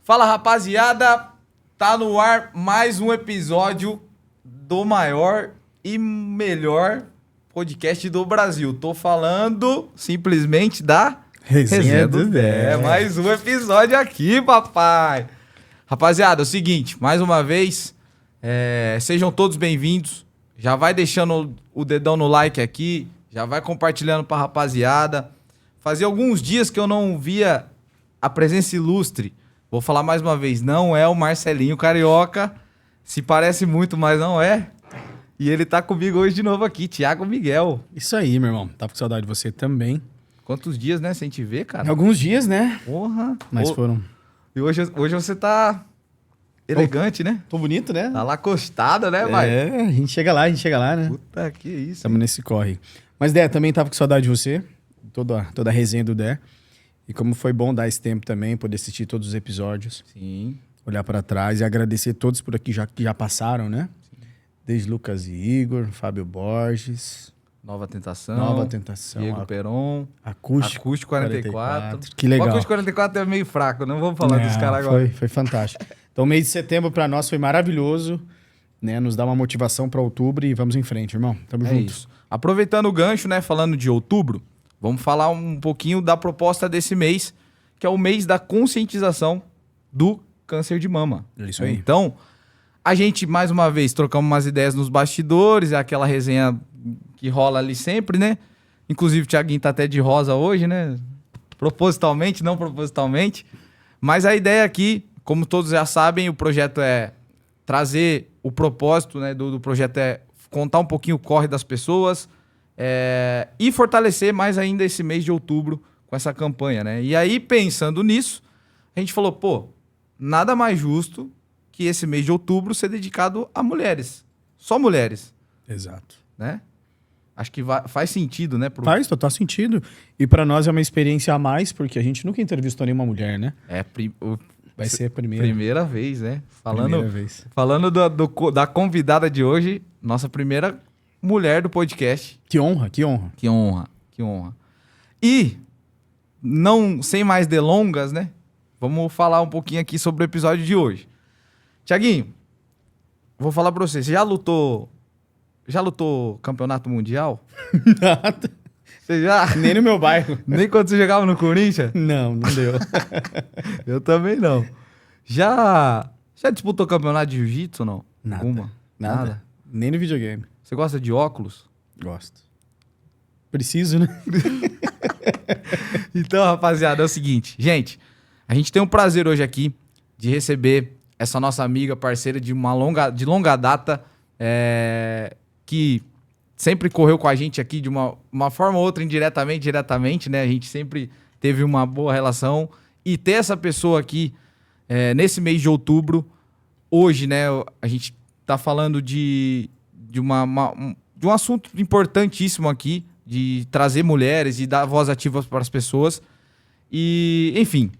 Fala, rapaziada, tá no ar mais um episódio do maior e melhor podcast do Brasil. Tô falando simplesmente da Resenha do Dé. Mais um episódio aqui, papai. Rapaziada, é o seguinte, mais uma vez, sejam todos bem-vindos. Já vai deixando o dedão no like aqui, já vai compartilhando pra rapaziada. Fazia alguns dias que eu não via a presença ilustre. Vou falar mais uma vez, não é o Marcelinho Carioca. Se parece muito, mas não é. E ele tá comigo hoje de novo aqui, Thiago Miguel. Isso aí, meu irmão. Tava com saudade de você também. Quantos dias, né, sem te ver, cara? Alguns dias, né? Porra. Mas foram... E hoje você tá elegante, né? Tô bonito, né? Tá lá acostada, né, vai? É, a gente chega lá, né? Puta, que isso. Estamos nesse corre. Mas, Dé, também tava com saudade de você. Toda a resenha do Dé. E como foi bom dar esse tempo também, poder assistir todos os episódios. Sim. Olhar para trás e agradecer todos por aqui que já passaram, né? Sim. Desde Lucas e Igor, Fábio Borges... Nova Tentação. Diego Peron. Acústico 44. Que legal. O Acústico 44 é meio fraco, não vamos falar dos caras agora. Foi fantástico. Então, o mês de setembro para nós foi maravilhoso, né? Nos dá uma motivação para outubro e vamos em frente, irmão. Tamo junto. Isso. Aproveitando o gancho, né? Falando de outubro, vamos falar um pouquinho da proposta desse mês, que é o mês da conscientização do câncer de mama. É isso aí. Então, a gente, mais uma vez, trocamos umas ideias nos bastidores, é aquela resenha que rola ali sempre, né? Inclusive o Thiaguinho tá até de rosa hoje, né? Propositalmente, não propositalmente. Mas a ideia aqui, como todos já sabem, o projeto é trazer o propósito, né, do projeto é contar um pouquinho o corre das pessoas e fortalecer mais ainda esse mês de outubro com essa campanha, né? E aí, pensando nisso, a gente falou, pô, nada mais justo que esse mês de outubro ser dedicado a mulheres. Só mulheres. Exato. Né? Acho que faz sentido, né? Faz total sentido. E para nós é uma experiência a mais, porque a gente nunca entrevistou nenhuma mulher, né? Vai ser a primeira vez, né? Primeira vez. Falando da convidada de hoje, nossa primeira mulher do podcast. Que honra, que honra. Que honra, que honra. E, não sem mais delongas, né? Vamos falar um pouquinho aqui sobre o episódio de hoje. Thiaguinho, vou falar pra você, você já lutou campeonato mundial? Nada. Você já? Nem no meu bairro. Nem quando você jogava no Corinthians? Não deu. Eu também não. Já disputou campeonato de jiu-jitsu ou não? Nada. Alguma? Nada. Nem no videogame. Você gosta de óculos? Gosto. Preciso, né? Então, rapaziada, é o seguinte. Gente, a gente tem um prazer hoje aqui de receber essa nossa amiga, parceira de longa data, que sempre correu com a gente aqui de uma forma ou outra, diretamente, né? A gente sempre teve uma boa relação. E ter essa pessoa aqui, nesse mês de outubro, hoje, né? A gente tá falando de um assunto importantíssimo aqui, de trazer mulheres e dar voz ativa para as pessoas. E, enfim,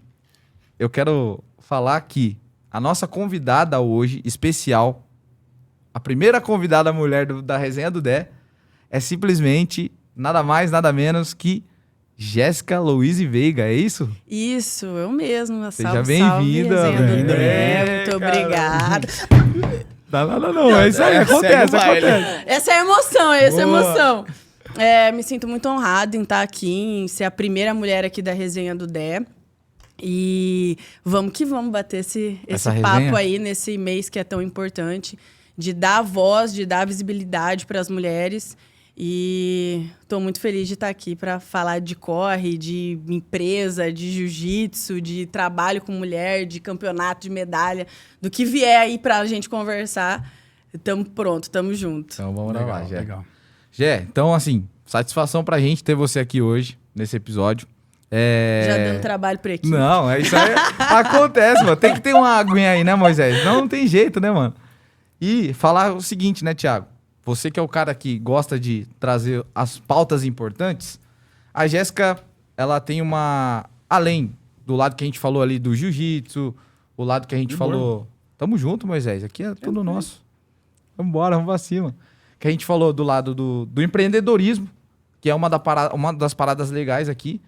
eu quero falar que a nossa convidada hoje, especial, a primeira convidada mulher da resenha do Dé, é simplesmente nada mais, nada menos que Jéssica Louise Veiga, é isso? Isso, eu mesma. Seja bem-vinda. Muito obrigada. Não, é isso aí, acontece. Essa é a emoção, me sinto muito honrada em estar aqui, em ser a primeira mulher aqui da resenha do Dé. E vamos que vamos bater esse papo aí nesse mês que é tão importante, de dar voz, de dar visibilidade para as mulheres. E estou muito feliz de estar aqui para falar de corre, de empresa, de jiu-jitsu, de trabalho com mulher, de campeonato, de medalha, do que vier aí para a gente conversar. Estamos pronto, estamos juntos. Então vamos lá, Jé. Legal. Jé, então assim, satisfação pra gente ter você aqui hoje, nesse episódio. Já dando trabalho por aqui. Não, isso aí acontece, mano. Tem que ter uma aguinha aí, né, Moisés? Não tem jeito, né, mano? E falar o seguinte, né, Thiago? Você que é o cara que gosta de trazer as pautas importantes, a Jéssica, ela tem além do lado que a gente falou ali do jiu-jitsu, o lado que a gente falou... Tamo junto, Moisés. Aqui é tudo nosso. Vambora, vamos pra cima. Que a gente falou do lado do empreendedorismo, que é uma das paradas legais aqui.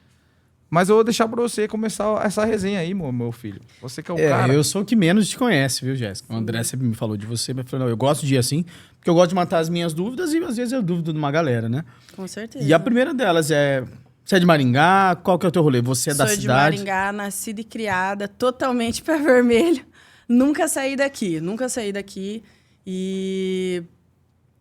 Mas eu vou deixar pra você começar essa resenha aí, meu filho. Você que é o cara. Eu sou o que menos te conhece, viu, Jéssica? O André sempre me falou de você, mas falou, não, eu gosto de ir assim, porque eu gosto de matar as minhas dúvidas e às vezes eu duvido de uma galera, né? Com certeza. E a primeira delas é... Você é de Maringá? Qual que é o teu rolê? Você é da cidade? Sou de Maringá, nascida e criada, totalmente pé vermelho. Nunca saí daqui. E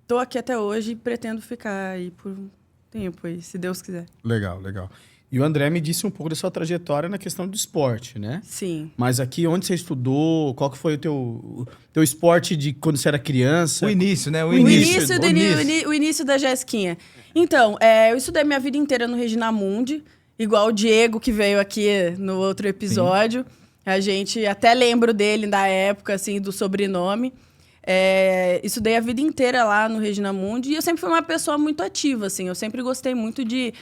tô aqui até hoje e pretendo ficar aí por um tempo aí, se Deus quiser. Legal, legal. E o André me disse um pouco da sua trajetória na questão do esporte, né? Sim. Mas aqui, onde você estudou? Qual que foi o teu esporte de quando você era criança? O início, né? O início da Jesquinha. Então, eu estudei minha vida inteira no Regina Mundi, igual o Diego, que veio aqui no outro episódio. Sim. A gente até lembro dele da época, assim, do sobrenome. Estudei a vida inteira lá no Regina Mundi e eu sempre fui uma pessoa muito ativa, assim. Eu sempre gostei muito de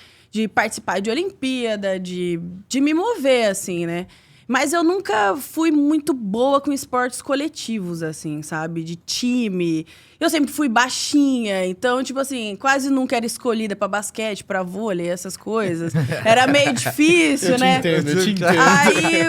participar de Olimpíada, de me mover, assim, né? Mas eu nunca fui muito boa com esportes coletivos, assim, sabe? De time. Eu sempre fui baixinha, então, tipo assim, quase nunca era escolhida pra basquete, pra vôlei, essas coisas. Era meio difícil, né? Eu te entendo. Aí,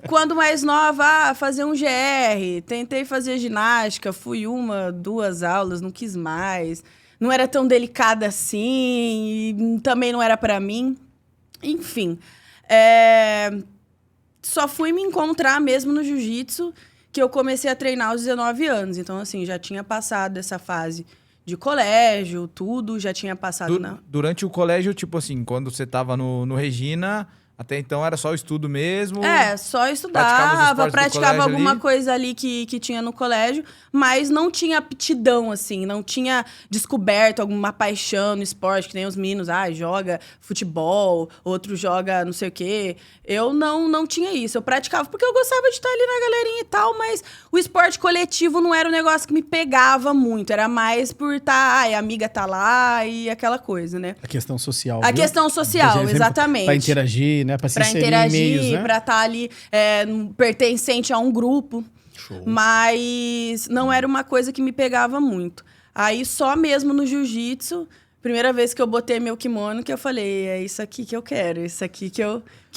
quando mais nova, fazer um GR. Tentei fazer ginástica, fui 1, 2 aulas, não quis mais. Não era tão delicada assim, e também não era pra mim. Enfim, só fui me encontrar mesmo no jiu-jitsu, que eu comecei a treinar aos 19 anos. Então, assim, já tinha passado essa fase de colégio, tudo, já tinha passado Durante o colégio, tipo assim, quando você tava no Regina... Até então era só o estudo mesmo? Só estudava, praticava alguma coisa ali que tinha no colégio, mas não tinha aptidão, assim, não tinha descoberto alguma paixão no esporte, que nem os meninos, joga futebol, outro joga não sei o quê. Eu não tinha isso, eu praticava porque eu gostava de estar ali na galerinha e tal, mas o esporte coletivo não era um negócio que me pegava muito, era mais por estar, a amiga tá lá e aquela coisa, né? A questão social. A questão social, exatamente. Pra interagir, né? Pra interagir, meios, né? pra estar ali pertencente a um grupo. Show. Mas não era uma coisa que me pegava muito. Aí, só mesmo no jiu-jitsu, primeira vez que eu botei meu kimono, que eu falei, é isso aqui que eu quero, é isso aqui que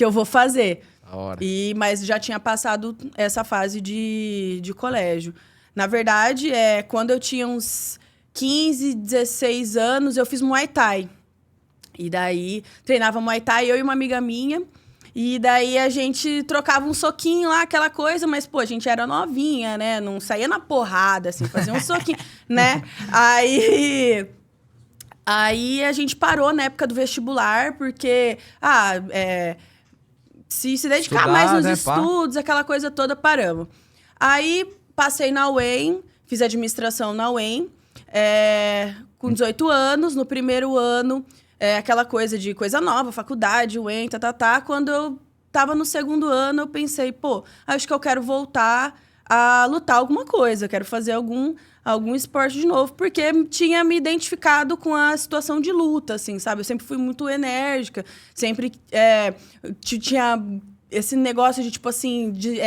eu vou fazer. Da hora. Mas já tinha passado essa fase de colégio. Na verdade, quando eu tinha uns 15, 16 anos, eu fiz Muay Thai. E daí, treinava Muay Thai, eu e uma amiga minha. E daí, a gente trocava um soquinho lá, aquela coisa. Mas, pô, a gente era novinha, né? Não saía na porrada, assim, fazia um soquinho, né? Aí, a gente parou na época do vestibular, porque... se dedicar mais nos estudos, aquela coisa toda, paramos. Aí, passei na UEM, fiz administração na UEM. Com 18 anos, no primeiro ano... aquela coisa de coisa nova, faculdade, UEM, Quando eu tava no segundo ano, eu pensei, acho que eu quero voltar a lutar alguma coisa. Eu quero fazer algum esporte de novo. Porque tinha me identificado com a situação de luta, assim, sabe? Eu sempre fui muito enérgica. Sempre tinha esse negócio de, tipo assim, de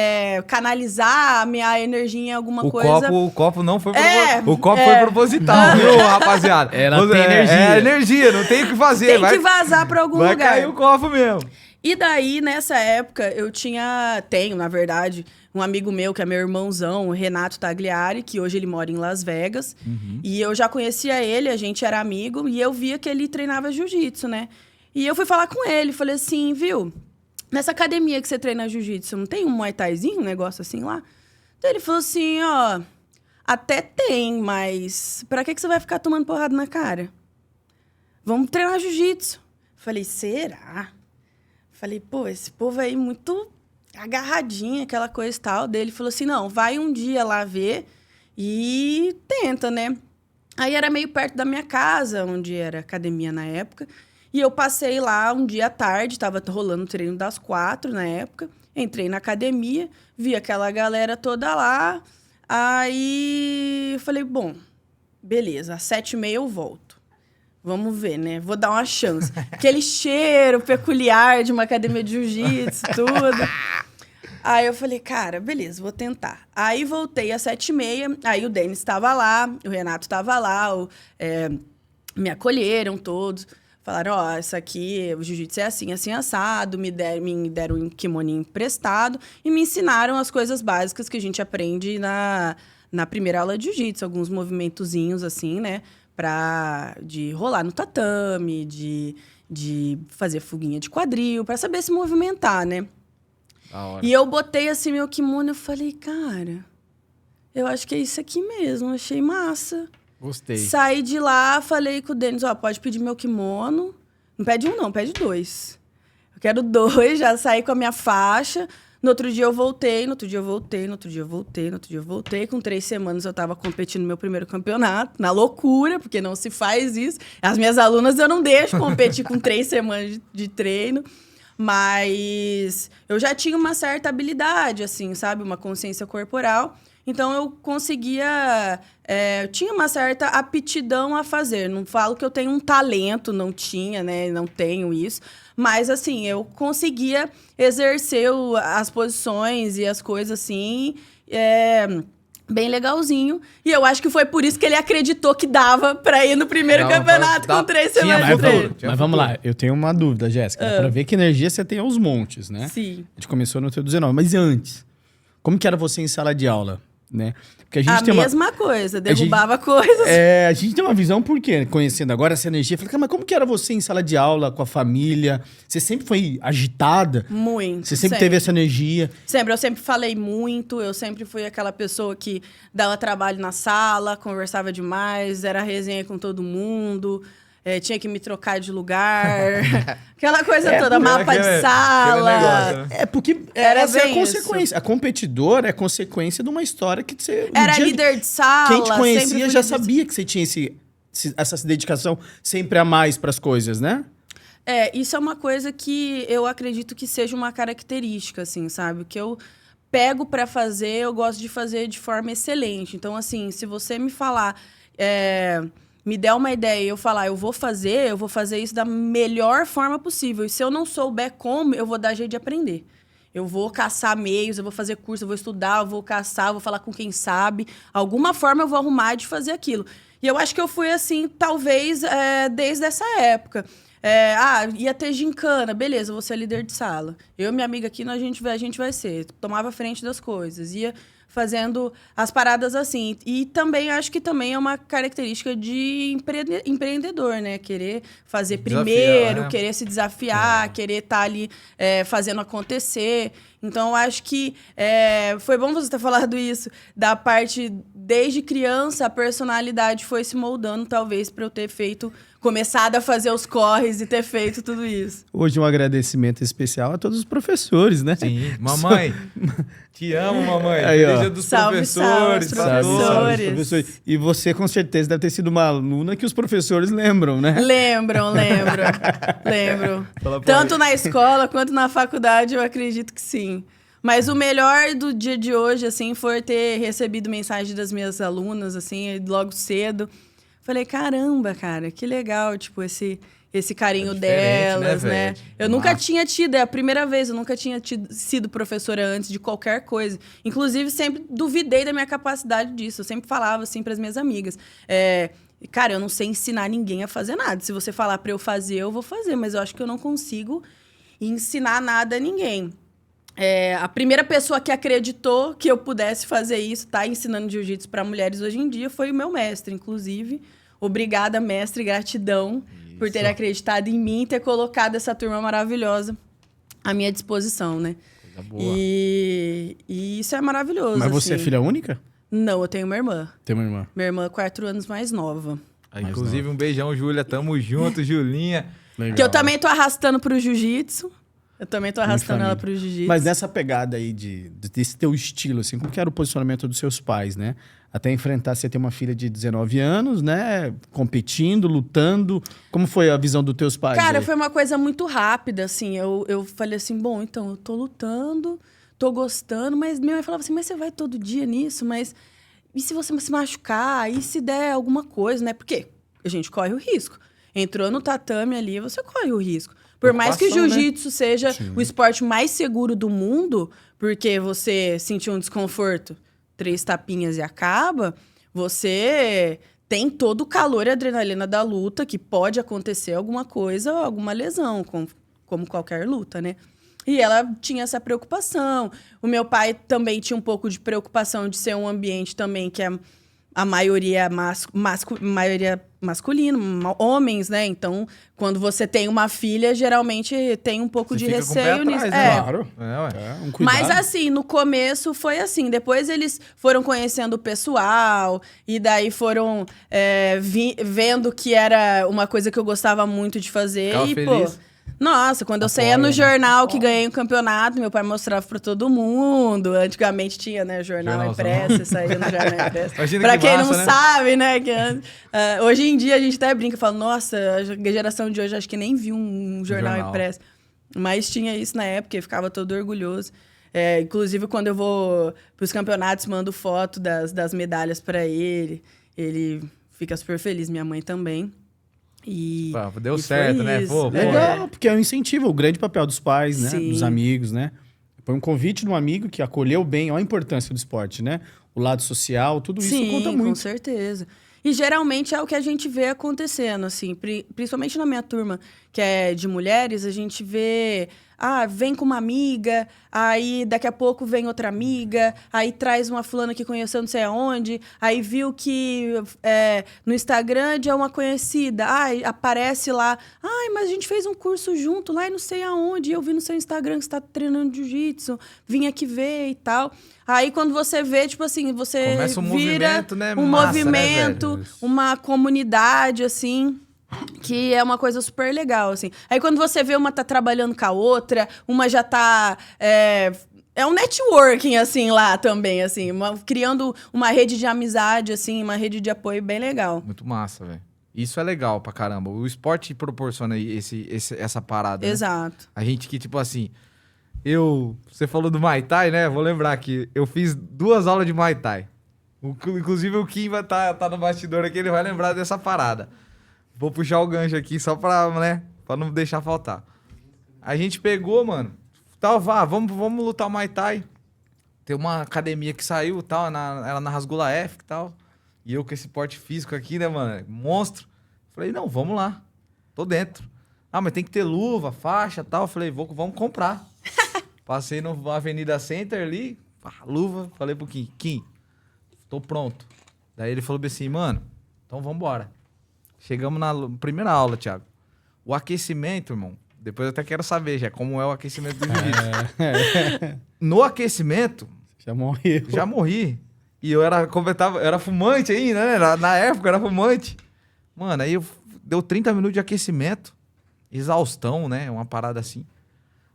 canalizar a minha energia em alguma coisa. O copo não foi proposital. O copo foi proposital, viu, rapaziada? Ela tem energia. É energia, não tem o que fazer. Tem que vazar pra algum lugar. Vai cair o copo mesmo. E daí, nessa época, tenho, na verdade, um amigo meu, que é meu irmãozão, o Renato Tagliari, que hoje ele mora em Las Vegas. Uhum. E eu já conhecia ele, a gente era amigo, e eu via que ele treinava jiu-jitsu, né? E eu fui falar com ele, falei assim, viu... Nessa academia que você treina jiu-jitsu, não tem um Muay Thaizinho, um negócio assim lá? Então ele falou assim, até tem, mas pra que você vai ficar tomando porrada na cara? Vamos treinar jiu-jitsu. Falei, será? Falei, esse povo aí muito agarradinho, aquela coisa e tal. Daí ele falou assim, não, vai um dia lá ver e tenta, né? Aí era meio perto da minha casa, onde era academia na época. E eu passei lá um dia à tarde, tava rolando o treino das 4 na época. Entrei na academia, vi aquela galera toda lá. Aí eu falei, bom, beleza, às 7h30 eu volto. Vamos ver, né? Vou dar uma chance. Aquele cheiro peculiar de uma academia de jiu-jitsu, tudo. Aí eu falei, cara, beleza, vou tentar. Aí voltei às 7h30, aí o Denis estava lá, o Renato estava lá, me acolheram todos. Falaram, ó, isso aqui, o jiu-jitsu é assim, assim, assado. Me deram um kimoninho emprestado e me ensinaram as coisas básicas que a gente aprende na primeira aula de jiu-jitsu. Alguns movimentozinhos, assim, né? De rolar no tatame, de fazer fuguinha de quadril, pra saber se movimentar, né? Da hora. E eu botei, assim, meu kimono e falei, cara, eu acho que é isso aqui mesmo. Achei massa. Gostei. Saí de lá, falei com o Denis, ó, pode pedir meu kimono. Não pede um, não, pede 2. Eu quero 2, já saí com a minha faixa. No outro dia eu voltei, no outro dia eu voltei, no outro dia eu voltei, no outro dia eu voltei. Com 3 semanas eu tava competindo no meu primeiro campeonato, na loucura, porque não se faz isso. As minhas alunas eu não deixo competir com 3 semanas de treino. Mas eu já tinha uma certa habilidade, assim, sabe? Uma consciência corporal. Então, eu conseguia... eu tinha uma certa aptidão a fazer. Não falo que eu tenho um talento, não tinha, né? Não tenho isso. Mas, assim, eu conseguia exercer as posições e as coisas, assim, bem legalzinho. E eu acho que foi por isso que ele acreditou que dava pra ir no primeiro campeonato com 3 semanas de treino. Mas vamos lá, eu tenho uma dúvida, Jéssica. Dá pra ver que energia você tem aos montes, né? Sim. A gente começou no teu 19, mas antes, como que era você em sala de aula, né? Porque a gente tem mesma coisa, derrubava coisas. A gente tem uma visão, por quê? Conhecendo agora essa energia, falei, mas como que era você em sala de aula, com a família? Você sempre foi agitada? Muito. Você sempre teve essa energia? Sempre, eu sempre falei muito, eu sempre fui aquela pessoa que dava trabalho na sala, conversava demais, era resenha com todo mundo, tinha que me trocar de lugar, aquela coisa toda, mapa de sala. Porque essa é a consequência. Isso. A competidora é consequência de uma história que você... Era líder de sala. Quem te conhecia já sabia que você tinha essa dedicação sempre a mais para as coisas, né? Isso é uma coisa que eu acredito que seja uma característica, assim, sabe? Que eu pego para fazer, eu gosto de fazer de forma excelente. Então, assim, se você me falar... me der uma ideia e eu falar, eu vou fazer isso da melhor forma possível. E se eu não souber como, eu vou dar jeito de aprender. Eu vou caçar meios, eu vou fazer curso, eu vou estudar, eu vou caçar, eu vou falar com quem sabe. Alguma forma eu vou arrumar de fazer aquilo. E eu acho que eu fui assim, talvez, desde essa época. Ia ter gincana, beleza, eu vou ser líder de sala. Eu e minha amiga aqui, a gente vai ser. Tomava frente das coisas, ia fazendo as paradas assim. E também, acho que também é uma característica de empreendedor, né? Querer fazer primeiro, querer se desafiar, querer estar ali fazendo acontecer. Então, eu acho que foi bom você ter falado isso, da parte, desde criança, a personalidade foi se moldando, talvez, para eu ter começado a fazer os corres e ter feito tudo isso. Hoje um agradecimento especial a todos os professores, né? Sim. Mamãe, te amo, mamãe. Aí, Feliz dia dos professores. Salve, professores. E você, com certeza, deve ter sido uma aluna que os professores lembram, né? Lembro. Tanto na escola quanto na faculdade, eu acredito que sim. Mas o melhor do dia de hoje, assim, foi ter recebido mensagem das minhas alunas, assim, logo cedo. Falei, caramba, cara, que legal, tipo, esse carinho delas, né? Eu nunca tinha tido, é a primeira vez, eu nunca tinha sido professora antes de qualquer coisa. Inclusive, sempre duvidei da minha capacidade disso. Eu sempre falava, assim, para as minhas amigas. Cara, eu não sei ensinar ninguém a fazer nada. Se você falar para eu fazer, eu vou fazer. Mas eu acho que eu não consigo ensinar nada a ninguém. A primeira pessoa que acreditou que eu pudesse fazer isso, tá ensinando jiu-jitsu para mulheres hoje em dia, foi o meu mestre, inclusive. Obrigada, mestre, gratidão por ter acreditado em mim e ter colocado essa turma maravilhosa à minha disposição, né? Coisa boa. E isso é maravilhoso. Mas você é filha única? Não, eu tenho uma irmã. Tem uma irmã. Minha irmã é 4 anos mais nova. Inclusive, um beijão, Júlia. Tamo junto, Julinha. Legal. Que eu também tô arrastando pro jiu-jitsu. Eu também tô arrastando ela pro jiu-jitsu. Mas nessa pegada aí desse teu estilo, assim, como que era o posicionamento dos seus pais, né? Até enfrentar, você ter uma filha de 19 anos, né? Competindo, lutando. Como foi a visão dos teus pais? Cara, aí? foi uma coisa muito rápida, assim. Eu falei assim, bom, então, eu tô lutando, tô gostando. Mas minha mãe falava assim, mas você vai todo dia nisso? Mas e se você se machucar? E se der alguma coisa, né? Porque a gente corre o risco. Entrou no tatame ali, você corre o risco. Por mais que o jiu-jitsu seja o esporte mais seguro do mundo, porque você sentiu um desconforto, 3 tapinhas e acaba, você tem todo o calor e adrenalina da luta, que pode acontecer alguma coisa, alguma lesão, como qualquer luta, né? E ela tinha essa preocupação. O meu pai também tinha um pouco de preocupação de ser um ambiente também que é a maioria, maioria masculino, homens, né? Então, quando você tem uma filha, geralmente tem um pouco de receio nisso. Claro. Um cuidado. Mas assim, no começo foi assim. Depois eles foram conhecendo o pessoal e daí foram vendo que era uma coisa que eu gostava muito de fazer. Ficava e, feliz. pô, nossa, quando eu saía no jornal que ganhei um campeonato, meu pai mostrava pra todo mundo. Antigamente tinha, né, jornal impresso, saía no jornal impresso. Pra quem massa, não sabe, né? Hoje em dia a gente até brinca e fala, nossa, a geração de hoje acho que nem viu um jornal impresso. Mas tinha isso na época e ficava todo orgulhoso. Inclusive, quando eu vou pros campeonatos, mando foto das medalhas pra ele. Ele fica super feliz, minha mãe também. Deu certo, né? Legal, porque é um incentivo, o grande papel dos pais, né? Sim. Dos amigos, né? Foi um convite de um amigo que acolheu bem, olha a importância do esporte, né? O lado social, tudo isso conta muito. Com certeza. E geralmente é o que a gente vê acontecendo, assim, principalmente na minha turma, que é de mulheres, a gente vê, vem com uma amiga, aí daqui a pouco vem outra amiga, aí traz uma fulana que conheceu não sei aonde, aí viu que no Instagram de uma conhecida, aparece lá, mas a gente fez um curso junto lá e não sei aonde, eu vi no seu Instagram que você tá treinando jiu-jitsu, vim aqui ver e tal. Aí, quando você vê, tipo assim, você começa um vira movimento, né? um Massa, movimento, né, uma comunidade, assim, que é uma coisa super legal, assim. Aí, quando você vê uma tá trabalhando com a outra, uma já tá... É um networking, assim, lá também, assim. Criando uma rede de amizade, assim, uma rede de apoio bem legal. Muito massa, velho. Isso é legal pra caramba. O esporte proporciona essa parada, né? Exato. A gente que, tipo assim... Você falou do Muay Thai, né? Vou lembrar que eu fiz 2 aulas de Muay Thai. Inclusive o Kim vai tá no bastidor aqui, ele vai lembrar dessa parada. Vou puxar o gancho aqui só pra, né? Pra não deixar faltar. A gente pegou, mano. Vamos lutar o Muay Thai. Tem uma academia que saiu, tal, ela na Rasgula F e tal. E eu com esse porte físico aqui, né, mano? Monstro. Falei, não, vamos lá. Tô dentro. Mas tem que ter luva, faixa e tal. Falei, vamos comprar. Passei no Avenida Center ali, luva, falei pro Kim, tô pronto. Daí ele falou assim, mano, então vambora. Chegamos na primeira aula, Thiago. O aquecimento, irmão, depois eu até quero saber já como é o aquecimento do jiu-jitsu. No aquecimento... Já morri. E eu era fumante ainda, né? Na época eu era fumante. Mano, aí deu 30 minutos de aquecimento, exaustão, né? Uma parada assim.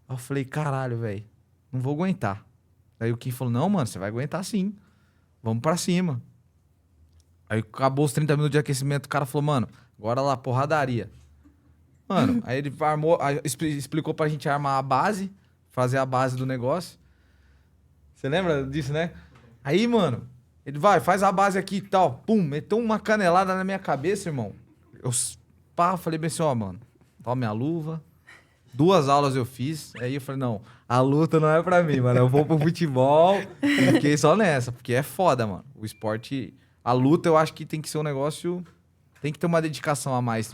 Aí eu falei, caralho, velho, não vou aguentar. Aí o Kim falou, não, mano, você vai aguentar sim. Vamos pra cima. Aí acabou os 30 minutos de aquecimento, o cara falou, mano, agora lá, porradaria. Mano, aí ele explicou pra gente armar a base, fazer a base do negócio. Você lembra disso, né? Aí, mano, ele faz a base aqui e tal. Pum, meteu uma canelada na minha cabeça, irmão. Eu falei bem assim, mano, toma minha luva. 2 aulas eu fiz, aí eu falei, não, a luta não é pra mim, mano, eu vou pro futebol, e fiquei só nessa, porque é foda, mano. O esporte, a luta eu acho que tem que ser um negócio, tem que ter uma dedicação a mais.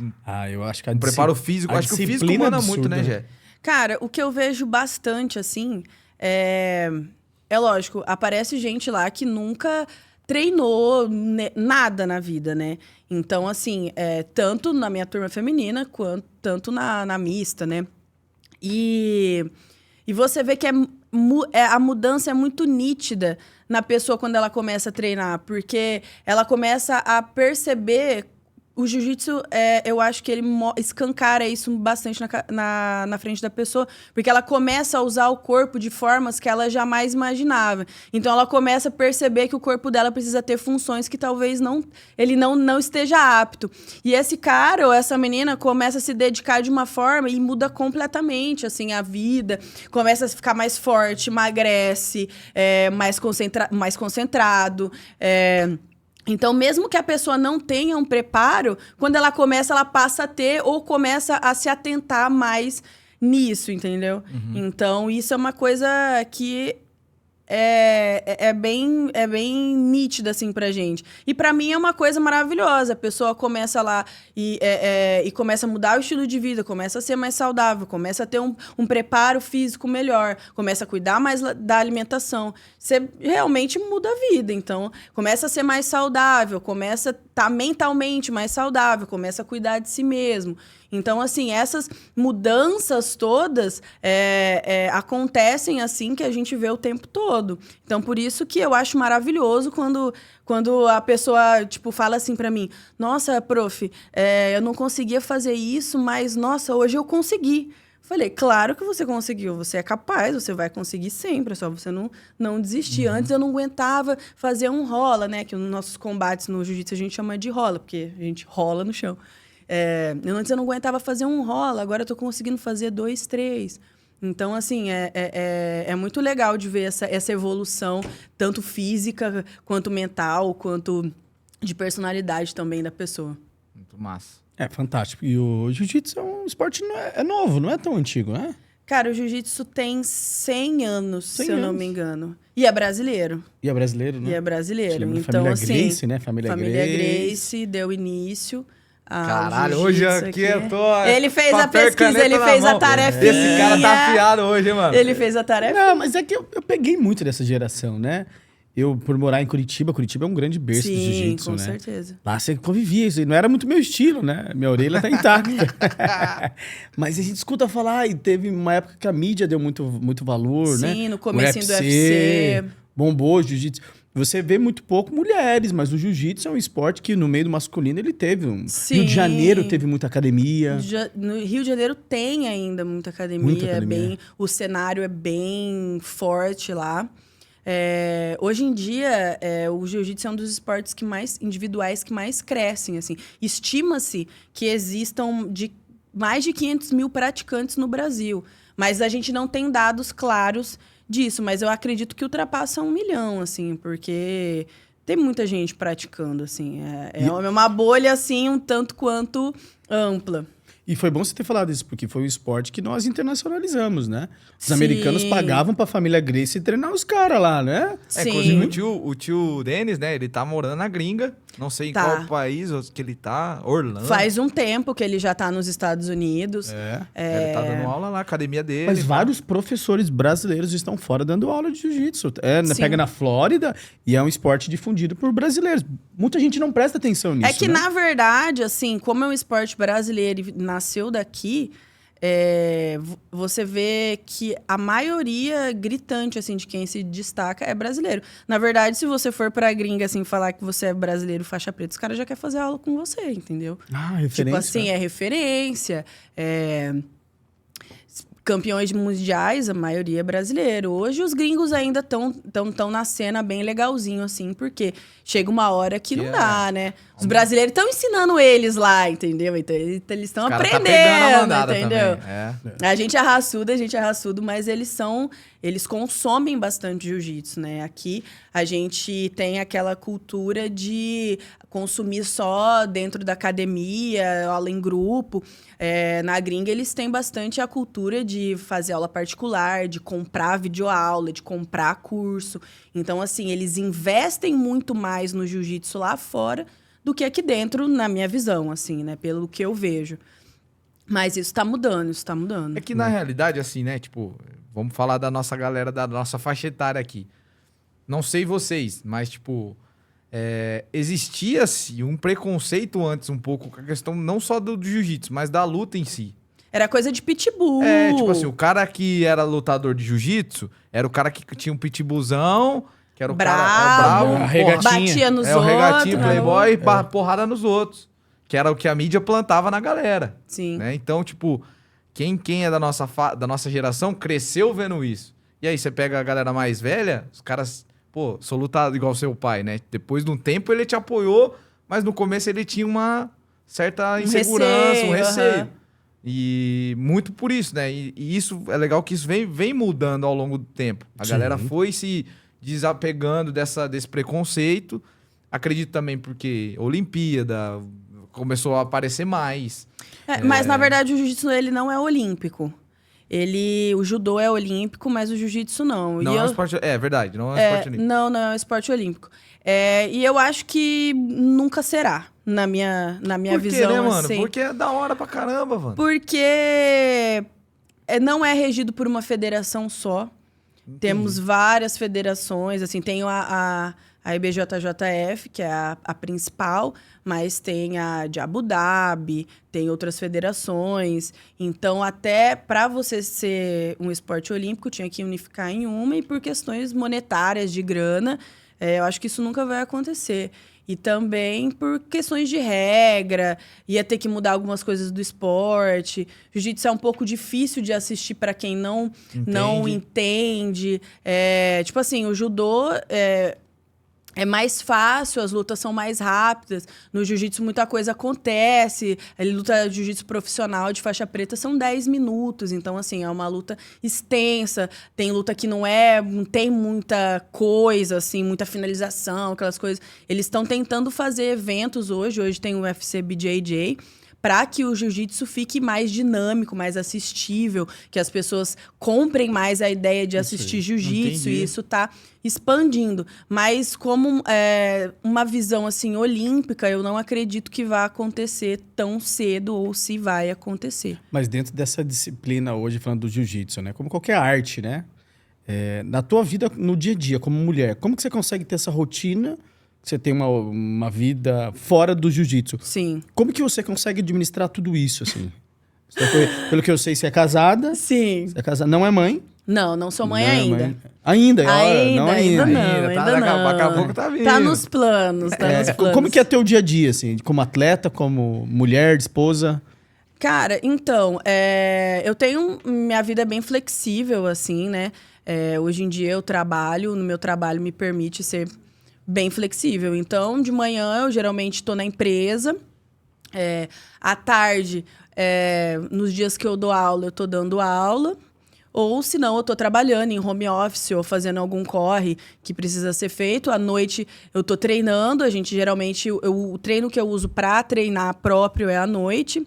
Eu acho que um preparo físico, acho que o físico manda muito, né, Gé? Cara, o que eu vejo bastante, assim, é lógico, aparece gente lá que nunca treinou nada na vida, né? Então, assim, tanto na minha turma feminina, quanto tanto na mista, né? E você vê que a mudança é muito nítida na pessoa quando ela começa a treinar, porque ela começa a perceber... O jiu-jitsu, eu acho que ele escancara isso bastante na frente da pessoa, porque ela começa a usar o corpo de formas que ela jamais imaginava. Então, ela começa a perceber que o corpo dela precisa ter funções que talvez ele não esteja apto. E esse cara ou essa menina começa a se dedicar de uma forma e muda completamente, assim, a vida. Começa a ficar mais forte, emagrece, mais concentrado, Então, mesmo que a pessoa não tenha um preparo, quando ela passa a ter ou começa a se atentar mais nisso, entendeu? Então, isso é uma coisa que é bem nítida, assim, pra gente. E pra mim é uma coisa maravilhosa. A pessoa começa lá e começa a mudar o estilo de vida, começa a ser mais saudável, começa a ter um preparo físico melhor, começa a cuidar mais da alimentação. Você realmente muda a vida. Então, começa a ser mais saudável, começa a estar mentalmente mais saudável, começa a cuidar de si mesmo. Então, assim, essas mudanças todas acontecem assim que a gente vê o tempo todo. Então, por isso que eu acho maravilhoso quando a pessoa, tipo, fala assim pra mim, nossa, prof, eu não conseguia fazer isso, mas, nossa, hoje eu consegui. Falei, claro que você conseguiu, você é capaz, você vai conseguir sempre, é só você não desistir. Antes eu não aguentava fazer um rola, né? Que nos nossos combates no jiu-jitsu a gente chama de rola, porque a gente rola no chão. Antes eu não aguentava fazer um rola, agora eu tô conseguindo fazer 2, 3. Então, assim, é muito legal de ver essa evolução, tanto física, quanto mental, quanto de personalidade também da pessoa. Muito massa. É fantástico. E o jiu-jitsu é um esporte novo, não é tão antigo, né? Cara, o jiu-jitsu tem 100 anos, 100 se eu não anos. me engano. E é brasileiro. E é brasileiro, né? E é brasileiro. Lembra Então, família assim, Gracie, né? Família Gracie deu início. Caralho, hoje aqui eu tô... Ele fez a papel e pesquisa, caneta ele na fez a mão. tarefinha. Esse cara tá afiado hoje, hein, mano? Ele fez a tarefa. Não, mas é que eu peguei muito dessa geração, né? Eu, por morar em Curitiba é um grande berço de jiu-jitsu, com né? certeza. Lá você convivia, isso aí não era muito meu estilo, né? Minha orelha tá intacta. Mas a gente escuta falar, e teve uma época que a mídia deu muito valor, né? Sim, no comecinho do UFC. Bombou o jiu-jitsu. Você vê muito pouco mulheres, mas o jiu-jitsu é um esporte que no meio do masculino ele teve Sim. Rio de Janeiro teve muita academia. No Rio de Janeiro tem ainda muita academia. Muita academia. O cenário é bem forte lá. Hoje em dia, o jiu-jitsu é um dos esportes individuais que mais crescem. Assim. Estima-se que existam mais de 500 mil praticantes no Brasil. Mas a gente não tem dados claros disso. Mas eu acredito que ultrapassa 1 milhão, assim, porque tem muita gente praticando, assim. É uma bolha, assim, um tanto quanto ampla. E foi bom você ter falado isso, porque foi um esporte que nós internacionalizamos, né? Os Sim. americanos pagavam pra família Gracie treinar os caras lá, né? Sim. Inclusive o tio Denis, né? Ele tá morando na gringa. Não sei em qual país que ele tá. Orlando. Faz um tempo que ele já tá nos Estados Unidos. Ele tá dando aula lá na academia dele. Mas vários professores brasileiros estão fora dando aula de jiu-jitsu. Pega na Flórida e é um esporte difundido por brasileiros. Muita gente não presta atenção nisso, É que, né? na verdade, assim, como é um esporte brasileiro e nasceu daqui, você vê que a maioria gritante, assim, de quem se destaca é brasileiro. Na verdade, se você for pra gringa, assim, falar que você é brasileiro faixa preta, os caras já querem fazer aula com você, entendeu? Ah, referência. Tipo assim, é referência. Campeões mundiais, a maioria é brasileiro. Hoje os gringos ainda estão na cena bem legalzinho, assim, porque chega uma hora que não dá, né? Os brasileiros estão ensinando eles lá, entendeu? Então eles estão aprendendo, tá pegando a mandada entendeu? também. A gente é raçudo, mas eles consomem bastante jiu-jitsu, né? Aqui a gente tem aquela cultura de consumir só dentro da academia, aula em grupo. Na gringa, eles têm bastante a cultura de fazer aula particular, de comprar videoaula, de comprar curso. Então, assim, eles investem muito mais no jiu-jitsu lá fora do que aqui dentro, na minha visão, assim, né? Pelo que eu vejo. Mas isso tá mudando. É que, na realidade, assim, né? Tipo, vamos falar da nossa galera, da nossa faixa etária aqui. Não sei vocês, mas, tipo... existia-se um preconceito antes um pouco com a questão não só do jiu-jitsu, mas da luta em si. Era coisa de pitbull. Tipo assim, o cara que era lutador de jiu-jitsu era o cara que tinha um pitbullzão, que era o bravo, cara regatinha. batia nos o regatinho, outros. playboy, porrada nos outros. Que era o que a mídia plantava na galera. Sim. Né? Então, tipo, quem é da nossa geração cresceu vendo isso. E aí, você pega a galera mais velha, os caras... Pô, sou lutado igual seu pai, né? Depois de um tempo ele te apoiou, mas no começo ele tinha uma certa insegurança, um receio. E muito por isso, né? E isso é legal que isso vem mudando ao longo do tempo. A galera foi se desapegando desse preconceito. Acredito também porque Olimpíada começou a aparecer mais. Mas, na verdade, o jiu-jitsu ele não é olímpico. o judô é olímpico, mas o jiu-jitsu não. Não é um esporte... É verdade, não é um esporte olímpico. Não é um esporte olímpico. E eu acho que nunca será, na minha visão, né, mano? assim. Porque é da hora pra caramba, mano. Porque não é regido por uma federação só. Entendi. Temos várias federações, assim, tem a IBJJF, que é a principal, mas tem a de Abu Dhabi, tem outras federações. Então, até para você ser um esporte olímpico, tinha que unificar em uma, e por questões monetárias, de grana, eu acho que isso nunca vai acontecer. E também por questões de regra, ia ter que mudar algumas coisas do esporte. Jiu-jitsu é um pouco difícil de assistir para quem não entende. Tipo assim, o judô é mais fácil, as lutas são mais rápidas. No jiu-jitsu muita coisa acontece. A luta de jiu-jitsu profissional de faixa preta são 10 minutos. Então, assim, é uma luta extensa. Tem luta que não tem muita coisa, assim, muita finalização, aquelas coisas. Eles estão tentando fazer eventos hoje. Hoje tem o UFC BJJ, para que o jiu-jitsu fique mais dinâmico, mais assistível, que as pessoas comprem mais a ideia de assistir jiu-jitsu, e isso está expandindo. Mas como uma visão assim olímpica, eu não acredito que vá acontecer tão cedo, ou se vai acontecer. Mas dentro dessa disciplina hoje, falando do jiu-jitsu, né? Como qualquer arte, né? Na tua vida, no dia a dia, como mulher, como que você consegue ter essa rotina? Você tem uma vida fora do jiu-jitsu. Sim. Como que você consegue administrar tudo isso, assim? Pelo que eu sei, você é casada. Sim. Você é casada, não é mãe. Não sou mãe ainda. Ainda? Ainda não. Daqui a pouco tá vindo. Tá nos planos, Como que é teu dia a dia, assim? Como atleta, como mulher, esposa? Cara, então, eu tenho... Minha vida é bem flexível, assim, né? Hoje em dia eu trabalho, no meu trabalho me permite ser bem flexível. Então, de manhã eu geralmente estou na empresa. À tarde, nos dias que eu dou aula, eu estou dando aula. Ou, se não, eu estou trabalhando em home office ou fazendo algum corre que precisa ser feito. À noite, eu estou treinando. A gente, geralmente, o treino que eu uso para treinar próprio é à noite.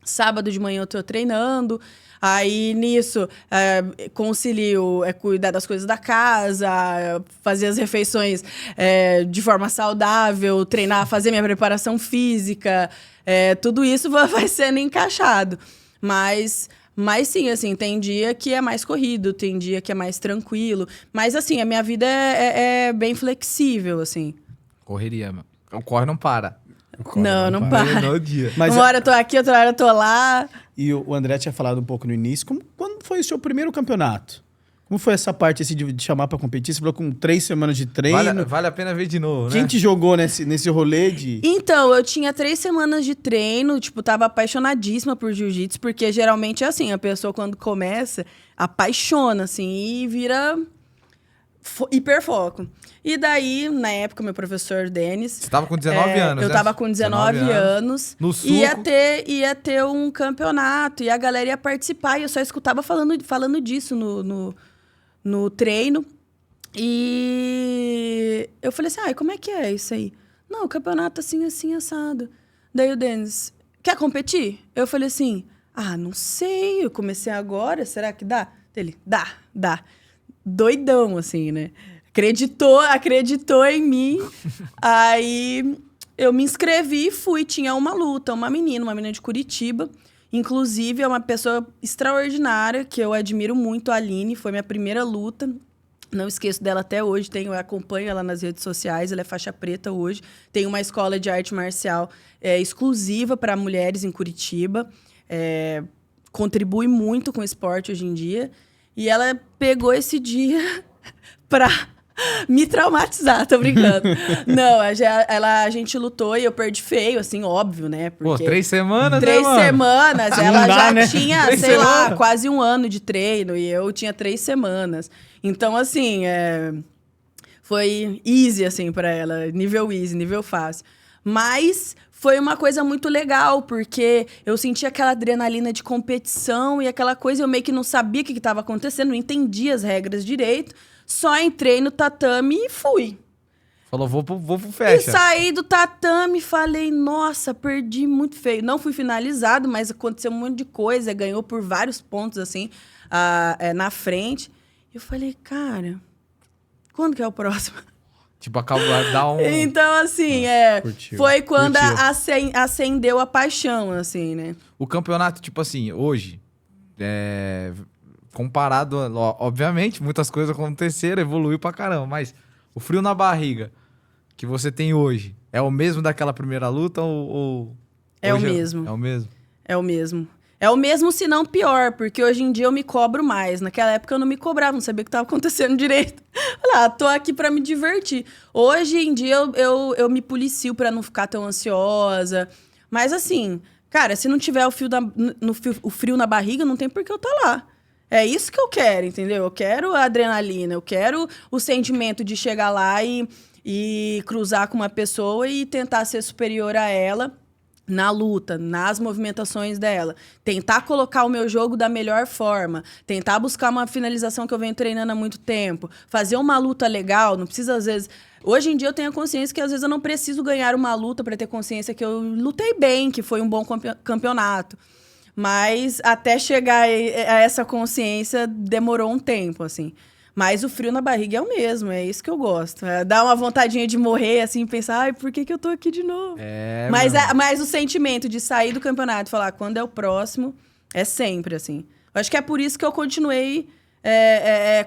Sábado de manhã eu estou treinando. Aí, nisso, concilio cuidar das coisas da casa, fazer as refeições de forma saudável, treinar, fazer minha preparação física. Tudo isso vai sendo encaixado. Mas sim, assim, tem dia que é mais corrido, tem dia que é mais tranquilo. Mas, assim, a minha vida é bem flexível, assim. Correria, mano. O corre não para. Não para. No dia. Mas uma hora eu tô aqui, outra hora eu tô lá. E o André tinha falado um pouco no início. Quando foi o seu primeiro campeonato? Como foi essa parte assim, de chamar pra competir? Você falou com 3 semanas de treino. Vale a pena ver de novo, Quem né? te jogou nesse rolê de... Então, eu tinha 3 semanas de treino, tipo, tava apaixonadíssima por jiu-jitsu, porque geralmente é assim, a pessoa quando começa, apaixona, assim, e vira hiperfoco. E daí, na época, meu professor Denis... Você tava com 19 anos, eu né? tava com 19 anos. No suco. Ia ter um campeonato, e a galera ia participar, e eu só escutava falando disso no treino. E eu falei assim, como é que é isso aí? Não, campeonato assim, assado. Daí o Denis, quer competir? Eu falei assim, não sei, eu comecei agora, será que dá? Ele, dá. Doidão, assim, né? Acreditou em mim. Aí eu me inscrevi e fui. Tinha uma luta, uma menina de Curitiba. Inclusive, é uma pessoa extraordinária, que eu admiro muito, a Aline. Foi minha primeira luta. Não esqueço dela até hoje. Eu acompanho ela nas redes sociais. Ela é faixa preta hoje. Tem uma escola de arte marcial exclusiva para mulheres em Curitiba. Contribui muito com o esporte hoje em dia. E ela pegou esse dia pra me traumatizar, tô brincando. Não, a gente lutou e eu perdi feio, assim, óbvio, né? Porque 3 semanas, 3 né, mano? semanas, ela dá, já né? tinha, 3 sei lá, semanas. quase 1 ano de treino e eu tinha 3 semanas. Então, assim, foi easy, assim, pra ela, nível easy, nível fácil. Mas foi uma coisa muito legal, porque eu senti aquela adrenalina de competição e aquela coisa, eu meio que não sabia o que estava acontecendo, não entendia as regras direito, só entrei no tatame e fui. Falou, vou pro E fecha. saí do tatame, falei, nossa, perdi muito feio. Não fui finalizado, mas aconteceu um monte de coisa, ganhou por vários pontos, assim, na frente. Eu falei, cara, quando que é o próximo? Tipo, acabou de dar um... Então, assim, curtiu. foi quando Curtiu. acendeu a paixão, assim, né? O campeonato, tipo assim, hoje, comparado, obviamente, muitas coisas aconteceram, evoluiu pra caramba, mas o frio na barriga que você tem hoje é o mesmo daquela primeira luta ou É o hoje mesmo. É o mesmo? É o mesmo. É o mesmo, se não pior, porque hoje em dia eu me cobro mais. Naquela época eu não me cobrava, não sabia o que estava acontecendo direito. Olha, tô aqui para me divertir. Hoje em dia eu me policio para não ficar tão ansiosa. Mas assim, cara, se não tiver o frio na barriga, não tem por que eu estar lá. É isso que eu quero, entendeu? Eu quero a adrenalina, eu quero o sentimento de chegar lá e cruzar com uma pessoa e tentar ser superior a ela na luta, nas movimentações dela. Tentar colocar o meu jogo da melhor forma. Tentar buscar uma finalização que eu venho treinando há muito tempo. Fazer uma luta legal, não precisa às vezes... Hoje em dia eu tenho a consciência que às vezes eu não preciso ganhar uma luta para ter consciência que eu lutei bem, que foi um bom campeonato. Mas até chegar a essa consciência demorou um tempo, assim. Mas o frio na barriga é o mesmo, é isso que eu gosto. Dá uma vontadinha de morrer, assim, pensar, ai, por que eu tô aqui de novo? Mas o sentimento de sair do campeonato e falar, quando é o próximo, é sempre, assim. Eu acho que é por isso que eu continuei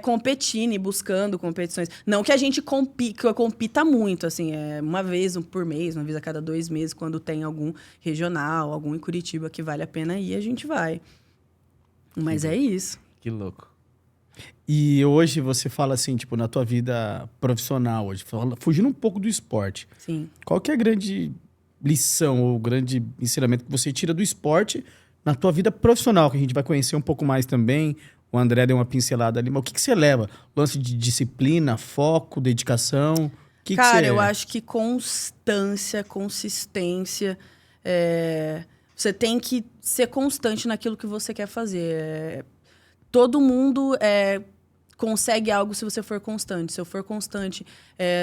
competindo e buscando competições. Não que a gente que eu compita muito, assim, uma vez por mês, uma vez a cada 2 meses, quando tem algum regional, algum em Curitiba que vale a pena ir, a gente vai. Mas é isso. Que louco. E hoje você fala assim, tipo, na tua vida profissional hoje, fugindo um pouco do esporte. Sim. Qual que é a grande lição ou grande ensinamento que você tira do esporte na tua vida profissional, que a gente vai conhecer um pouco mais também? O André deu uma pincelada ali, mas o que você leva? Lance de disciplina, foco, dedicação? Cara, eu acho que constância, consistência. Você tem que ser constante naquilo que você quer fazer. Todo mundo consegue algo se você for constante. Se eu for constante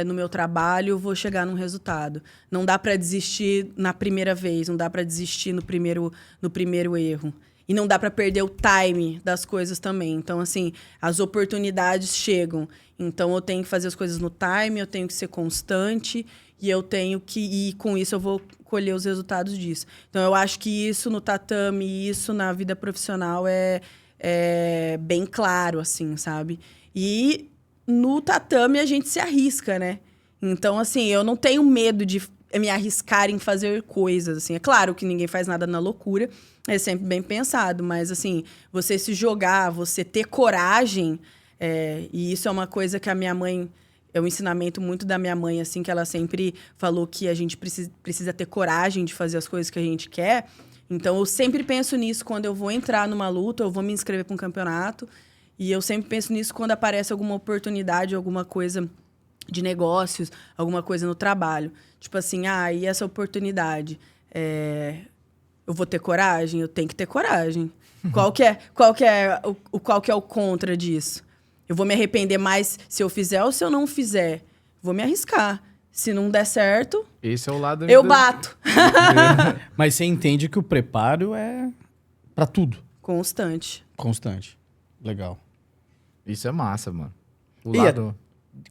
no meu trabalho, eu vou chegar num resultado. Não dá para desistir na primeira vez, não dá para desistir no primeiro erro. E não dá para perder o time das coisas também. Então, assim, as oportunidades chegam. Então, eu tenho que fazer as coisas no time, eu tenho que ser constante e eu tenho que... E com isso, eu vou colher os resultados disso. Então, eu acho que isso no tatame, isso na vida profissional é bem claro, assim, sabe? E no tatame, a gente se arrisca, né? Então, assim, eu não tenho medo de me arriscar em fazer coisas, assim. É claro que ninguém faz nada na loucura, é sempre bem pensado, mas, assim, você se jogar, você ter coragem, e isso é uma coisa que a minha mãe... É um ensinamento muito da minha mãe, assim, que ela sempre falou que a gente precisa ter coragem de fazer as coisas que a gente quer. Então, eu sempre penso nisso quando eu vou entrar numa luta, eu vou me inscrever para um campeonato, e eu sempre penso nisso quando aparece alguma oportunidade, alguma coisa de negócios, alguma coisa no trabalho. Tipo assim, e essa oportunidade? Eu vou ter coragem? Eu tenho que ter coragem. Qual que é o contra disso? Eu vou me arrepender mais se eu fizer ou se eu não fizer? Vou me arriscar. Se não der certo, esse é o lado eu bato. Mas você entende que o preparo é pra tudo. Constante. Legal. Isso é massa, mano.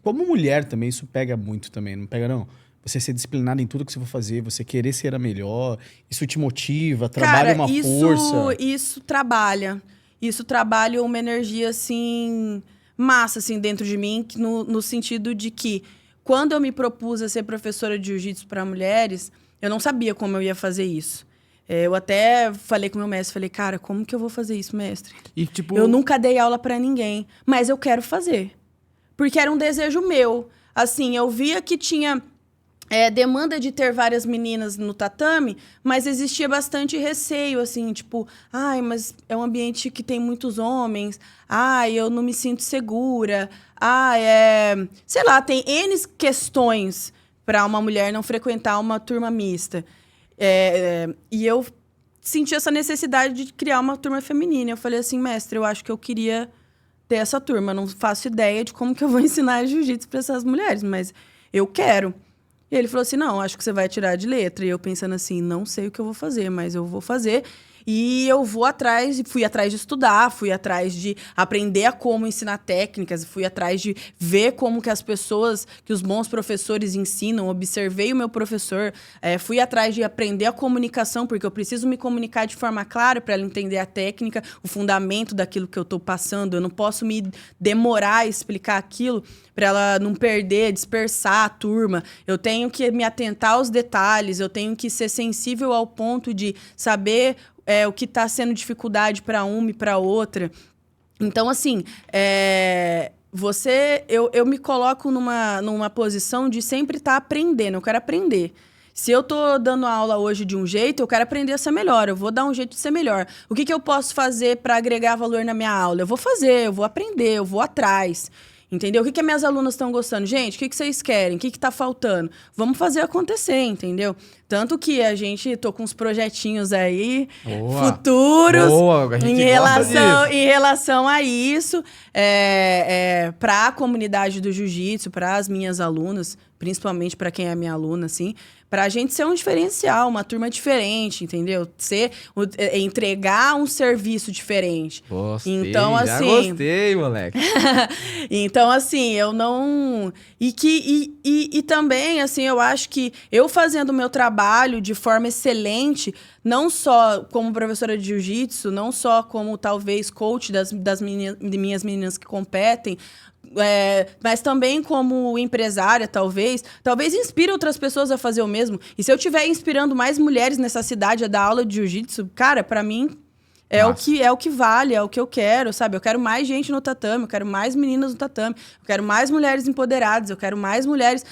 Como mulher também, isso pega muito também, não pega não? Você ser disciplinado em tudo que você for fazer, você querer ser a melhor, isso te motiva, trabalha uma força. Isso trabalha. Isso trabalha uma energia, assim, massa, assim, dentro de mim, no sentido de que quando eu me propus a ser professora de jiu-jitsu para mulheres, eu não sabia como eu ia fazer isso. Eu até falei com o meu mestre, falei, cara, como que eu vou fazer isso, mestre? E, tipo... Eu nunca dei aula para ninguém, mas eu quero fazer. Porque era um desejo meu. Assim, eu via que tinha demanda de ter várias meninas no tatame, mas existia bastante receio, assim, tipo, mas é um ambiente que tem muitos homens, eu não me sinto segura, sei lá, tem N questões para uma mulher não frequentar uma turma mista. E eu senti essa necessidade de criar uma turma feminina. Eu falei assim, mestre, eu acho que eu queria ter essa turma. Não faço ideia de como que eu vou ensinar jiu-jitsu para essas mulheres, mas eu quero. E ele falou assim, não, acho que você vai tirar de letra. E eu pensando assim, não sei o que eu vou fazer, mas eu vou fazer. E eu vou atrás, fui atrás de estudar, fui atrás de aprender a como ensinar técnicas, fui atrás de ver como que as pessoas, que os bons professores ensinam, observei o meu professor, fui atrás de aprender a comunicação, porque eu preciso me comunicar de forma clara para ela entender a técnica, o fundamento daquilo que eu estou passando. Eu não posso me demorar a explicar aquilo para ela não perder, dispersar a turma. Eu tenho que me atentar aos detalhes, eu tenho que ser sensível ao ponto de saber o que está sendo dificuldade para uma e para outra. Então, assim, eu me coloco numa posição de sempre estar aprendendo, eu quero aprender. Se eu tô dando aula hoje de um jeito, eu quero aprender a ser melhor, eu vou dar um jeito de ser melhor. O que eu posso fazer para agregar valor na minha aula? Eu vou fazer, eu vou aprender, eu vou atrás. Entendeu? O que as minhas alunas estão gostando? Gente, o que vocês querem? O que está faltando? Vamos fazer acontecer, entendeu? Tanto que a gente tô com uns projetinhos aí futuros em relação a isso, para a comunidade do jiu-jitsu, para as minhas alunas, principalmente para quem é minha aluna, assim, para a gente ser um diferencial, uma turma diferente, entendeu? Entregar um serviço diferente. Gostei, então, assim, já gostei, moleque. Então, assim, eu não... E também, assim, eu acho que eu fazendo o meu trabalho de forma excelente, não só como professora de jiu-jitsu, não só como, talvez, coach das minhas meninas que competem, mas também como empresária, talvez inspire outras pessoas a fazer o mesmo. E se eu estiver inspirando mais mulheres nessa cidade a dar aula de jiu-jitsu, cara, pra mim é o que vale, é o que eu quero, sabe? Eu quero mais gente no tatame, eu quero mais meninas no tatame, eu quero mais mulheres empoderadas, eu quero mais mulheres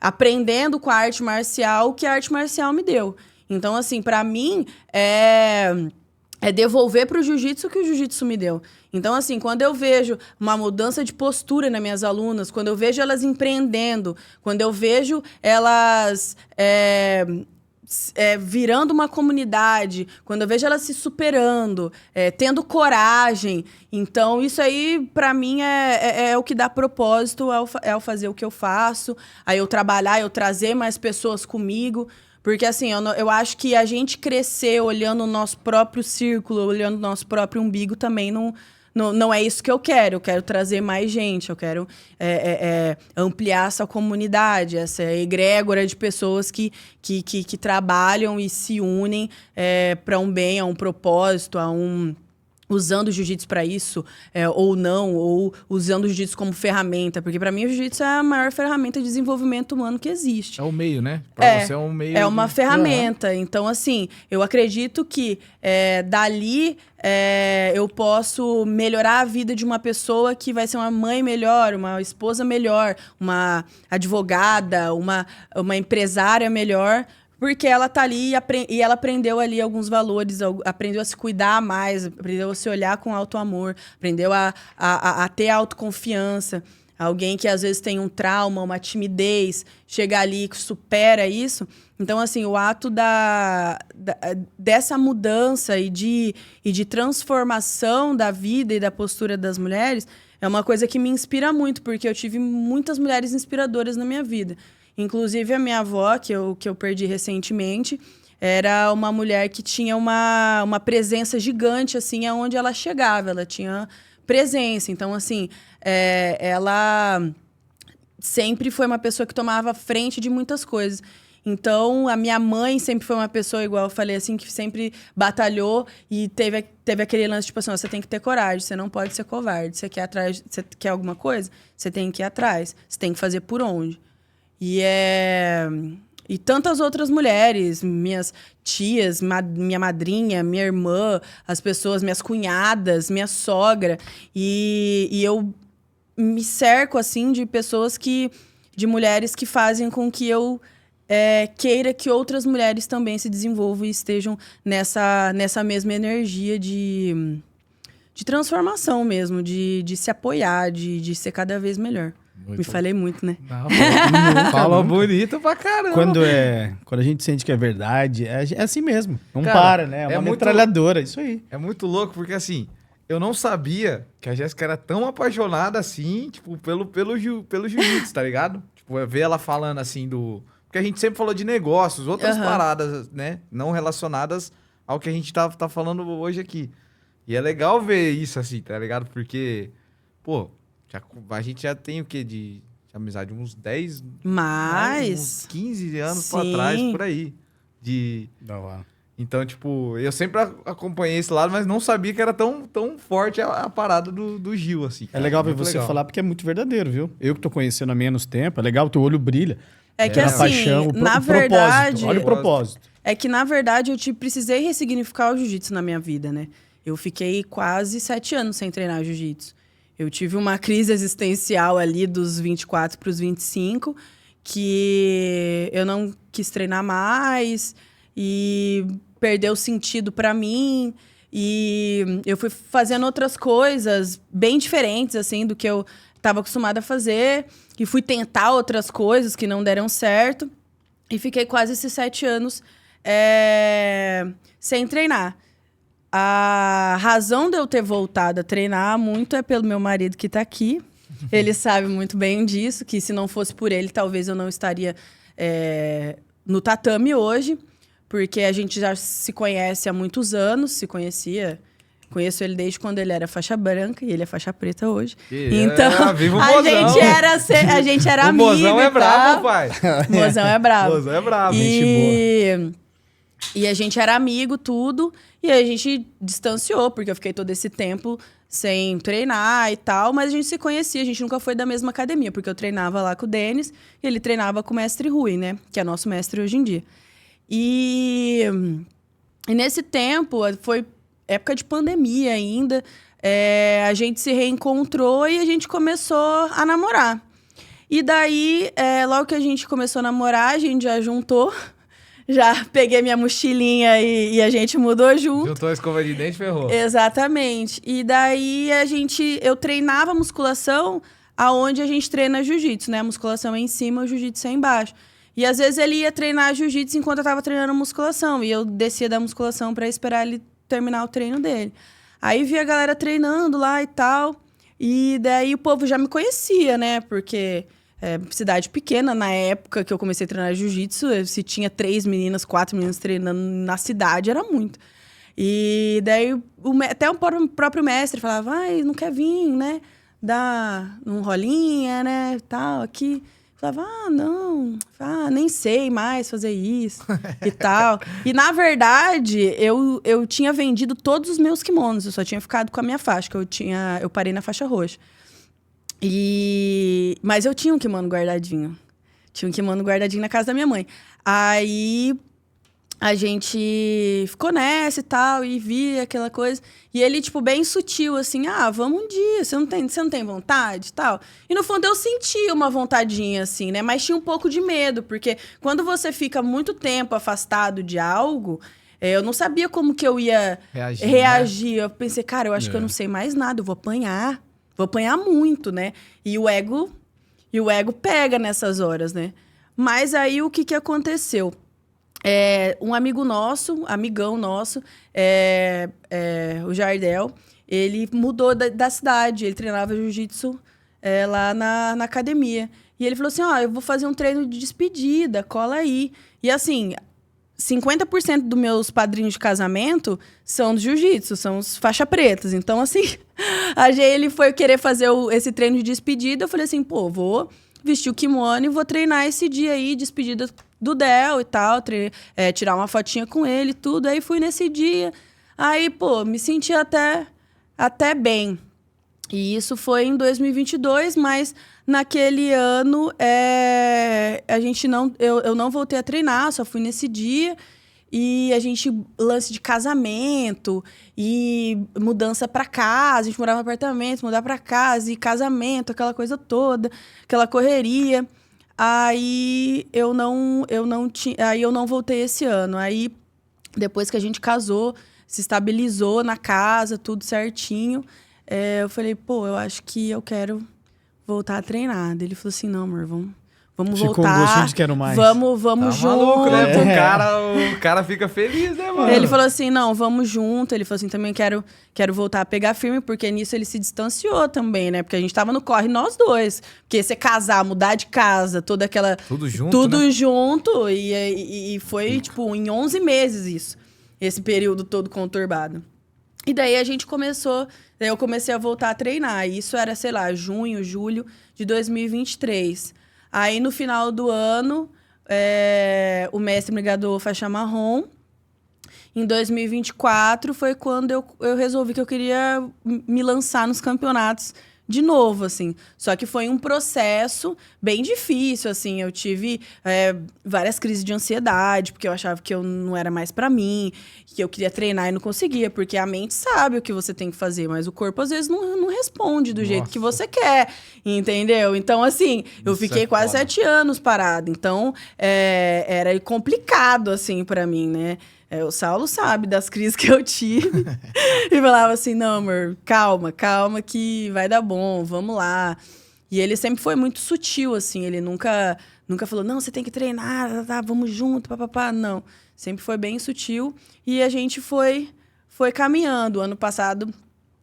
aprendendo com a arte marcial o que a arte marcial me deu. Então, assim, pra mim, é devolver pro jiu-jitsu o que o jiu-jitsu me deu. Então, assim, quando eu vejo uma mudança de postura nas minhas alunas, quando eu vejo elas empreendendo, quando eu vejo elas virando uma comunidade, quando eu vejo elas se superando, tendo coragem, então isso aí, pra mim, é o que dá propósito ao fazer o que eu faço, aí eu trabalhar, eu trazer mais pessoas comigo. Porque, assim, eu acho que a gente crescer olhando o nosso próprio círculo, olhando o nosso próprio umbigo, também não é isso que eu quero. Eu quero trazer mais gente, eu quero ampliar essa comunidade, essa egrégora de pessoas que trabalham e se unem para um bem, a um propósito, usando o jiu-jitsu para isso, ou não, ou usando o jiu-jitsu como ferramenta. Porque, para mim, o jiu-jitsu é a maior ferramenta de desenvolvimento humano que existe. É o meio, né? Pra você é um meio. É uma ferramenta. Então, assim, eu acredito que dali eu posso melhorar a vida de uma pessoa que vai ser uma mãe melhor, uma esposa melhor, uma advogada, uma empresária melhor. Porque ela tá ali e ela aprendeu ali alguns valores, aprendeu a se cuidar mais, aprendeu a se olhar com alto amor, aprendeu a ter autoconfiança. Alguém que às vezes tem um trauma, uma timidez, chega ali e supera isso. Então, assim, o ato dessa mudança e de transformação da vida e da postura das mulheres é uma coisa que me inspira muito, porque eu tive muitas mulheres inspiradoras na minha vida. Inclusive, a minha avó, que eu perdi recentemente, era uma mulher que tinha uma presença gigante, assim, aonde ela chegava. Ela tinha presença. Então, assim, ela sempre foi uma pessoa que tomava frente de muitas coisas. Então, a minha mãe sempre foi uma pessoa, igual eu falei, assim, que sempre batalhou e teve aquele lance, tipo assim, você tem que ter coragem, você não pode ser covarde. Você quer alguma coisa? Você tem que ir atrás. Você tem que fazer por onde. E tantas outras mulheres, minhas tias, minha madrinha, minha irmã, as pessoas, minhas cunhadas, minha sogra. E eu me cerco, assim, de pessoas de mulheres que fazem com que eu queira que outras mulheres também se desenvolvam e estejam nessa mesma energia de transformação mesmo, de se apoiar, de ser cada vez melhor. Me falei muito, né? Não, fala bonito pra caramba. Quando a gente sente que é verdade, é assim mesmo. Não Cara, para, né? É uma metralhadora, isso aí. É muito louco, porque assim, eu não sabia que a Jéssica era tão apaixonada assim, tipo, pelo jiu-jitsu, tá ligado? Tipo, tipo, ver ela falando assim do... Porque a gente sempre falou de negócios, outras paradas, né? Não relacionadas ao que a gente tá falando hoje aqui. E é legal ver isso assim, tá ligado? Porque, pô, a gente já tem o quê de amizade? Uns 10... Uns 15 anos pra trás, por aí. Da hora. Então, tipo, eu sempre acompanhei esse lado, mas não sabia que era tão forte a parada do Gil, assim. Cara. É legal ver você falar porque é muito verdadeiro, viu? Eu que tô conhecendo há menos tempo, é legal, o teu olho brilha. É que assim, paixão, na verdade... Propósito. Olha o propósito. É que, na verdade, eu precisei ressignificar o jiu-jitsu na minha vida, né? Eu fiquei quase 7 anos sem treinar jiu-jitsu. Eu tive uma crise existencial ali dos 24 para os 25, que eu não quis treinar mais e perdeu sentido para mim. E eu fui fazendo outras coisas bem diferentes, assim, do que eu estava acostumada a fazer. E fui tentar outras coisas que não deram certo. E fiquei quase esses 7 anos sem treinar. A razão de eu ter voltado a treinar muito é pelo meu marido que tá aqui. Ele sabe muito bem disso, que se não fosse por ele, talvez eu não estaria no tatame hoje, porque a gente já se conhece há muitos anos, se conhecia. Conheço ele desde quando ele era faixa branca e ele é faixa preta hoje. Então, a gente era amigo. O mozão é bravo, pai. O mozão é bravo. O mozão é bravo. E a gente era amigo, tudo. E aí a gente distanciou, porque eu fiquei todo esse tempo sem treinar e tal. Mas a gente se conhecia, a gente nunca foi da mesma academia. Porque eu treinava lá com o Denis e ele treinava com o mestre Rui, né? Que é nosso mestre hoje em dia. E nesse tempo, foi época de pandemia ainda, a gente se reencontrou e a gente começou a namorar. E daí, logo que a gente começou a namorar, a gente já juntou. Já peguei minha mochilinha e a gente mudou junto. Juntou a escova de dente e ferrou. Exatamente. E daí, eu treinava musculação aonde a gente treina jiu-jitsu, né? A musculação é em cima, o jiu-jitsu é embaixo. E às vezes ele ia treinar jiu-jitsu enquanto eu tava treinando musculação. E eu descia da musculação para esperar ele terminar o treino dele. Aí via a galera treinando lá e tal. E daí o povo já me conhecia, né? Porque cidade pequena, na época que eu comecei a treinar jiu-jitsu, se tinha 3 meninas, 4 meninas treinando na cidade, era muito. E daí até o próprio mestre falava, não quer vir, né? Dar um rolinha, né? Tal, aqui. Falava, não, nem sei mais fazer isso e tal. E, na verdade, eu tinha vendido todos os meus kimonos. Eu só tinha ficado com a minha faixa, que eu parei na faixa roxa. Mas eu tinha um kimono guardadinho. Tinha um kimono guardadinho na casa da minha mãe. Aí a gente ficou nessa e tal, e via aquela coisa. E ele, tipo, bem sutil, assim, vamos um dia, você não tem vontade e tal? E no fundo eu senti uma vontadinha, assim, né? Mas tinha um pouco de medo, porque quando você fica muito tempo afastado de algo, eu não sabia como que eu ia reagir. Né? Eu pensei, cara, eu acho que eu não sei mais nada, eu vou apanhar muito, né? E o ego pega nessas horas, né? Mas aí o que aconteceu? Um amigão nosso, o Jardel, ele mudou da cidade, ele treinava jiu-jitsu lá na academia. E ele falou assim, eu vou fazer um treino de despedida, cola aí. E assim, 50% dos meus padrinhos de casamento são do jiu-jitsu, são os faixa pretas. Então, assim, ele foi querer fazer esse treino de despedida, eu falei assim, vou vestir o kimono e vou treinar esse dia aí, despedida do Del e tal, tirar uma fotinha com ele e tudo. Aí fui nesse dia. Aí, me senti até bem. E isso foi em 2022, mas naquele ano eu não voltei a treinar, só fui nesse dia. E a gente, lance de casamento e mudança pra casa, a gente morava no apartamento, mudar pra casa e casamento, aquela coisa toda, aquela correria. Aí eu não voltei esse ano. Aí, depois que a gente casou, se estabilizou na casa, tudo certinho, eu falei, eu acho que eu quero voltar a treinar. Ele falou assim, não, amor, vamos Ficou voltar. um gostinho de quero mais. Vamos Tá junto. maluco, né? O cara fica feliz, né, mano? Ele falou assim, não, vamos junto. Ele falou assim, também quero voltar a pegar firme, porque nisso ele se distanciou também, né? Porque a gente tava no corre, nós dois. Porque você casar, mudar de casa, toda aquela... Tudo junto, Tudo né? junto. E foi, tipo, em 11 meses isso. Esse período todo conturbado. E daí a gente começou... Daí eu comecei a voltar a treinar. Isso era, sei lá, junho, julho de 2023. Aí, no final do ano, o mestre me graduou faixa marrom. Em 2024 foi quando eu resolvi que eu queria me lançar nos campeonatos de novo, assim. Só que foi um processo bem difícil, assim. Eu tive várias crises de ansiedade, porque eu achava que eu não era mais pra mim, que eu queria treinar e não conseguia, porque a mente sabe o que você tem que fazer, mas o corpo, às vezes, não responde do jeito que você quer, entendeu? Então, assim, eu Isso fiquei é quase foda. 7 anos parada. Então, era complicado, assim, pra mim, né? O Saulo sabe das crises que eu tive. E falava assim, não, amor, calma que vai dar bom, vamos lá. E ele sempre foi muito sutil, assim. Ele nunca falou, não, você tem que treinar, tá, vamos junto, papapá. Não, sempre foi bem sutil. E a gente foi caminhando. Ano passado...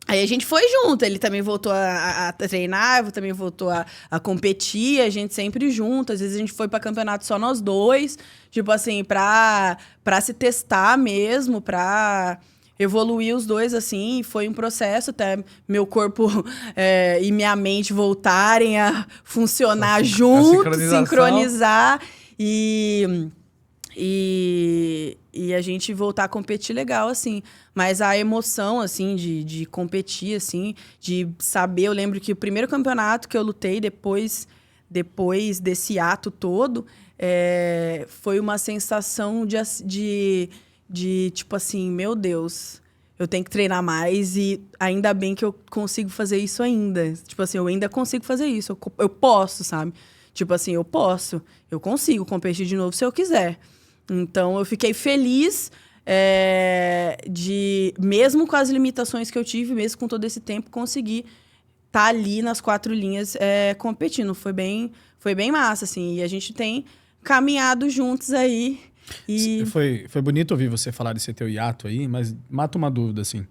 Aí a gente foi junto, ele também voltou a treinar, eu também voltou a competir, a gente sempre junto. Às vezes a gente foi pra campeonato só nós dois, tipo assim, pra se testar mesmo, pra evoluir os dois, assim. Foi um processo até meu corpo e minha mente voltarem a funcionar juntos, sincronizar e a gente voltar a competir legal, assim. Mas a emoção, assim, de competir, assim, de saber... Eu lembro que o primeiro campeonato que eu lutei depois desse ato todo, foi uma sensação de tipo assim, meu Deus, eu tenho que treinar mais e ainda bem que eu consigo fazer isso ainda. Tipo assim, eu ainda consigo fazer isso. Eu posso, sabe? Tipo assim, eu consigo competir de novo se eu quiser. Então, eu fiquei feliz mesmo com as limitações que eu tive, mesmo com todo esse tempo, conseguir estar ali nas 4 linhas competindo. Foi bem massa, assim. E a gente tem caminhado juntos aí. E... Foi bonito ouvir você falar desse teu hiato aí, mas mata uma dúvida, assim.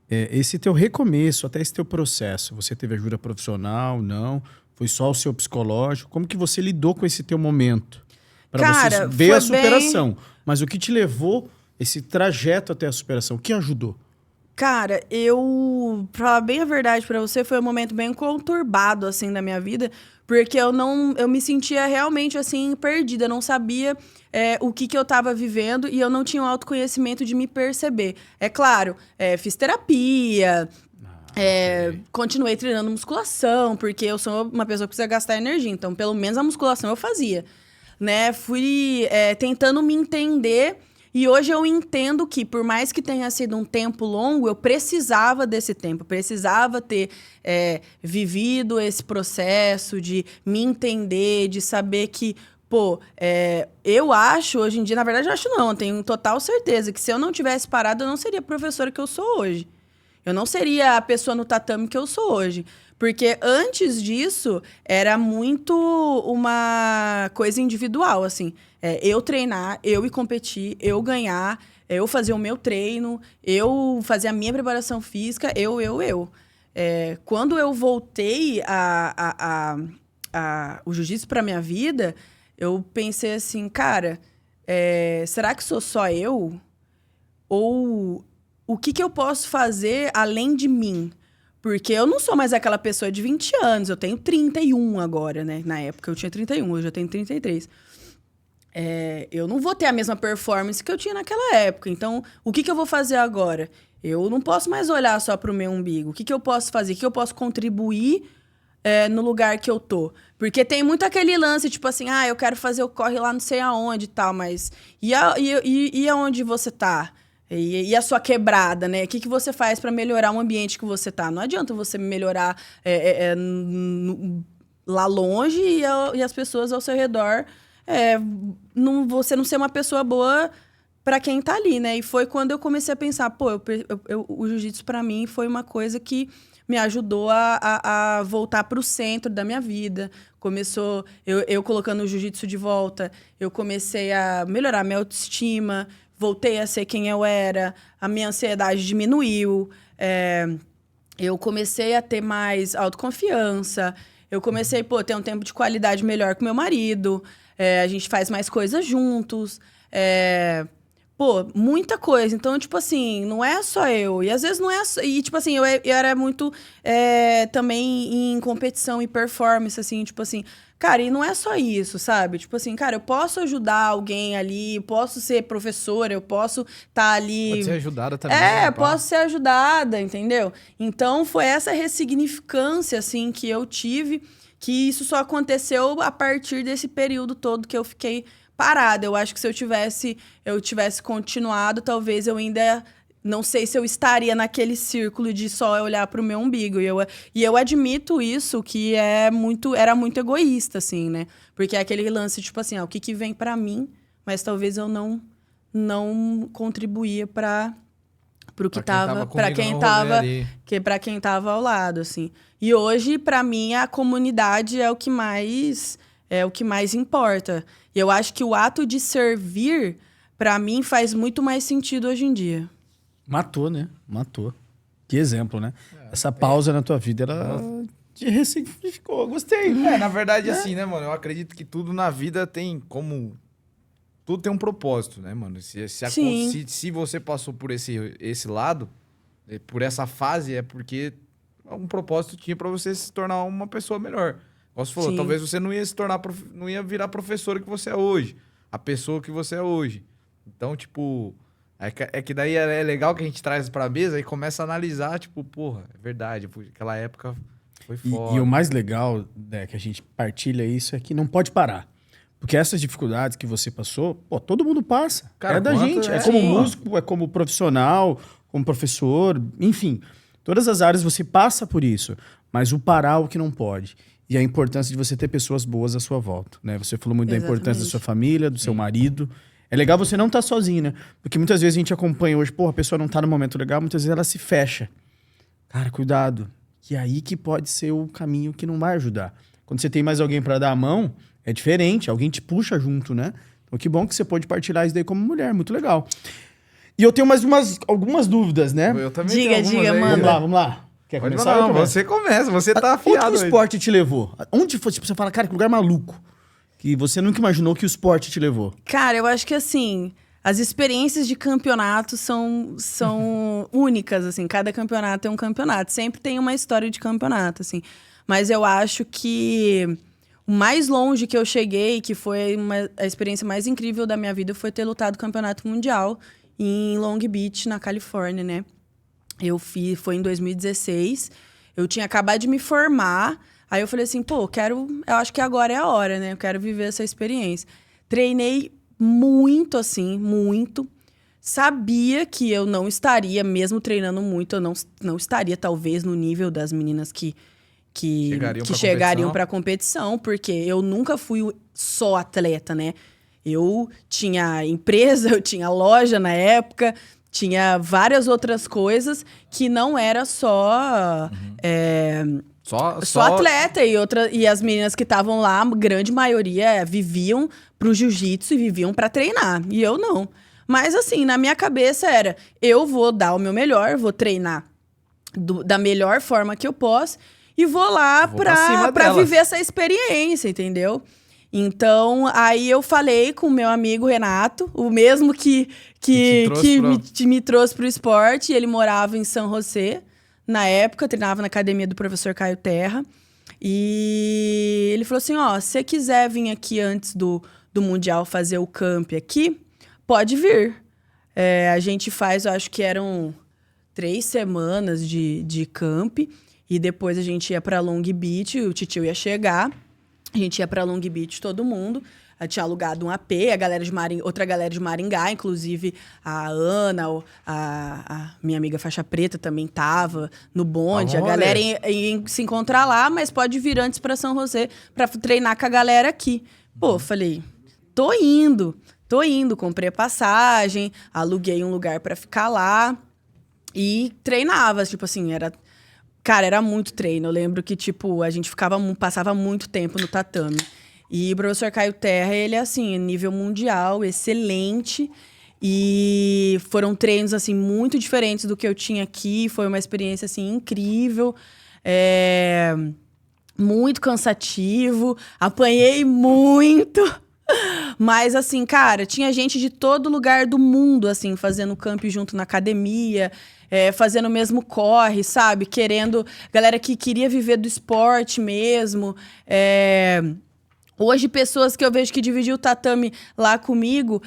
Esse teu recomeço, até esse teu processo, você teve ajuda profissional, não? Foi só o seu psicológico? Como que você lidou com esse teu momento? Para você ver a superação. Mas o que te levou esse trajeto até a superação? O que ajudou? Cara, pra falar bem a verdade pra você, foi um momento bem conturbado, assim, da minha vida, porque eu me sentia realmente, assim, perdida, eu não sabia o que eu tava vivendo e eu não tinha o autoconhecimento de me perceber. É claro, fiz terapia, continuei treinando musculação, porque eu sou uma pessoa que precisa gastar energia, então pelo menos a musculação eu fazia, né? Fui tentando me entender. E hoje eu entendo que, por mais que tenha sido um tempo longo, eu precisava desse tempo. Precisava ter vivido esse processo de me entender, de saber que... eu acho, hoje em dia, na verdade eu acho não, eu tenho total certeza que se eu não tivesse parado, eu não seria a professora que eu sou hoje. Eu não seria a pessoa no tatame que eu sou hoje. Porque antes disso, era muito uma coisa individual, assim. Eu treinar, eu ir competir, eu ganhar, eu fazer o meu treino, eu fazer a minha preparação física, eu. Quando eu voltei o jiu-jitsu para minha vida, eu pensei assim, cara, será que sou só eu? Ou o que eu posso fazer além de mim? Porque eu não sou mais aquela pessoa de 20 anos, eu tenho 31 agora, né? Na época eu tinha 31, hoje eu tenho 33. Eu não vou ter a mesma performance que eu tinha naquela época. Então, o que eu vou fazer agora? Eu não posso mais olhar só pro meu umbigo. O que eu posso fazer? O que eu posso contribuir no lugar que eu tô? Porque tem muito aquele lance, tipo assim, eu quero fazer o corre lá não sei aonde e tal, mas... E aonde você tá? E a sua quebrada, né? O que você faz para melhorar o ambiente que você tá? Não adianta você melhorar lá longe e as pessoas ao seu redor... você não ser uma pessoa boa pra quem tá ali, né? E foi quando eu comecei a pensar, pô, o jiu-jitsu pra mim foi uma coisa que me ajudou a voltar pro centro da minha vida. Começou, eu colocando o jiu-jitsu de volta, eu comecei a melhorar minha autoestima, voltei a ser quem eu era, a minha ansiedade diminuiu, eu comecei a ter mais autoconfiança, eu comecei, pô, ter um tempo de qualidade melhor com meu marido, a gente faz mais coisas juntos, pô, muita coisa. Então, tipo assim, não é só eu. E às vezes não é só... E, tipo assim, eu era muito também em competição e performance, assim, tipo assim... Cara, e não é só isso, sabe? Tipo assim, cara, eu posso ajudar alguém ali, eu posso ser professora, eu posso estar ali... Pode ser ajudada também. né, pá? Posso ser ajudada, entendeu? Então, foi essa ressignificância, assim, que eu tive, que isso só aconteceu a partir desse período todo que eu fiquei parada. Eu acho que se eu tivesse continuado, talvez eu ainda... Não sei se eu estaria naquele círculo de só olhar pro meu umbigo. E eu admito isso, que era muito egoísta, assim, né? Porque é aquele lance, tipo assim, o que vem pra mim, mas talvez eu não contribuía para quem tava ao lado, assim. E hoje, pra mim, a comunidade é o que mais importa. E eu acho que o ato de servir, pra mim, faz muito mais sentido hoje em dia. Matou, né? Matou. Que exemplo, né? Essa pausa na tua vida, ela te ressignificou. Gostei. Na verdade, assim, né, mano? Eu acredito que tudo na vida tem como... Tudo tem um propósito, né, mano? Se você passou por esse lado, por essa fase, é porque um propósito tinha pra você se tornar uma pessoa melhor. Como você falou, Sim. talvez você não ia se tornar... Não ia virar professora que você é hoje. A pessoa que você é hoje. Então, tipo... É que daí é legal que a gente traz pra mesa e começa a analisar, tipo, porra, é verdade, aquela época foi foda. E o mais legal, né, que a gente partilha isso, é que não pode parar. Porque essas dificuldades que você passou, pô, todo mundo passa. Cara, é da gente. É como músico, é como profissional, como professor, enfim. Todas as áreas você passa por isso. Mas o parar é o que não pode. E a importância de você ter pessoas boas à sua volta, né? Você falou muito da importância da sua família, do seu marido. É legal você não estar sozinho, né? Porque muitas vezes a gente acompanha hoje, pô, a pessoa não tá no momento legal, muitas vezes ela se fecha. Cara, cuidado. Que é aí que pode ser o caminho que não vai ajudar. Quando você tem mais alguém pra dar a mão, é diferente, alguém te puxa junto, né? Então que bom que você pode partilhar isso daí como mulher, muito legal. E eu tenho mais algumas dúvidas, né? Eu também Diga, tenho algumas aí. manda. Vamos lá. Quer Pode começar? falar, você começa, você tá afiado. Onde que o aí. esporte te levou? Onde foi, tipo, você fala, cara, que lugar maluco. Que você nunca imaginou que o esporte te levou. Cara, eu acho que assim, as experiências de campeonato são únicas, assim. Cada campeonato é um campeonato. Sempre tem uma história de campeonato, assim. Mas eu acho que o mais longe que eu cheguei, que foi a experiência mais incrível da minha vida, foi ter lutado o campeonato mundial em Long Beach, na Califórnia, né? Foi em 2016. Eu tinha acabado de me formar. Aí eu falei assim, pô, eu acho que agora é a hora, né? Eu quero viver essa experiência. Treinei muito, assim, muito. Sabia que eu não estaria, mesmo treinando muito, eu não estaria, talvez, no nível das meninas que chegariam para a competição, porque eu nunca fui só atleta, né? Eu tinha empresa, eu tinha loja na época, tinha várias outras coisas que não era só... Só atleta e as meninas que estavam lá, a grande maioria viviam pro jiu-jitsu e viviam pra treinar. E eu não. Mas assim, na minha cabeça era, eu vou dar o meu melhor, vou treinar da melhor forma que eu posso e vou lá pra viver essa experiência, entendeu? Então, aí eu falei com o meu amigo Renato, o mesmo que me trouxe pro esporte, ele morava em São José. Na época, eu treinava na academia do professor Caio Terra. E ele falou assim, se você quiser vir aqui antes do Mundial fazer o camp aqui, pode vir. A gente faz, eu acho que eram 3 semanas de camp. E depois a gente ia pra Long Beach, o Titio ia chegar. A gente ia pra Long Beach, todo mundo. Eu tinha alugado um AP, outra galera de Maringá, inclusive a Ana, a minha amiga faixa preta também tava no bonde. A galera ia se encontrar lá, mas pode vir antes pra São José pra treinar com a galera aqui. Pô, falei, tô indo. tô indo, comprei a passagem, aluguei um lugar pra ficar lá e treinava, tipo assim, Cara, era muito treino. Eu lembro que, tipo, a gente passava muito tempo no tatame. E o professor Caio Terra, ele é, assim, nível mundial, excelente. E foram treinos, assim, muito diferentes do que eu tinha aqui. Foi uma experiência, assim, incrível. Muito cansativo. Apanhei muito. Mas, assim, cara, tinha gente de todo lugar do mundo, assim, fazendo camp junto na academia, fazendo o mesmo corre, sabe? Galera que queria viver do esporte mesmo. Hoje, pessoas que eu vejo que dividiu o tatame lá comigo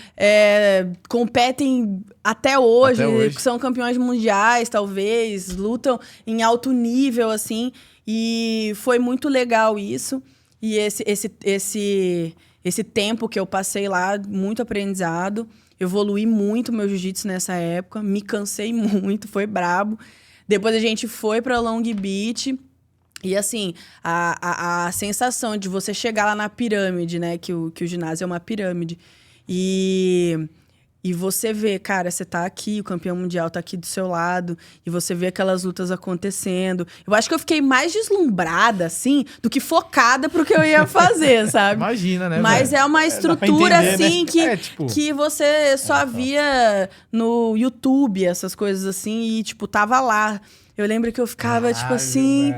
competem até hoje, são campeões mundiais, talvez, lutam em alto nível, assim. E foi muito legal isso. E esse tempo que eu passei lá, muito aprendizado. Evoluí muito meu jiu-jitsu nessa época. Me cansei muito, foi brabo. Depois a gente foi pra Long Beach. E assim, a sensação de você chegar lá na pirâmide, né? Que o ginásio é uma pirâmide. E você vê, cara, você tá aqui, o campeão mundial tá aqui do seu lado, e você vê aquelas lutas acontecendo. Eu acho que eu fiquei mais deslumbrada, assim, do que focada pro que eu ia fazer, sabe? Imagina, né, Mas velho? é uma estrutura, entender, assim, né? que você só via no YouTube, essas coisas assim, e, tipo, tava lá. Eu lembro que eu ficava, tipo assim...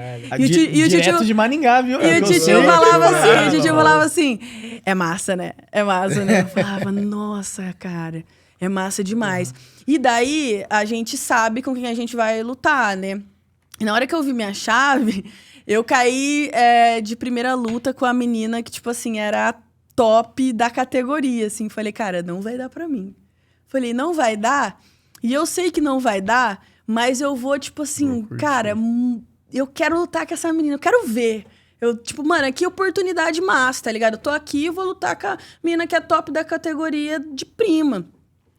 Direto de Maringá, viu? E o titio falava assim, é massa, né? É massa, né? Eu falava, nossa, cara, é massa demais. E daí, a gente sabe com quem a gente vai lutar, né? E na hora que eu vi minha chave, eu caí de primeira luta com a menina que, tipo assim, era a top da categoria, assim. Falei, cara, não vai dar pra mim. Falei, não vai dar? E eu sei que não vai dar... Mas eu vou, tipo assim, cara, eu quero lutar com essa menina, eu quero ver. Eu, tipo, mano, que oportunidade massa, tá ligado? Eu tô aqui e vou lutar com a menina que é top da categoria de prima.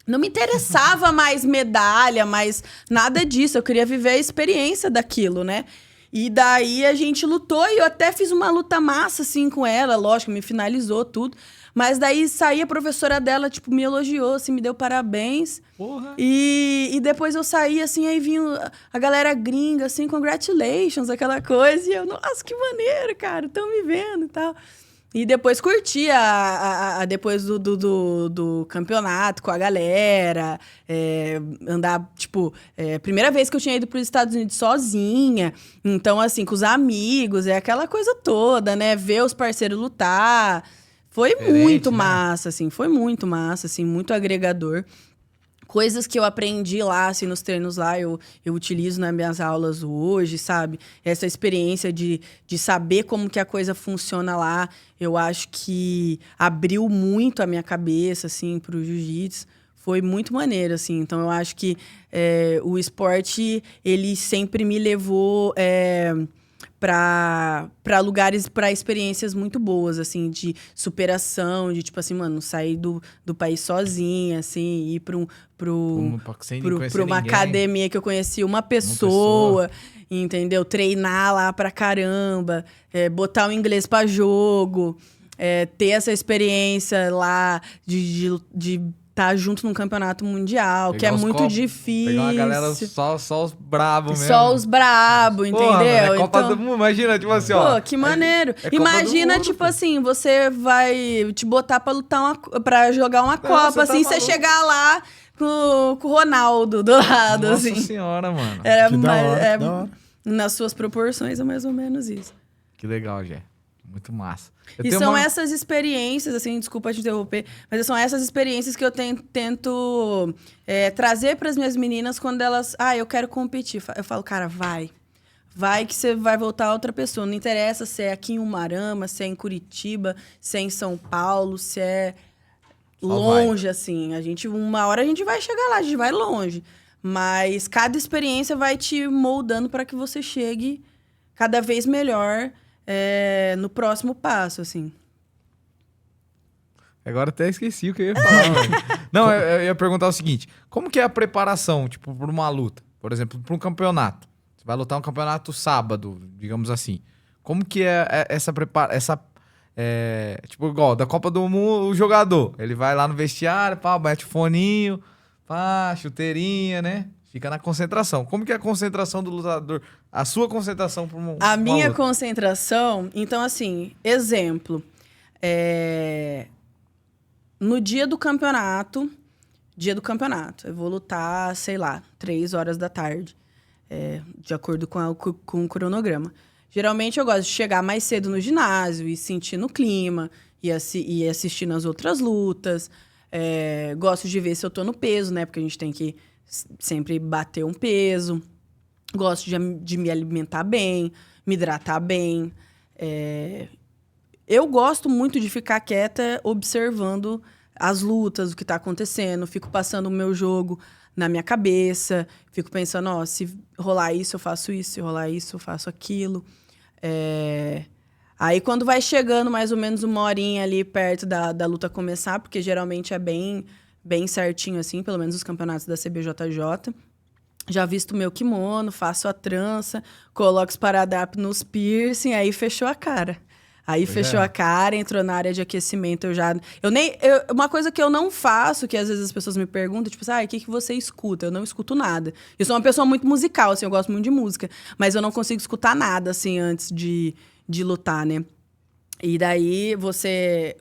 Não me interessava mais medalha, mais nada disso. Eu queria viver a experiência daquilo, né? E daí a gente lutou e eu até fiz uma luta massa, assim, com ela. Lógico, me finalizou tudo. Mas daí saí, a professora dela, tipo, me elogiou, assim, me deu parabéns. Porra! E depois eu saí, assim, aí vinha a galera gringa, assim, congratulations, aquela coisa. E eu, nossa, que maneiro, cara, estão me vendo e tal. E depois curti depois do campeonato com a galera. Andar, tipo... primeira vez que eu tinha ido para os Estados Unidos sozinha. Então, assim, com os amigos, aquela coisa toda, né? Ver os parceiros lutar... Foi muito massa, assim, muito agregador. Coisas que eu aprendi lá, assim, nos treinos lá, eu utilizo nas minhas aulas hoje, sabe? Essa experiência de saber como que a coisa funciona lá, eu acho que abriu muito a minha cabeça, assim, pro jiu-jitsu. Foi muito maneiro, assim. Então, eu acho que o esporte, ele sempre me levou... para lugares, para experiências muito boas, assim, de superação, de, tipo assim, mano, sair do país sozinha, assim, ir pra uma academia que eu conheci uma pessoa, entendeu? Treinar lá pra caramba, botar o inglês pra jogo, ter essa experiência lá de estar junto num campeonato mundial, que é muito difícil. Pegar uma galera só os bravos mesmo. Só os bravos, entendeu? Mano, é Copa do Mundo, imagina, tipo assim, ó. Pô, que maneiro. Imagina, tipo assim, você vai te botar pra lutar pra jogar uma Copa, assim, você chegar lá com o Ronaldo do lado, Nossa assim. senhora, mano. Que da hora. Nas suas proporções é mais ou menos isso. Que legal, Gé. Muito massa. Essas experiências, assim, desculpa te interromper, mas são essas experiências que eu tento trazer para as minhas meninas quando elas... eu quero competir. Eu falo, cara, vai. Vai que você vai voltar outra pessoa. Não interessa se é aqui em Umuarama, se é em Curitiba, se é em São Paulo, se é longe, assim. Uma hora a gente vai chegar lá, a gente vai longe. Mas cada experiência vai te moldando para que você chegue cada vez melhor... no próximo passo, assim. Agora até esqueci o que eu ia falar, velho. Não, eu ia perguntar o seguinte. Como que é a preparação, tipo, por uma luta? Por exemplo, para um campeonato. Você vai lutar um campeonato sábado, digamos assim. Como que é essa tipo, igual, da Copa do Mundo, o jogador. Ele vai lá no vestiário, pá, bate o foninho, pá, chuteirinha, né? Fica na concentração. Como que é a concentração do lutador? A sua concentração para A minha luta? concentração... Então, assim, exemplo. No dia do campeonato, eu vou lutar, sei lá, 3 horas da tarde. De acordo com o cronograma. Geralmente eu gosto de chegar mais cedo no ginásio e sentir no clima, e assistir nas outras lutas. Gosto de ver se eu tô no peso, né? Porque a gente tem que sempre bater um peso. Gosto de me alimentar bem, me hidratar bem. Eu gosto muito de ficar quieta observando as lutas, o que tá acontecendo. Fico passando o meu jogo na minha cabeça. Fico pensando, ó, se rolar isso, eu faço isso. Se rolar isso, eu faço aquilo. Aí, quando vai chegando mais ou menos 1 horinha ali perto da luta começar, porque geralmente é bem certinho, assim, pelo menos os campeonatos da CBJJ. Já visto o meu kimono, faço a trança, coloco esparadrapo nos piercing, aí fechou a cara. Fechou a cara, entrou na área de aquecimento, uma coisa que eu não faço, que às vezes as pessoas me perguntam, tipo, o que você escuta? Eu não escuto nada. Eu sou uma pessoa muito musical, assim, eu gosto muito de música, mas eu não consigo escutar nada, assim, antes de lutar, né? E daí,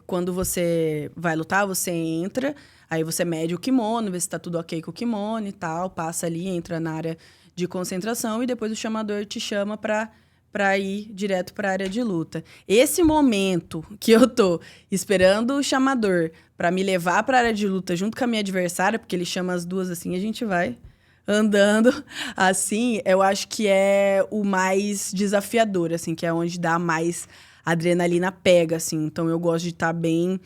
quando você vai lutar, você entra, aí você mede o kimono, vê se tá tudo ok com o kimono e tal, passa ali, entra na área de concentração e depois o chamador te chama pra ir direto para a área de luta. Esse momento que eu tô esperando o chamador para me levar para a área de luta junto com a minha adversária, porque ele chama as duas assim, a gente vai andando assim, eu acho que é o mais desafiador, assim, que é onde dá mais adrenalina pega, assim. Então eu gosto de estar bem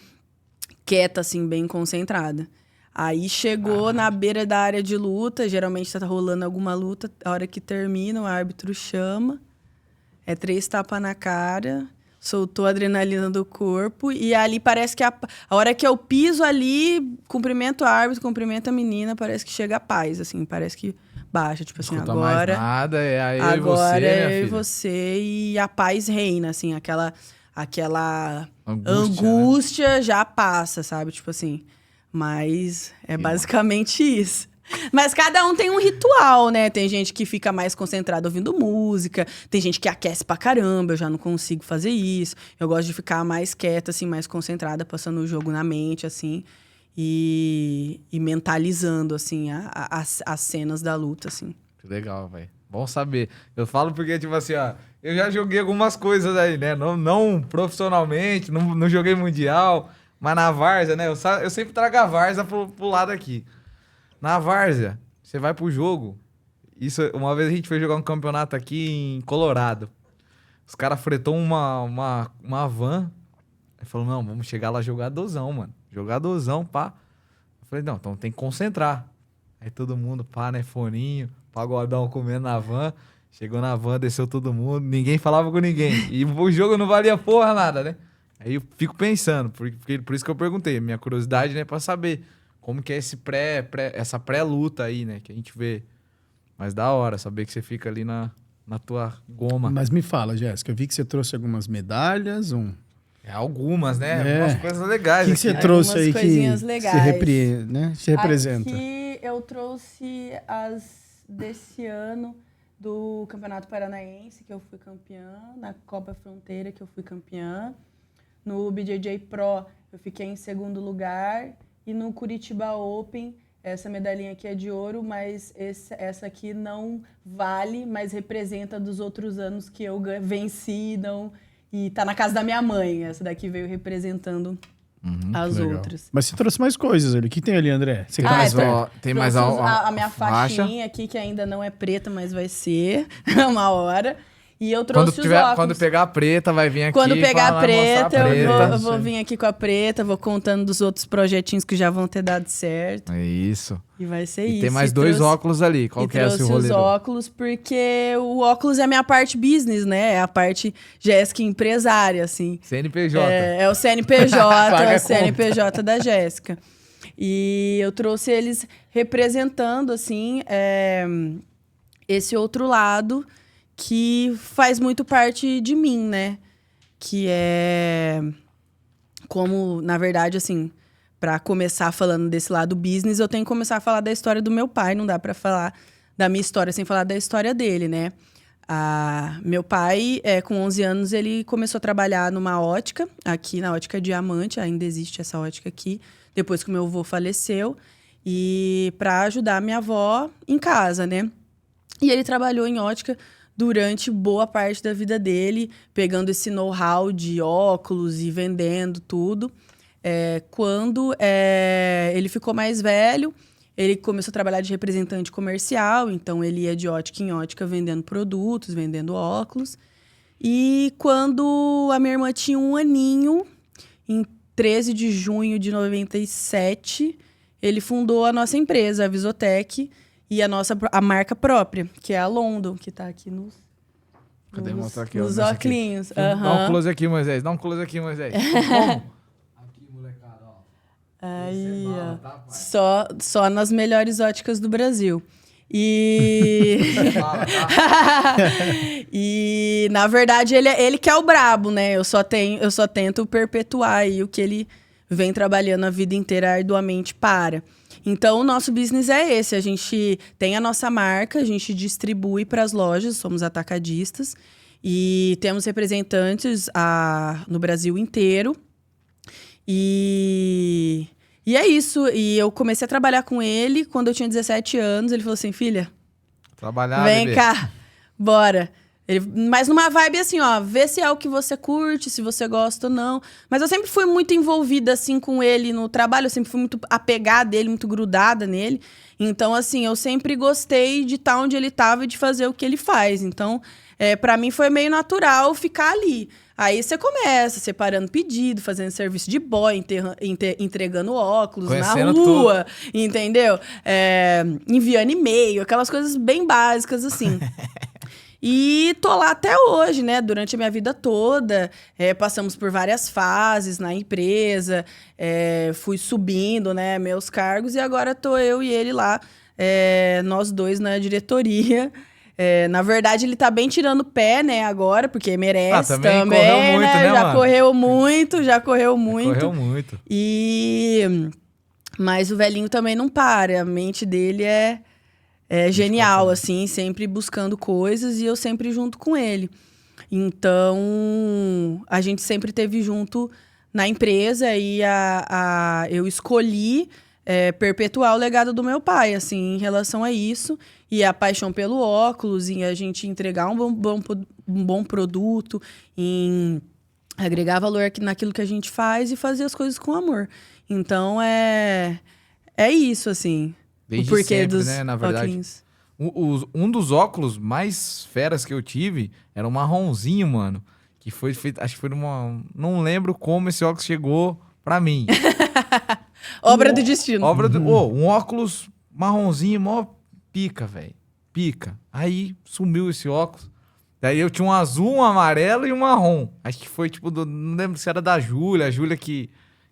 quieta, assim, bem concentrada. Aí chegou na beira da área de luta, geralmente tá rolando alguma luta, a hora que termina, o árbitro chama. 3 tapas na cara, soltou a adrenalina do corpo. E ali parece que a hora que eu piso ali, cumprimento o árbitro, cumprimento a menina, parece que chega a paz, assim. Parece que baixa, tipo assim, Escuta agora... mais nada, aí agora você, é minha eu e filha. você, e a paz reina, assim. Aquela Angústia, angústia já passa, sabe? Tipo assim. Mas é basicamente isso. Mas cada um tem um ritual, né? Tem gente que fica mais concentrada ouvindo música, tem gente que aquece pra caramba, eu já não consigo fazer isso. Eu gosto de ficar mais quieta, assim, mais concentrada, passando o jogo na mente, assim, e mentalizando, assim, as cenas da luta, assim. Que legal, velho. Bom saber. Eu falo porque, tipo assim, ó, eu já joguei algumas coisas aí, né? Não profissionalmente, não joguei mundial, mas na várzea, né? Eu sempre trago a várzea pro lado aqui. Na várzea, você vai pro jogo. Isso, uma vez a gente foi jogar um campeonato aqui em Colorado. Os caras fretou uma van. Aí falou, não, vamos chegar lá jogadorzão, mano. Jogadorzão, pá. Eu falei, não, então tem que concentrar. Aí todo mundo, pá, né, foninho, pagodão comendo na van. Chegou na van, desceu todo mundo, ninguém falava com ninguém. E o jogo não valia porra nada, né? Aí eu fico pensando, por isso que eu perguntei. Minha curiosidade, né, pra saber como que é essa pré-luta aí, né? Que a gente vê. Mas da hora saber que você fica ali na tua goma. Mas me fala, Jéssica, eu vi que você trouxe algumas medalhas, Algumas, né? Algumas coisas legais. O que você aqui, né? trouxe aí Algumas que coisinhas legais. se representa? Aqui eu trouxe as desse ano do Campeonato Paranaense, que eu fui campeã, na Copa Fronteira, que eu fui campeã. No BJJ Pro, eu fiquei em 2º lugar. E no Curitiba Open, essa medalhinha aqui é de ouro, mas essa aqui não vale, mas representa dos outros anos que eu venci, e tá na casa da minha mãe. Essa daqui veio representando as outras. Mas você trouxe mais coisas ali. O que tem ali, André? Você tem mais a minha faixinha aqui, que ainda não é preta, mas vai ser uma hora. E eu trouxe os óculos. Quando pegar a preta, vai vir aqui. Quando pegar a preta, eu vou vir vir aqui com a preta, vou contando dos outros projetinhos que já vão ter dado certo. É isso. E vai ser e isso. Tem mais 2 óculos ali. Qual que é esse rolê? Trouxe os óculos porque o óculos é a minha parte business, né? É a parte Jéssica empresária, assim. CNPJ. É o CNPJ, é o CNPJ da Jéssica. E eu trouxe eles representando, assim, esse outro lado que faz muito parte de mim, né? que é como, na verdade, assim, para começar falando desse lado business, eu tenho que começar a falar da história do meu pai. Não dá para falar da minha história sem falar da história dele, né? Meu pai, com 11 anos, ele começou a trabalhar numa ótica, aqui na Ótica Diamante, ainda existe essa ótica aqui, depois que o meu avô faleceu, e para ajudar a minha avó em casa, né? E ele trabalhou em ótica durante boa parte da vida dele, pegando esse know-how de óculos e vendendo tudo. Quando ele ficou mais velho, ele começou a trabalhar de representante comercial, então ele ia de ótica em ótica vendendo produtos, vendendo óculos. E quando a minha irmã tinha 1 aninho, em 13 de junho de 97, ele fundou a nossa empresa, a Visotech, e a marca própria, que é a London, que tá aqui nos óculos. Dá um close aqui, Moisés. Como? Aqui, molecada, ó. Aí, ó. Só nas melhores óticas do Brasil. E... e, na verdade, ele que é o brabo, né? Eu só tento perpetuar aí o que ele vem trabalhando a vida inteira arduamente para. Então, o nosso business é esse. A gente tem a nossa marca, a gente distribui para as lojas, somos atacadistas. E temos representantes no Brasil inteiro. E é isso. E eu comecei a trabalhar com ele quando eu tinha 17 anos. Ele falou assim, filha, vem cá, bora. Mas numa vibe assim, ó, vê se é o que você curte, se você gosta ou não. Mas eu sempre fui muito envolvida, assim, com ele no trabalho. Eu sempre fui muito apegada dele, muito grudada nele. Então, assim, eu sempre gostei de estar onde ele estava e de fazer o que ele faz. Então, pra mim foi meio natural ficar ali. Aí você começa separando pedido, fazendo serviço de boy, entregando óculos conhecendo na rua, entendeu? Enviando e-mail, aquelas coisas bem básicas, assim. E tô lá até hoje, né? Durante a minha vida toda, passamos por várias fases na empresa, fui subindo, né, meus cargos, e agora tô eu e ele lá, nós dois na diretoria. Na verdade, ele tá bem tirando o pé, né, agora, porque merece também, correu muito, né? Já correu muito. Mas o velhinho também não para, a mente dele é genial, assim, sempre buscando coisas e eu sempre junto com ele. Então, a gente sempre esteve junto na empresa e eu escolhi perpetuar o legado do meu pai, assim, em relação a isso. E a paixão pelo óculos, em a gente entregar um bom produto, em agregar valor naquilo que a gente faz e fazer as coisas com amor. Então, é isso, assim. Desde o porquê sempre, dos né? Na verdade, óculos. Um dos óculos mais feras que eu tive era um marronzinho, mano. Que foi feito, acho que foi não lembro como esse óculos chegou pra mim. Obra do destino. Um óculos marronzinho, mó pica, velho. Pica. Aí sumiu esse óculos. Daí eu tinha um azul, um amarelo e um marrom. Acho que foi tipo, não lembro se era da Júlia, a Júlia que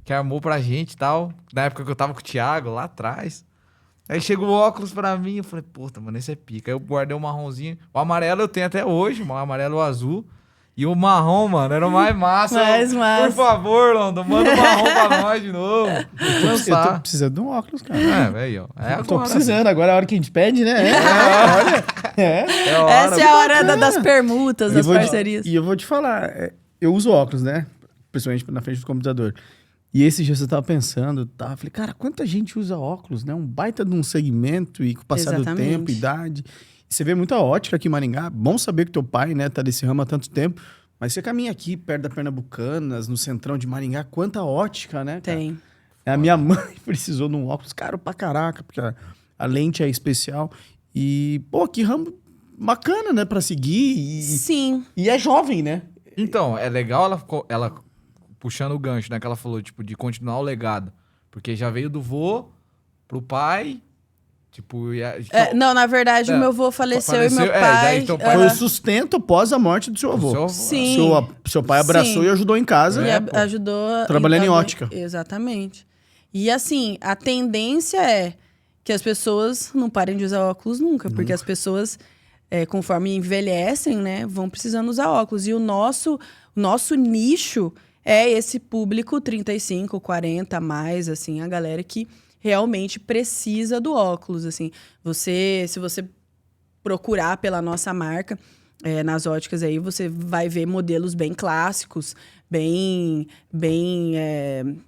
armou pra gente e tal. Na época que eu tava com o Thiago, lá atrás. Aí chegou o óculos pra mim, eu falei, puta, mano, esse é pica. Aí eu guardei o marronzinho. O amarelo eu tenho até hoje, o amarelo e o azul. E o marrom, mano, era o mais massa. Por favor, London, manda o marrom pra nós de novo. Eu tô precisando de um óculos, cara. Velho, tô precisando, agora é a hora que a gente pede, né? Essa é a hora das permutas, das parcerias. E eu vou te falar, eu uso óculos, né? Principalmente na frente do computador. E esse dia eu tava pensando, falei, cara, quanta gente usa óculos, né? Um baita de um segmento e com o passar do tempo, idade. E você vê muita ótica aqui em Maringá. Bom saber que teu pai, né, tá nesse ramo há tanto tempo. Mas você caminha aqui, perto da Pernambucanas, no centrão de Maringá, quanta ótica, né, cara? Tem. A minha mãe precisou de um óculos caro pra caraca, porque a lente é especial. E, pô, que ramo bacana, né, pra seguir. Sim. E é jovem, né? Então, é legal ela puxando o gancho, né? Que ela falou, tipo, de continuar o legado. Porque já veio do vô pro pai, tipo... não, na verdade, o meu vô faleceu e meu pai... Foi o sustento após a morte do seu avô. Sim. Seu pai abraçou e ajudou em casa. Ajudou... Trabalhando em ótica. Exatamente. E, assim, a tendência é que as pessoas não parem de usar óculos nunca. Porque as pessoas conforme envelhecem, né, vão precisando usar óculos. E o nosso nicho é esse público 35, 40 a mais, assim, a galera que realmente precisa do óculos, assim. Se você procurar pela nossa marca, nas óticas aí, você vai ver modelos bem clássicos, bem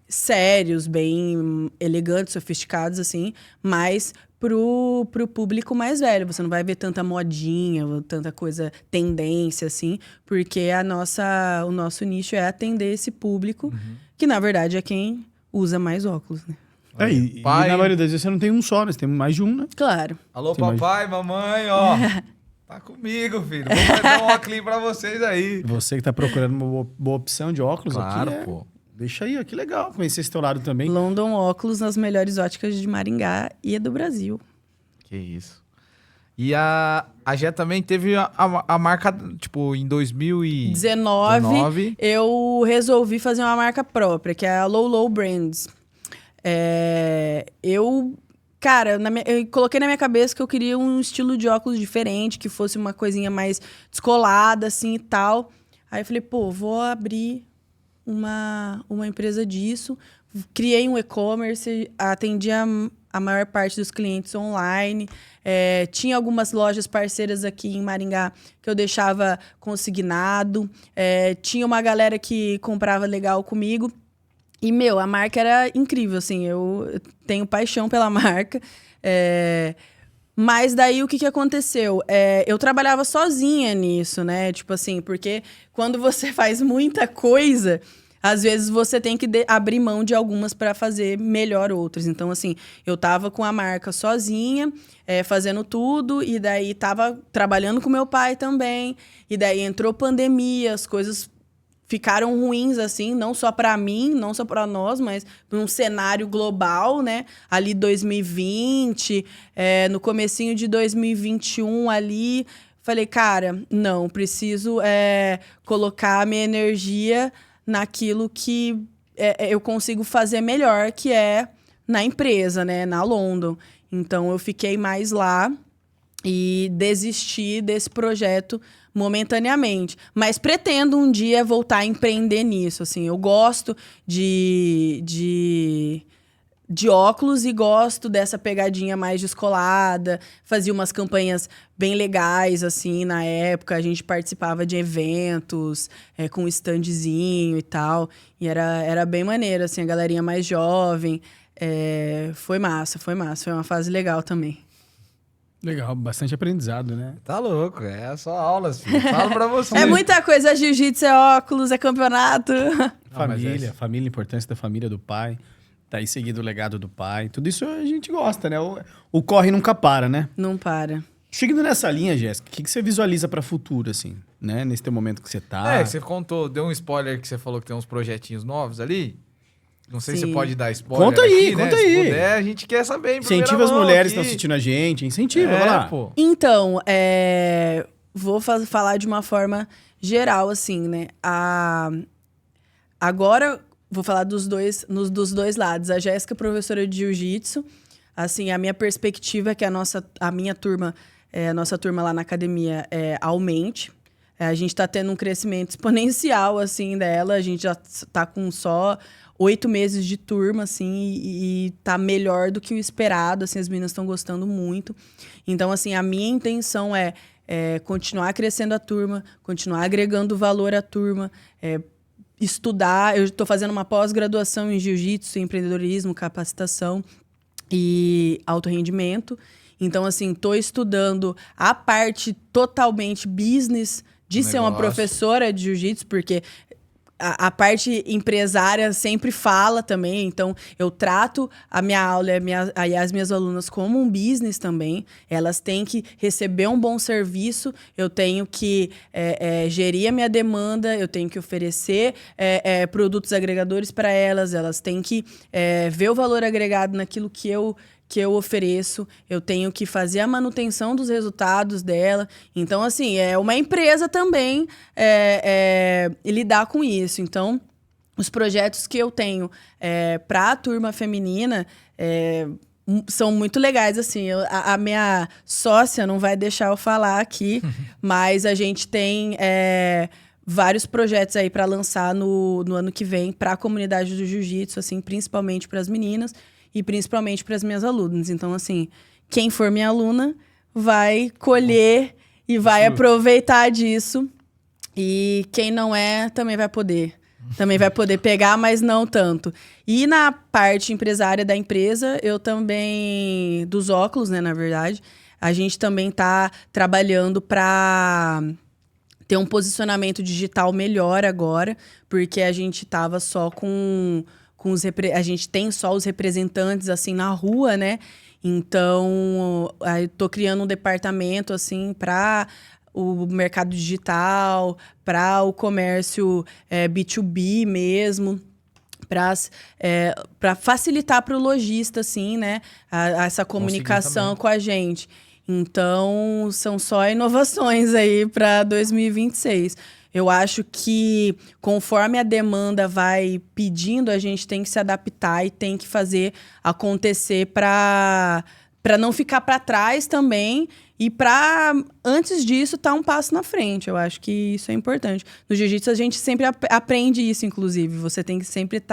sérios, bem elegantes, sofisticados, assim, mas pro público mais velho. Você não vai ver tanta modinha, tanta coisa, tendência, assim, porque o nosso nicho é atender esse público, que na verdade é quem usa mais óculos, né? E na maioria das vezes você não tem um só, né? Você tem mais de um, né? Claro. Alô, papai, mamãe, ó. Tá comigo, filho. Vou fazer um óculos pra vocês aí. Você que tá procurando uma boa opção de óculos Claro, aqui, pô. Deixa aí, ó, que legal conhecer esse teu lado também. London Óculos nas melhores óticas de Maringá e do Brasil. Que isso. E a Gé também teve a marca, tipo, em 2019, eu resolvi fazer uma marca própria, que é a Low Brands. Cara, eu coloquei na minha cabeça que eu queria um estilo de óculos diferente, que fosse uma coisinha mais descolada, assim, e tal. Aí eu falei, pô, vou abrir uma empresa disso. Criei um e-commerce, atendi a maior parte dos clientes online. Tinha algumas lojas parceiras aqui em Maringá que eu deixava consignado. Tinha uma galera que comprava legal comigo. E, a marca era incrível, assim, eu tenho paixão pela marca. Mas daí, o que aconteceu? Eu trabalhava sozinha nisso, né? Tipo assim, porque quando você faz muita coisa, às vezes você tem que abrir mão de algumas para fazer melhor outras. Então, assim, eu tava com a marca sozinha, fazendo tudo, e daí tava trabalhando com meu pai também, e daí entrou pandemia, as coisas ficaram ruins, assim, não só para mim, não só para nós, mas para um cenário global, né? Ali 2020, no comecinho de 2021 ali, falei, cara, não, preciso colocar a minha energia naquilo que eu consigo fazer melhor, que é na empresa, né? Na London. Então, eu fiquei mais lá e desisti desse projeto momentaneamente. Mas pretendo um dia voltar a empreender nisso, assim. Eu gosto de óculos e gosto dessa pegadinha mais descolada. Fazia umas campanhas bem legais, assim, na época. A gente participava de eventos com standzinho e tal. E era bem maneiro, assim, a galerinha mais jovem. Foi massa. Foi uma fase legal também. Legal, bastante aprendizado, né? Tá louco, é só aulas, filho. Falo pra você. É muita coisa, jiu-jitsu, óculos, campeonato. Família, a importância da família, do pai. Tá aí seguindo o legado do pai. Tudo isso a gente gosta, né? O corre nunca para, né? Não para. Seguindo nessa linha, Jéssica, o que você visualiza pra futuro, assim, né? Nesse teu momento que você tá. Você contou, deu um spoiler que você falou que tem uns projetinhos novos ali. Não sei se Sim. você pode dar spoiler. Conta aí, aqui, conta né? aí. Se puder, a gente quer saber. Incentiva as mulheres que estão assistindo a gente. Incentiva, vai lá. Pô. Então, vou falar de uma forma geral, assim, né? Agora, vou falar dos dois lados. A Jéssica, professora de jiu-jitsu, assim, a minha perspectiva é que a minha turma, a nossa turma lá na academia aumente. A gente está tendo um crescimento exponencial, assim, dela. A gente já está com só 8 meses de turma, assim, e tá melhor do que o esperado, assim, as meninas estão gostando muito. Então, assim, a minha intenção é continuar crescendo a turma, continuar agregando valor à turma, estudar. Eu estou fazendo uma pós-graduação em jiu-jitsu, empreendedorismo, capacitação e alto rendimento. Então, assim, estou estudando a parte totalmente business de ser uma professora de jiu-jitsu, porque a parte empresária sempre fala também, então eu trato a minha aula e as minhas alunas como um business também. Elas têm que receber um bom serviço, eu tenho que gerir a minha demanda, eu tenho que oferecer produtos agregadores para elas têm que ver o valor agregado naquilo que eu ofereço, eu tenho que fazer a manutenção dos resultados dela. Então, assim, é uma empresa também lidar com isso. Então, os projetos que eu tenho para a turma feminina, são muito legais, assim. A minha sócia não vai deixar eu falar aqui, mas a gente tem vários projetos aí para lançar no ano que vem para a comunidade do jiu-jitsu, assim, principalmente para as meninas e principalmente para as minhas alunas. Então, assim, quem for minha aluna vai colher e vai aproveitar disso. E quem não é, também vai poder. Também vai poder pegar, mas não tanto. E na parte empresária da empresa, eu também... Dos óculos, né, na verdade. A gente também está trabalhando para ter um posicionamento digital melhor agora. Porque a gente estava só com os... A gente tem só os representantes, assim, na rua, né? Então, eu tô criando um departamento, assim, para o mercado digital, para o comércio B2B mesmo, para facilitar para o lojista, assim, né, essa comunicação com a gente. Então, são só inovações aí para 2026. Eu acho que, conforme a demanda vai pedindo, a gente tem que se adaptar e tem que fazer acontecer para não ficar para trás também e para, antes disso, estar um passo na frente. Eu acho que isso é importante. No jiu-jitsu, a gente sempre aprende isso, inclusive. Você tem que sempre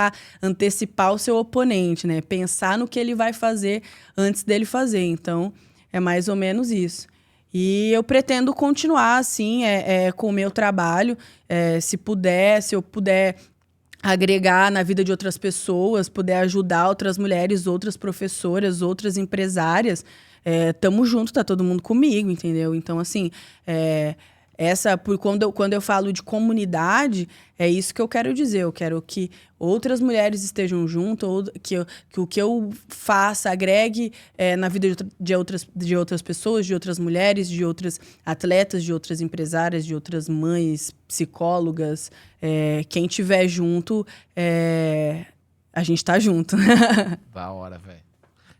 antecipar o seu oponente, né? Pensar no que ele vai fazer antes dele fazer. Então, é mais ou menos isso. E eu pretendo continuar, assim, com o meu trabalho. Se eu puder agregar na vida de outras pessoas, puder ajudar outras mulheres, outras professoras, outras empresárias, tamo junto, tá todo mundo comigo, entendeu? Então, assim, quando eu falo de comunidade, é isso que eu quero dizer. Eu quero que outras mulheres estejam junto, ou que o que eu faça agregue na vida de outras pessoas, de outras mulheres, de outras atletas, de outras empresárias, de outras mães, psicólogas. Quem tiver junto, a gente tá junto. Da hora, velho.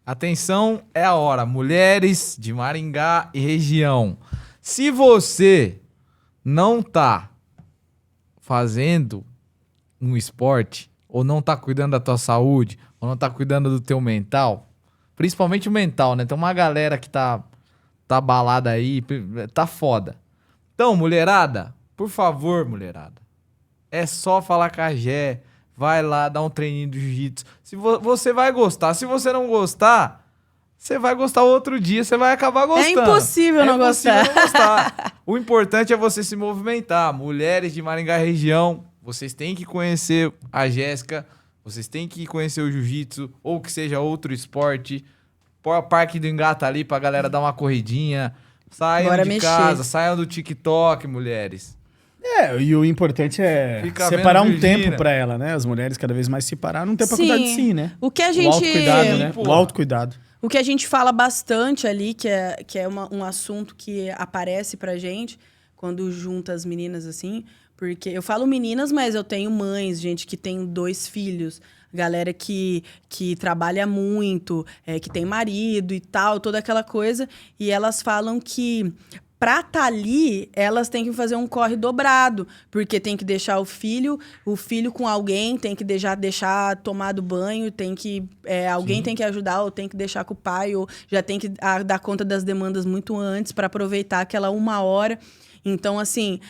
Atenção, é a hora. Mulheres de Maringá e região. Se você não tá fazendo um esporte, ou não tá cuidando da tua saúde, ou não tá cuidando do teu mental, principalmente o mental, né? Tem uma galera que tá abalada aí, tá foda. Então, mulherada, por favor, mulherada, é só falar com a Gé, vai lá, dar um treininho de jiu-jitsu. Você vai gostar. Se você não gostar, você vai gostar outro dia, você vai acabar gostando. É impossível não gostar. O importante é você se movimentar. Mulheres de Maringá região, vocês têm que conhecer a Jéssica, vocês têm que conhecer o jiu-jitsu, ou que seja outro esporte. Põe o Parque do Engata ali pra galera dar uma corridinha. Saiam Bora de mexer. casa, saiam do TikTok, mulheres. E o importante é Fica separar vendo um tempo Virgínia. pra ela, né? As mulheres cada vez mais separaram um tempo pra cuidar de si, né? O que a O gente... autocuidado, né? Porra. O autocuidado. O que a gente fala bastante ali, que é um assunto que aparece pra gente quando junta as meninas, assim, porque eu falo meninas, mas eu tenho mães, gente que tem 2 filhos, galera que trabalha muito, que tem marido e tal, toda aquela coisa, e elas falam que pra tá ali, elas têm que fazer um corre dobrado, porque tem que deixar o filho com alguém, tem que deixar tomado banho, alguém tem que ajudar, ou tem que deixar com o pai, ou já tem que dar conta das demandas muito antes para aproveitar aquela 1 hora. Então, assim,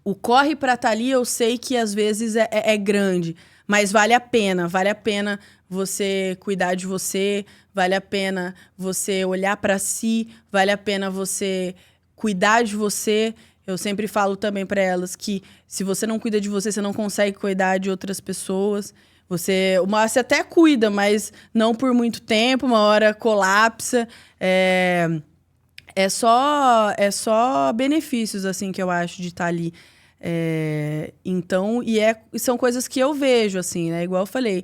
o corre pra tá ali, eu sei que às vezes é grande, mas vale a pena você cuidar de você, vale a pena você olhar para si, vale a pena você cuidar de você. Eu sempre falo também para elas que se você não cuida de você, você não consegue cuidar de outras pessoas. Você até cuida, mas não por muito tempo, uma hora colapsa. É só benefícios, assim, que eu acho de estar ali. Então, são coisas que eu vejo, assim, né? Igual eu falei,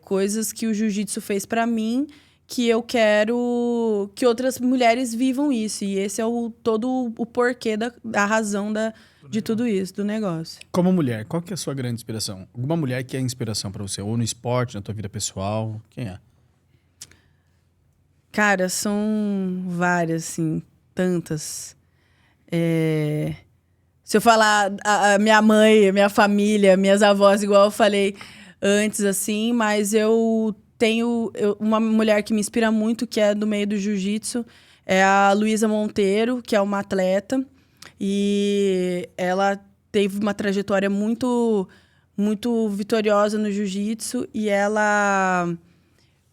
coisas que o jiu-jitsu fez pra mim, que eu quero que outras mulheres vivam isso. E esse é todo o porquê da razão de tudo isso, do negócio. Como mulher, qual que é a sua grande inspiração? Alguma mulher que é inspiração pra você? Ou no esporte, na tua vida pessoal? Quem é? Cara, são várias, assim, tantas. Se eu falar a minha mãe, a minha família, minhas avós, igual eu falei antes, assim, mas eu tenho uma mulher que me inspira muito, que é do meio do jiu-jitsu, é a Luísa Monteiro, que é uma atleta. E ela teve uma trajetória muito, muito vitoriosa no jiu-jitsu. E ela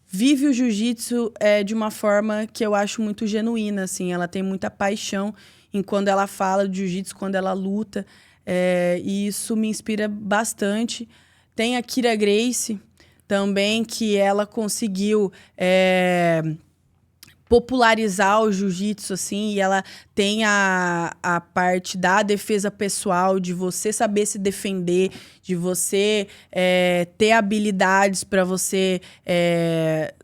vive o jiu-jitsu de uma forma que eu acho muito genuína, assim. Ela tem muita paixão em quando ela fala de jiu-jitsu, quando ela luta. E isso me inspira bastante. Tem a Kira Gracie também, que ela conseguiu popularizar o jiu-jitsu, assim, e ela tem a parte da defesa pessoal, de você saber se defender, de você ter habilidades para você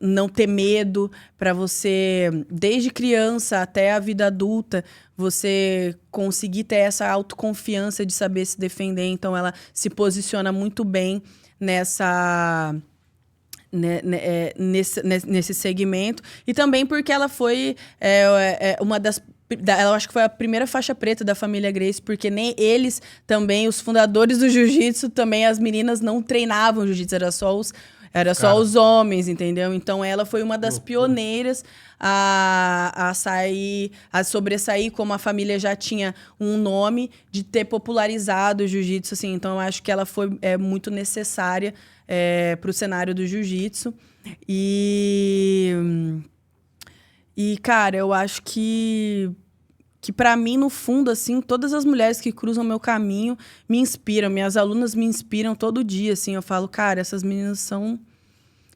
não ter medo, para você, desde criança até a vida adulta, você conseguir ter essa autoconfiança de saber se defender. Então, ela se posiciona muito bem nesse segmento. E também porque ela foi uma das... Ela acho que foi a primeira faixa preta da família Gracie, porque nem eles também, os fundadores do jiu-jitsu, também as meninas não treinavam jiu-jitsu, era só os homens, entendeu? Então ela foi uma das pioneiras a sobressair, como a família já tinha um nome, de ter popularizado o jiu-jitsu, assim. Então eu acho que ela foi muito necessária para o cenário do jiu-jitsu. E, cara, eu acho que para mim, no fundo, assim, todas as mulheres que cruzam meu caminho me inspiram. Minhas alunas me inspiram todo dia, assim. Eu falo, cara, essas meninas são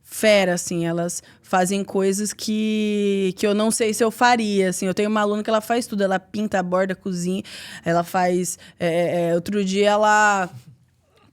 fera, assim. Elas fazem coisas que eu não sei se eu faria, assim. Eu tenho uma aluna que ela faz tudo. Ela pinta, borda, cozinha. Ela faz... outro dia, ela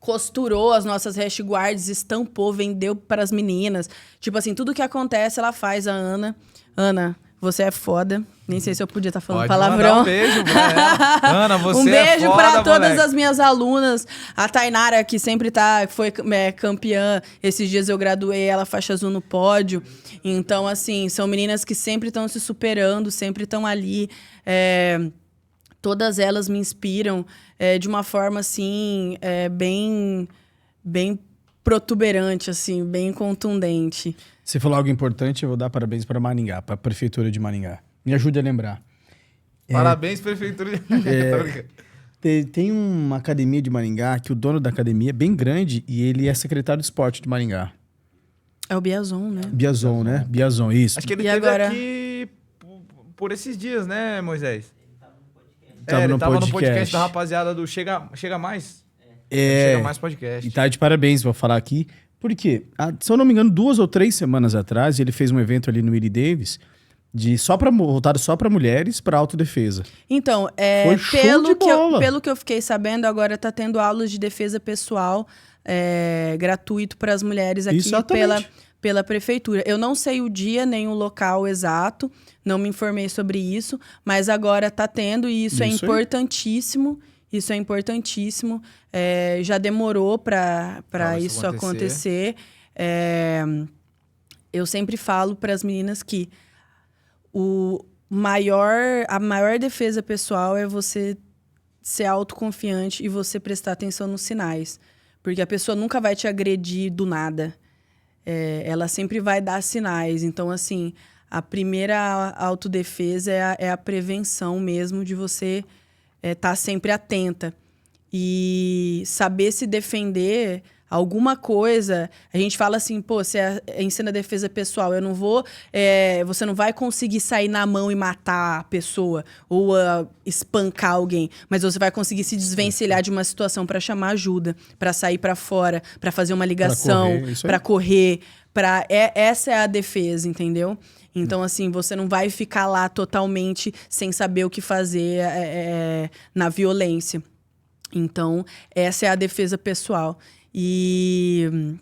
costurou as nossas hashguards, estampou, vendeu para as meninas. Tipo assim, tudo que acontece, ela faz. A Ana... Ana... Você é foda. Nem sei se eu podia estar falando palavrão. Um beijo pra ela. Ana, você um beijo é foda, pra todas moleque. as minhas alunas. A Tainara, que sempre foi campeã. Esses dias eu graduei ela faixa azul no pódio. Então, assim, são meninas que sempre estão se superando, sempre estão ali. Todas elas me inspiram de uma forma, assim, bem protuberante, assim, bem contundente. Você falou algo importante, eu vou dar parabéns para Maringá, para a Prefeitura de Maringá. Me ajude a lembrar. Parabéns, Prefeitura de Maringá. Tem uma academia de Maringá, que o dono da academia é bem grande e ele é secretário de esporte de Maringá. É o Biazon, né? Biazon, né? Biazon, isso. Acho que ele E esteve agora? aqui por esses dias, né, Moisés? Ele tava no podcast da rapaziada do Chega Mais. Chega Mais Podcast. E tá de parabéns, vou falar aqui. Por quê? Se eu não me engano, 2 ou 3 semanas atrás, ele fez um evento ali no Willie Davis voltado só para mulheres, para autodefesa. Então, Foi show de bola. pelo que eu fiquei sabendo, agora tá tendo aulas de defesa pessoal gratuito para as mulheres aqui pela prefeitura. Eu não sei o dia nem o local exato, não me informei sobre isso, mas agora tá tendo e isso é importantíssimo. Isso é importantíssimo. Já demorou para isso acontecer. Eu sempre falo para as meninas que a maior defesa pessoal é você ser autoconfiante e você prestar atenção nos sinais. Porque a pessoa nunca vai te agredir do nada. Ela sempre vai dar sinais. Então, assim, a primeira autodefesa é a prevenção mesmo de você tá sempre atenta. E saber se defender, alguma coisa... A gente fala assim, pô, você ensina defesa pessoal, eu não vou... você não vai conseguir sair na mão e matar a pessoa ou espancar alguém, mas você vai conseguir se desvencilhar de uma situação para chamar ajuda, para sair para fora, para fazer uma ligação, para correr. Essa é a defesa, entendeu? Então, assim, você não vai ficar lá totalmente sem saber o que fazer na violência. Então, essa é a defesa pessoal. E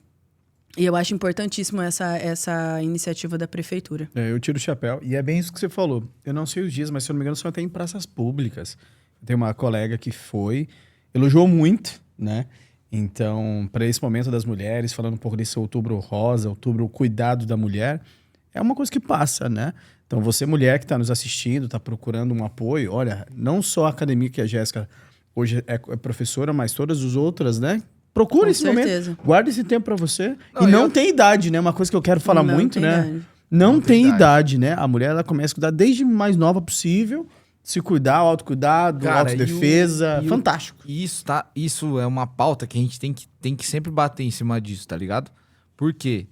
eu acho importantíssimo essa iniciativa da prefeitura. Eu tiro o chapéu. E é bem isso que você falou. Eu não sei os dias, mas se eu não me engano, só tem em praças públicas. Tem uma colega que elogiou muito, né? Então, para esse momento das mulheres, falando um pouco desse outubro rosa, outubro cuidado da mulher... É uma coisa que passa, né? Então, você, mulher que está nos assistindo, está procurando um apoio, olha, não só a academia que a Jéssica hoje é professora, mas todas as outras, né? Procura Com esse certeza. momento. Guarda esse tempo pra você. Não, e não eu- tem idade, né? Uma coisa que eu quero falar Não muito, tem né? idade. Não tem idade. idade, né? A mulher, ela começa a cuidar desde mais nova possível. Se cuidar, autocuidado, Cara, autodefesa. e o- Fantástico. E isso é uma pauta que a gente tem que sempre bater em cima disso, tá ligado? Por quê?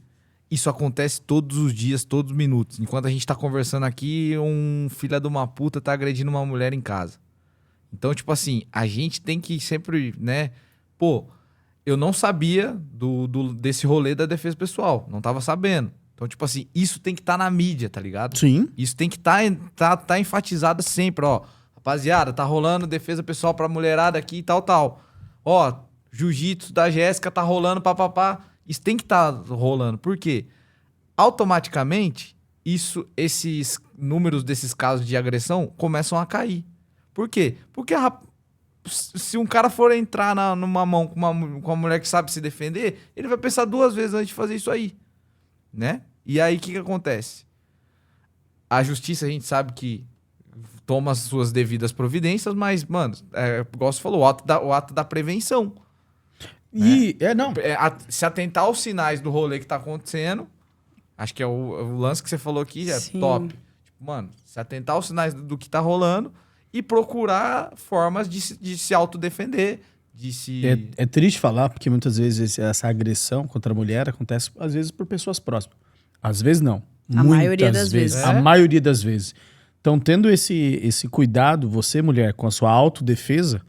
Isso acontece todos os dias, todos os minutos. Enquanto a gente tá conversando aqui, um filho de uma puta tá agredindo uma mulher em casa. Então, tipo assim, a gente tem que sempre, né? Pô, eu não sabia desse rolê da defesa pessoal. Não tava sabendo. Então, tipo assim, isso tem que estar na mídia, tá ligado? Sim. Isso tem que tá enfatizado sempre, ó. Rapaziada, tá rolando defesa pessoal pra mulherada aqui e tal, tal. Ó, jiu-jitsu da Jéssica tá rolando, papapá. Isso tem que tá rolando. Por quê? Automaticamente, esses números desses casos de agressão começam a cair. Por quê? Porque se um cara for entrar numa mão com uma mulher que sabe se defender, ele vai pensar 2 vezes antes de fazer isso aí. Né? E aí, o que acontece? A justiça, a gente sabe que toma as suas devidas providências, mas, mano, igual você falou, o ato da prevenção. E, não. Se atentar aos sinais do rolê que tá acontecendo, acho que é o lance que você falou aqui, é Sim. top. Tipo, mano, se atentar aos sinais do que tá rolando e procurar formas de se autodefender, de se... É triste falar, porque muitas vezes essa agressão contra a mulher acontece, às vezes, por pessoas próximas. Às vezes, não. A maioria Muitas das vezes. A É? maioria das vezes. Então, tendo esse cuidado, você, mulher, com a sua autodefesa,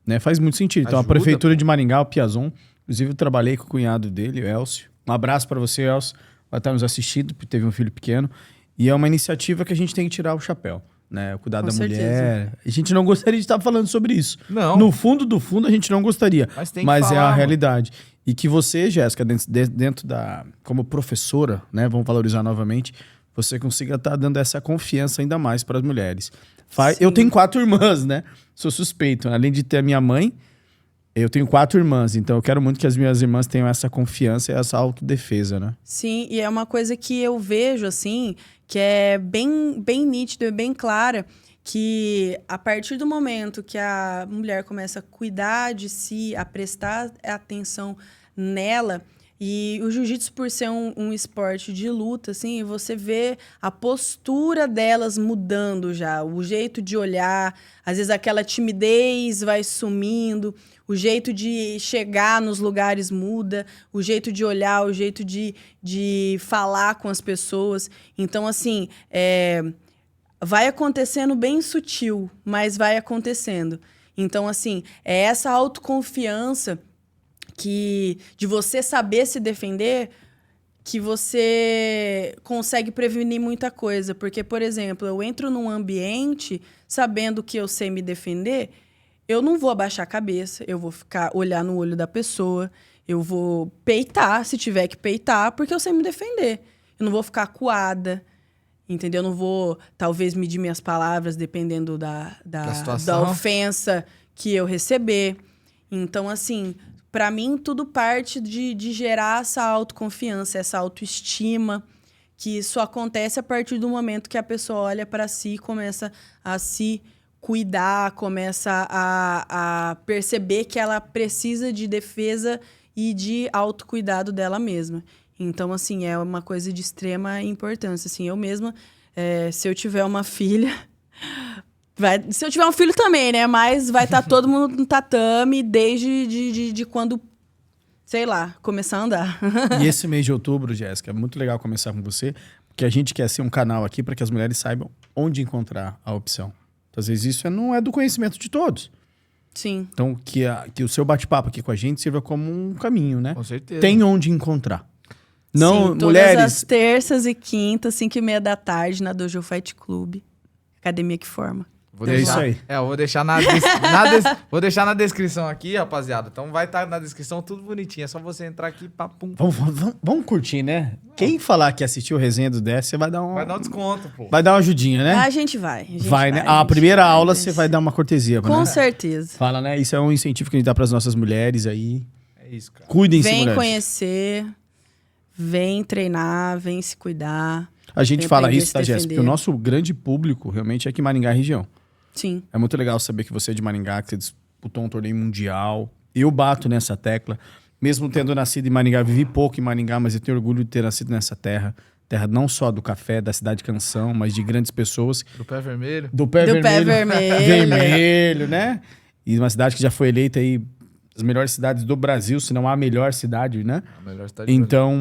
né, faz muito sentido. Então, a Ajuda, Prefeitura pô. de Maringá, o Piazon, inclusive eu trabalhei com o cunhado dele, o Elcio. Um abraço para você, Elcio. Vai estar nos assistindo, porque teve um filho pequeno. E é uma iniciativa que a gente tem que tirar o chapéu. Né, o cuidado Com da certeza. mulher. A gente não gostaria de estar falando sobre isso. Não. No fundo do fundo, a gente não gostaria. Mas tem que Mas é falar, a mano. realidade. E que você, Jéssica, dentro da... Como professora, né? Vamos valorizar novamente. Você consiga estar dando essa confiança ainda mais para as mulheres. Sim. Eu tenho 4 irmãs, né? Sou suspeito. Além de ter a minha mãe, eu tenho 4 irmãs. Então, eu quero muito que as minhas irmãs tenham essa confiança e essa autodefesa, né? Sim, e é uma coisa que eu vejo, assim, que é bem, bem nítido e bem clara, que a partir do momento que a mulher começa a cuidar de si, a prestar atenção nela, e o jiu-jitsu, por ser um esporte de luta, assim, você vê a postura delas mudando já, o jeito de olhar, às vezes aquela timidez vai sumindo, o jeito de chegar nos lugares muda, o jeito de olhar, o jeito de falar com as pessoas. Então, assim, vai acontecendo bem sutil, mas vai acontecendo. Então, assim, é essa autoconfiança de você saber se defender, que você consegue prevenir muita coisa. Porque, por exemplo, eu entro num ambiente sabendo que eu sei me defender, eu não vou abaixar a cabeça, eu vou olhar no olho da pessoa, eu vou peitar, se tiver que peitar, porque eu sei me defender. Eu não vou ficar acuada, entendeu? Eu não vou, talvez, medir minhas palavras dependendo da situação. ofensa que eu receber. Então, assim, para mim, tudo parte de gerar essa autoconfiança, essa autoestima, que isso acontece a partir do momento que a pessoa olha para si e começa a se cuidar, começa a perceber que ela precisa de defesa e de autocuidado dela mesma. Então, assim, é uma coisa de extrema importância. Assim, eu mesma, se eu tiver uma filha... se eu tiver um filho também, né? Mas vai estar todo mundo no tatame desde de quando, sei lá, começar a andar. E esse mês de outubro, Jéssica, é muito legal começar com você, porque a gente quer ser um canal aqui para que as mulheres saibam onde encontrar a opção. Então, às vezes isso não é do conhecimento de todos. Sim. Então, que o seu bate-papo aqui com a gente sirva como um caminho, né? Com certeza. Tem onde encontrar. Não, Sim, mulheres... todas as terças e quintas, 5:30 da tarde, na Dojo Fight Club. Academia que forma. Vou É deixar- isso aí. eu vou deixar vou deixar na descrição aqui, rapaziada. Então vai estar na descrição tudo bonitinho. É só você entrar aqui, papum. Vamos curtir, né? Quem falar que assistiu o resenha do DS, você vai dar Vai dar um desconto, pô. Vai dar uma ajudinha, né? A gente vai. Vai, né? a A gente primeira vai, aula mas- você vai dar uma cortesia, Com né? certeza. Fala, né? Isso é um incentivo que a gente dá para as nossas mulheres aí. É isso, cara. Cuidem-se, Vem mulheres. conhecer, vem treinar, vem se cuidar. A gente Vem fala aprender a isso, se tá, Jéssica? defender. Porque o nosso grande público realmente é aqui em Maringá região. Sim. É muito legal saber que você é de Maringá, que você disputou um torneio mundial. Eu bato nessa tecla. mesmo tendo nascido em Maringá, vivi pouco em Maringá, mas eu tenho orgulho de ter nascido nessa terra. Terra não só do café, da cidade Canção, mas de grandes pessoas. Do pé vermelho. Do pé Do vermelho. pé vermelho. Vermelho, né? E uma cidade que já foi eleita aí as melhores cidades do Brasil, se não a melhor cidade, né? A melhor cidade do Então,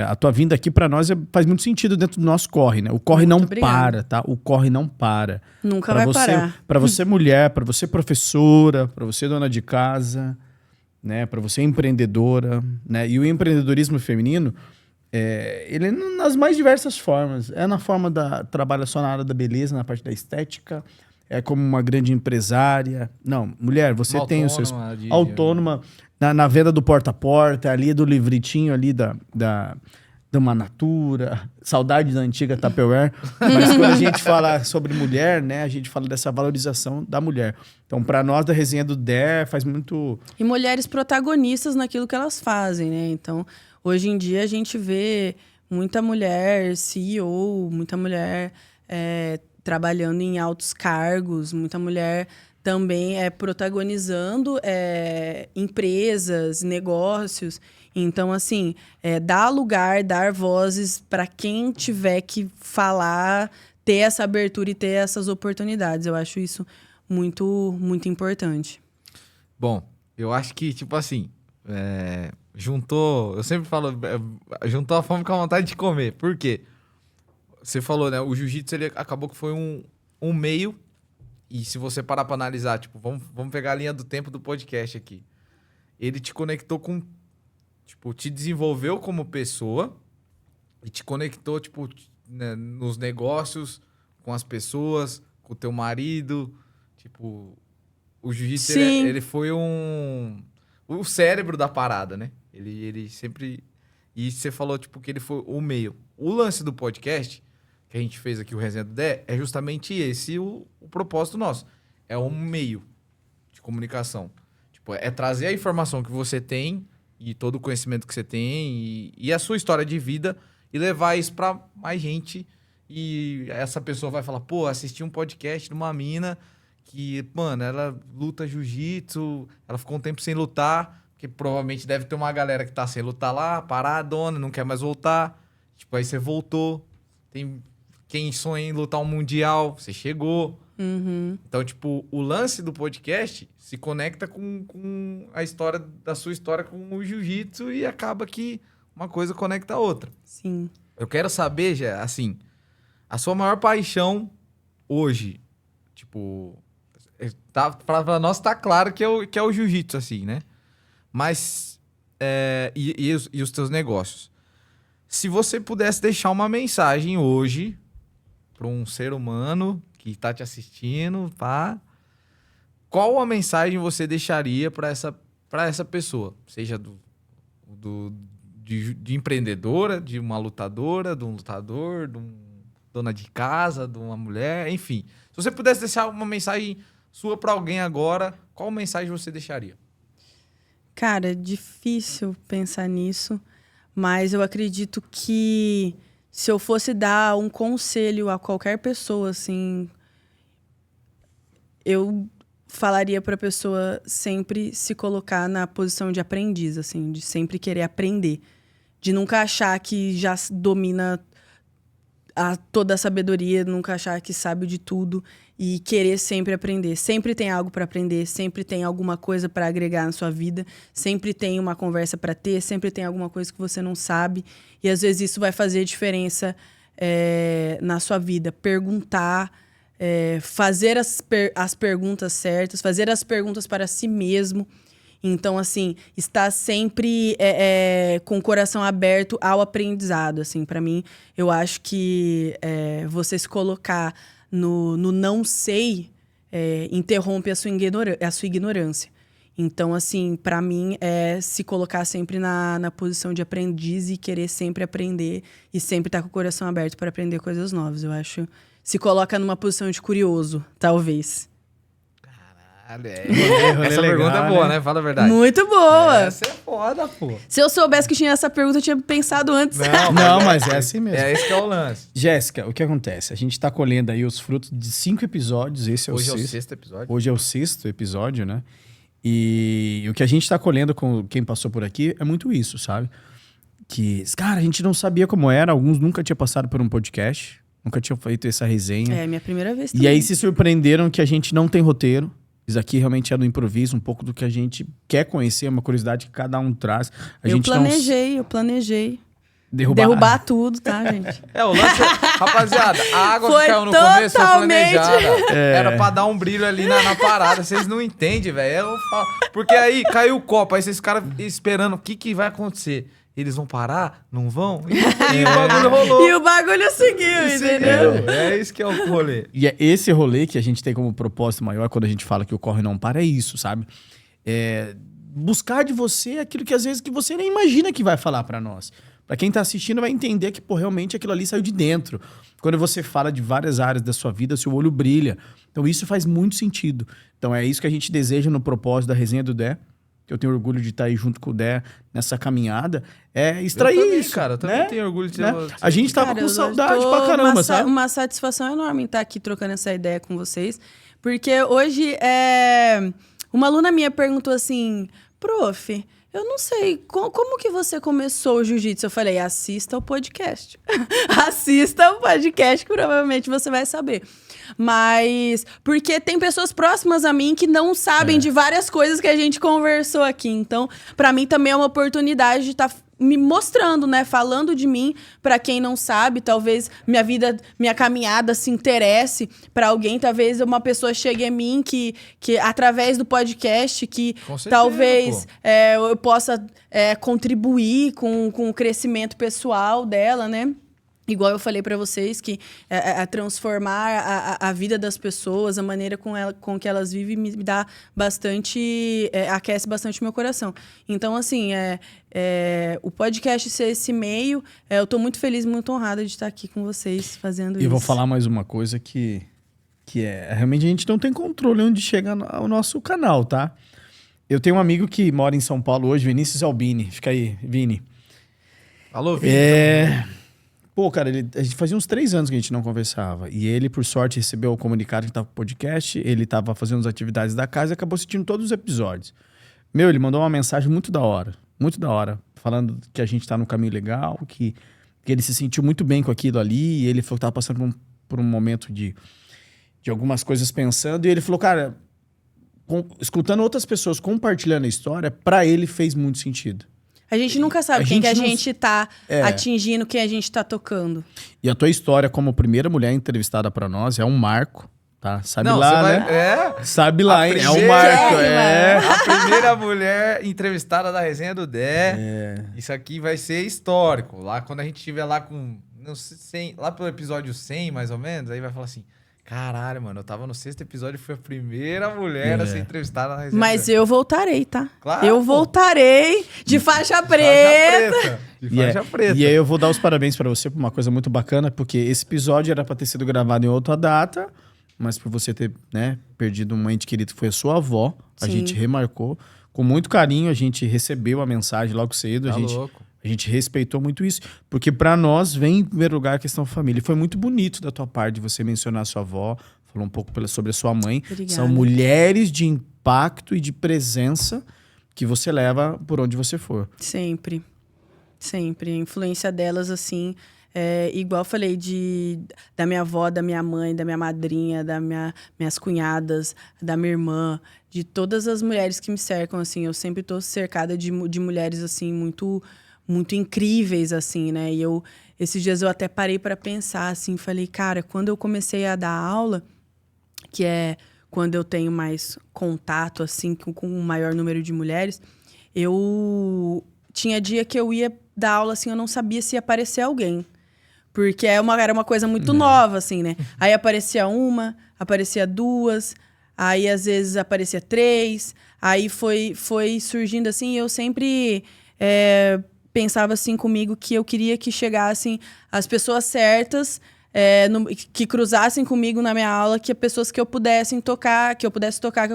a tua vinda aqui pra nós faz muito sentido dentro do nosso corre, né? O corre Muito não obrigada. para, tá? O corre não para. Nunca Pra vai você, parar. Para você mulher, pra você professora, pra você dona de casa, né? Pra você empreendedora, né? E o empreendedorismo feminino, ele é nas mais diversas formas. É na forma trabalha só na área da beleza, na parte da estética, é como uma grande empresária. Não, mulher, você Uma tem os seus... autônoma Autônoma, na venda do porta a porta, ali do livritinho ali da uma Natura, saudade da antiga Tupperware. Mas quando a gente fala sobre mulher, né, a gente fala dessa valorização da mulher. Então, para nós da resenha do Dé, faz muito... E mulheres protagonistas naquilo que elas fazem, né? Então, hoje em dia a gente vê muita mulher CEO, muita mulher trabalhando em altos cargos, muita mulher também protagonizando empresas, negócios. Então, assim, dar lugar, dar vozes para quem tiver que falar, ter essa abertura e ter essas oportunidades. Eu acho isso muito, muito importante. Bom, eu acho que, tipo assim, juntou... Eu sempre falo, juntou a fome com a vontade de comer. Por quê? Você falou, né? O jiu-jitsu, ele acabou que foi um meio. E se você parar pra analisar, tipo, vamos pegar a linha do tempo do podcast aqui. Ele te conectou com... Tipo, te desenvolveu como pessoa e te conectou, tipo, né, nos negócios, com as pessoas, com o teu marido. Tipo, o jiu-jitsu, ele foi o cérebro da parada, né? Ele sempre... E você falou, tipo, que ele foi o meio. O lance do podcast, que a gente fez aqui, o Resenha do Dé, é justamente esse o propósito nosso. É um meio de comunicação. Tipo, é trazer a informação que você tem e todo o conhecimento que você tem e a sua história de vida e levar isso pra mais gente. E essa pessoa vai falar, pô, assisti um podcast de uma mina que, mano, ela luta jiu-jitsu, ela ficou um tempo sem lutar, porque provavelmente deve ter uma galera que tá sem lutar lá, paradona, não quer mais voltar. Tipo, aí você voltou. Tem quem sonha em lutar um mundial, você chegou. Uhum. Então, tipo, o lance do podcast se conecta com a história da sua história com o jiu-jitsu e acaba que uma coisa conecta a outra. Sim. Eu quero saber, já, assim, a sua maior paixão hoje, tipo, pra nós tá claro que é o jiu-jitsu, assim, né? Mas, e os teus negócios. Se você pudesse deixar uma mensagem hoje para um ser humano que tá te assistindo, pá, qual a mensagem você deixaria para essa pessoa? Seja de empreendedora, de uma lutadora, de um lutador, de um dona de casa, de uma mulher, enfim. Se você pudesse deixar uma mensagem sua para alguém agora, qual mensagem você deixaria? Cara, é difícil pensar nisso, mas eu acredito que se eu fosse dar um conselho a qualquer pessoa, assim, eu falaria para a pessoa sempre se colocar na posição de aprendiz, assim, de sempre querer aprender, de nunca achar que já domina toda a sabedoria, nunca achar que sabe de tudo e querer sempre aprender. Sempre tem algo para aprender, sempre tem alguma coisa para agregar na sua vida, sempre tem uma conversa para ter, sempre tem alguma coisa que você não sabe e às vezes isso vai fazer diferença na sua vida. Perguntar, fazer as perguntas certas, fazer as perguntas para si mesmo. Então, assim, estar sempre com o coração aberto ao aprendizado, assim, para mim, eu acho que você se colocar no não sei interrompe a sua ignorância. Então, assim, para mim, se colocar sempre na posição de aprendiz e querer sempre aprender e sempre estar com o coração aberto para aprender coisas novas. Eu acho, se coloca numa posição de curioso, talvez. Essa pergunta é boa, né? Fala a verdade. Muito boa. Essa é foda, pô. Se eu soubesse que tinha essa pergunta, eu tinha pensado antes. Não, mas é assim mesmo. É esse que é o lance. Jéssica, o que acontece? A gente tá colhendo aí os frutos de 5 episódios. Esse é Hoje o é o sexto. sexto episódio. Hoje é o 6º episódio, né? E E o que a gente tá colhendo com quem passou por aqui é muito isso, sabe? Que, cara, a gente não sabia como era, alguns nunca tinham passado por um podcast, nunca tinham feito essa resenha. É, minha primeira vez também. E aí se surpreenderam que a gente não tem roteiro. Isso aqui realmente é do improviso, um pouco do que a gente quer conhecer, uma curiosidade que cada um traz. Eu planejei. Derrubar tudo, tá, gente? O lance... Rapaziada, a água Foi que caiu no começo foi totalmente- planejada. Era pra dar um brilho ali na parada. Vocês não entendem, velho. Porque aí caiu o copo, aí vocês ficaram esperando o que vai acontecer. Eles vão parar? Não vão? E o bagulho rolou. E o bagulho seguiu, entendeu? É isso que é o rolê. E é esse rolê que a gente tem como propósito maior quando a gente fala que o Corre Não Para, é isso, sabe? É buscar de você aquilo que às vezes que você nem imagina que vai falar pra nós. Pra quem tá assistindo vai entender que, pô, realmente aquilo ali saiu de dentro. Quando você fala de várias áreas da sua vida, seu olho brilha. Então isso faz muito sentido. Então é isso que a gente deseja no propósito da Resenha do Dé. Eu tenho orgulho de estar aí junto com o Dé nessa caminhada. É extrair Eu também, isso. cara, eu também né? tenho orgulho de Né? ter... A gente tava Cara, com eu saudade tô pra caramba, sabe? Uma satisfação enorme em estar aqui trocando essa ideia com vocês. Porque hoje, uma aluna minha perguntou assim, prof, eu não sei, como que você começou o jiu-jitsu? Eu falei, assista o podcast. Assista o podcast que provavelmente você vai saber. Mas, porque tem pessoas próximas a mim que não sabem de várias coisas que a gente conversou aqui. Então, pra mim também é uma oportunidade de estar me mostrando, né? Falando de mim pra quem não sabe. Talvez minha caminhada se interesse pra alguém. Talvez uma pessoa chegue a mim que através do podcast, que Com certeza, talvez eu possa contribuir com o crescimento pessoal dela, né? Igual eu falei pra vocês, que transformar a vida das pessoas, a maneira com que elas vivem, me dá bastante... aquece bastante o meu coração. Então, assim, o podcast ser esse meio, eu tô muito feliz, muito honrada de estar aqui com vocês fazendo isso. E vou falar mais uma coisa que realmente a gente não tem controle onde chega o nosso canal, tá? Eu tenho um amigo que mora em São Paulo hoje, Vinícius Albini. Fica aí, Vini. Alô, Vini. Pô, cara, a gente fazia uns 3 anos que a gente não conversava. E ele, por sorte, recebeu o comunicado que tava com o podcast. Ele tava fazendo as atividades da casa e acabou assistindo todos os episódios. Ele mandou uma mensagem muito da hora. Muito da hora. Falando que a gente tá no caminho legal, que ele se sentiu muito bem com aquilo ali. E ele falou que tava passando por um momento de algumas coisas pensando. E ele falou, cara, escutando outras pessoas compartilhando a história, pra ele fez muito sentido. A gente nunca sabe quem que a gente tá atingindo, quem a gente tá tocando. E a tua história como primeira mulher entrevistada pra nós é um marco, tá? Sabe Não, lá, você vai... né? Sabe lá, hein? É um primeira- marco, A primeira mulher entrevistada da Resenha do Dé. Isso aqui vai ser histórico. Lá quando a gente estiver lá com... Não sei, 100, lá pelo episódio 100, mais ou menos, aí vai falar assim... Caralho, mano, eu tava no 6º episódio e fui a primeira mulher a ser entrevistada na Resenha Mas do Dé. eu voltarei, tá? Claro, eu pô. voltarei de faixa preta. De faixa preta. E aí eu vou dar os parabéns pra você por uma coisa muito bacana, porque esse episódio era pra ter sido gravado em outra data, mas por você ter, né, perdido um ente querido que foi a sua avó, a Sim. gente remarcou. Com muito carinho, a gente recebeu a mensagem logo cedo. Tá A louco. gente respeitou muito isso, porque pra nós vem em primeiro lugar a questão família. E foi muito bonito da tua parte de você mencionar a sua avó, falou um pouco sobre a sua mãe. Obrigada. São mulheres de impacto e de presença que você leva por onde você for. Sempre. Sempre. A influência delas, assim, igual eu falei da minha avó, da minha mãe, da minha madrinha, minhas cunhadas, da minha irmã, de todas as mulheres que me cercam, assim. Eu sempre tô cercada de mulheres, assim, muito, muito incríveis, assim, né? E esses dias eu até parei para pensar, assim, falei, cara, quando eu comecei a dar aula, que é quando eu tenho mais contato, assim, com um maior número de mulheres, eu tinha dia que eu ia dar aula, assim, eu não sabia se ia aparecer alguém. Porque era uma coisa muito nova, assim, né? Aí aparecia uma, aparecia 2, aí às vezes aparecia 3, aí foi surgindo assim, e eu sempre pensava assim comigo que eu queria que chegassem as pessoas certas, que cruzassem comigo na minha aula, que pessoas que eu pudesse tocar, que eu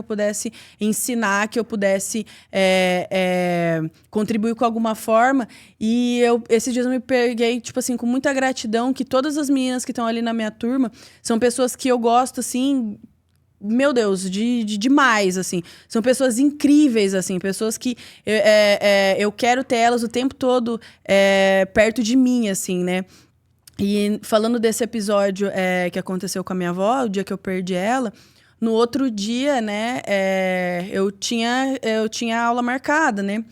pudesse ensinar, que eu pudesse contribuir com alguma forma. E esses dias eu me peguei, tipo assim, com muita gratidão, que todas as meninas que estão ali na minha turma são pessoas que eu gosto, assim, meu Deus, de demais, assim. São pessoas incríveis, assim. Pessoas que eu quero ter elas o tempo todo perto de mim, assim, né? E falando desse episódio que aconteceu com a minha avó, o dia que eu perdi ela, no outro dia, né, eu tinha aula marcada, né?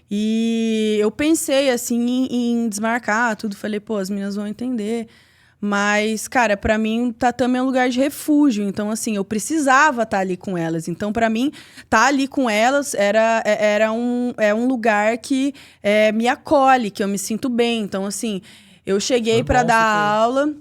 E eu pensei, assim, em desmarcar tudo. Falei, pô, as meninas vão entender. Mas, cara, pra mim, o tatame é um lugar de refúgio. Então, assim, eu precisava estar ali com elas. Então, pra mim, estar ali com elas era um lugar que me acolhe, que eu me sinto bem. Então, assim, eu cheguei pra dar aula...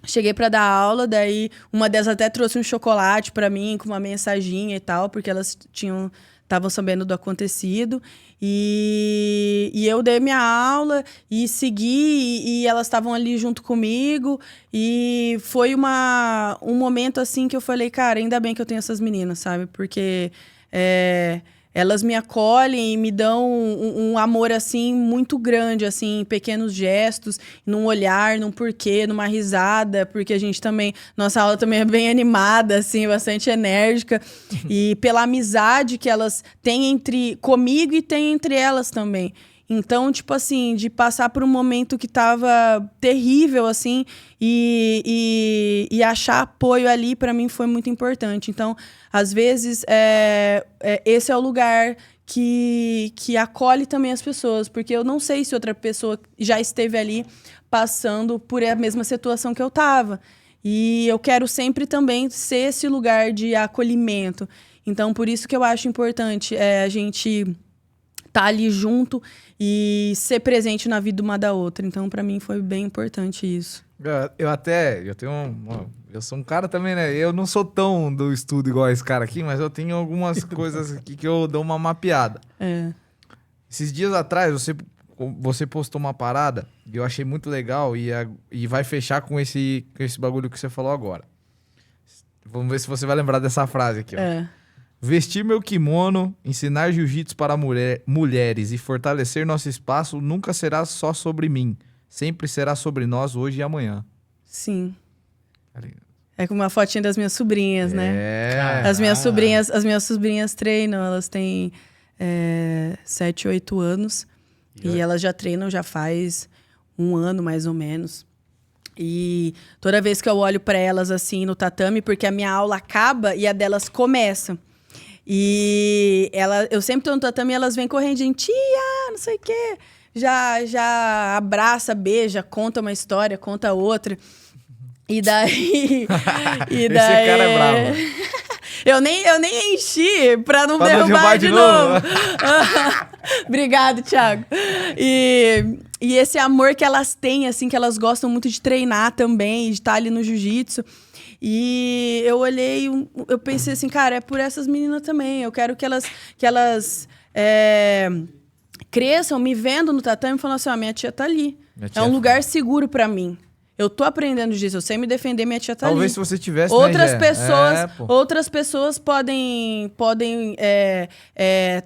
Cheguei pra dar aula, daí uma delas até trouxe um chocolate pra mim, com uma mensaginha e tal, porque elas estavam sabendo do acontecido. E eu dei minha aula e segui, e elas estavam ali junto comigo. E foi um momento, assim, que eu falei, cara, ainda bem que eu tenho essas meninas, sabe? Porque elas me acolhem e me dão um amor, assim, muito grande, assim, em pequenos gestos, num olhar, num porquê, numa risada, porque a gente também... Nossa aula também é bem animada, assim, bastante enérgica. E pela amizade que elas têm comigo e têm entre elas também. Então, tipo assim, de passar por um momento que tava terrível, assim, e achar apoio ali, pra mim, foi muito importante. Então, às vezes, esse é o lugar que acolhe também as pessoas, porque eu não sei se outra pessoa já esteve ali passando por a mesma situação que eu tava. E eu quero sempre também ser esse lugar de acolhimento. Então, por isso que eu acho importante a gente estar ali junto e ser presente na vida uma da outra. Então, pra mim, foi bem importante isso. Eu sou um cara também, né? Eu não sou tão do estudo igual esse cara aqui, mas eu tenho algumas coisas aqui que eu dou uma mapeada. Esses dias atrás, você postou uma parada e eu achei muito legal e vai fechar com esse bagulho que você falou agora. Vamos ver se você vai lembrar dessa frase aqui, ó. Vestir meu kimono, ensinar jiu-jitsu para mulheres e fortalecer nosso espaço nunca será só sobre mim. Sempre será sobre nós, hoje e amanhã. Sim. É com uma fotinha das minhas sobrinhas, né? As minhas sobrinhas treinam, elas têm 7, 8 anos. E elas já treinam já faz 1 ano, mais ou menos. E toda vez que eu olho para elas assim no tatame, porque a minha aula acaba e a delas começa. E eu sempre tô no tatame e elas vêm correndo, gente, tia, não sei o quê. Já abraça, beija, conta uma história, conta outra. E daí... Esse cara é bravo. Eu nem enchi pra não derrubar de novo. Obrigado, Thiago. E esse amor que elas têm, assim, que elas gostam muito de treinar também, de estar ali no jiu-jitsu. E eu olhei, eu pensei assim, cara, é por essas meninas também. Eu quero que elas cresçam me vendo no tatame e falando assim, minha tia tá ali. É um lugar seguro pra mim. Eu tô aprendendo disso, eu sei me defender, minha tia tá ali. Talvez se você tivesse, outras pessoas podem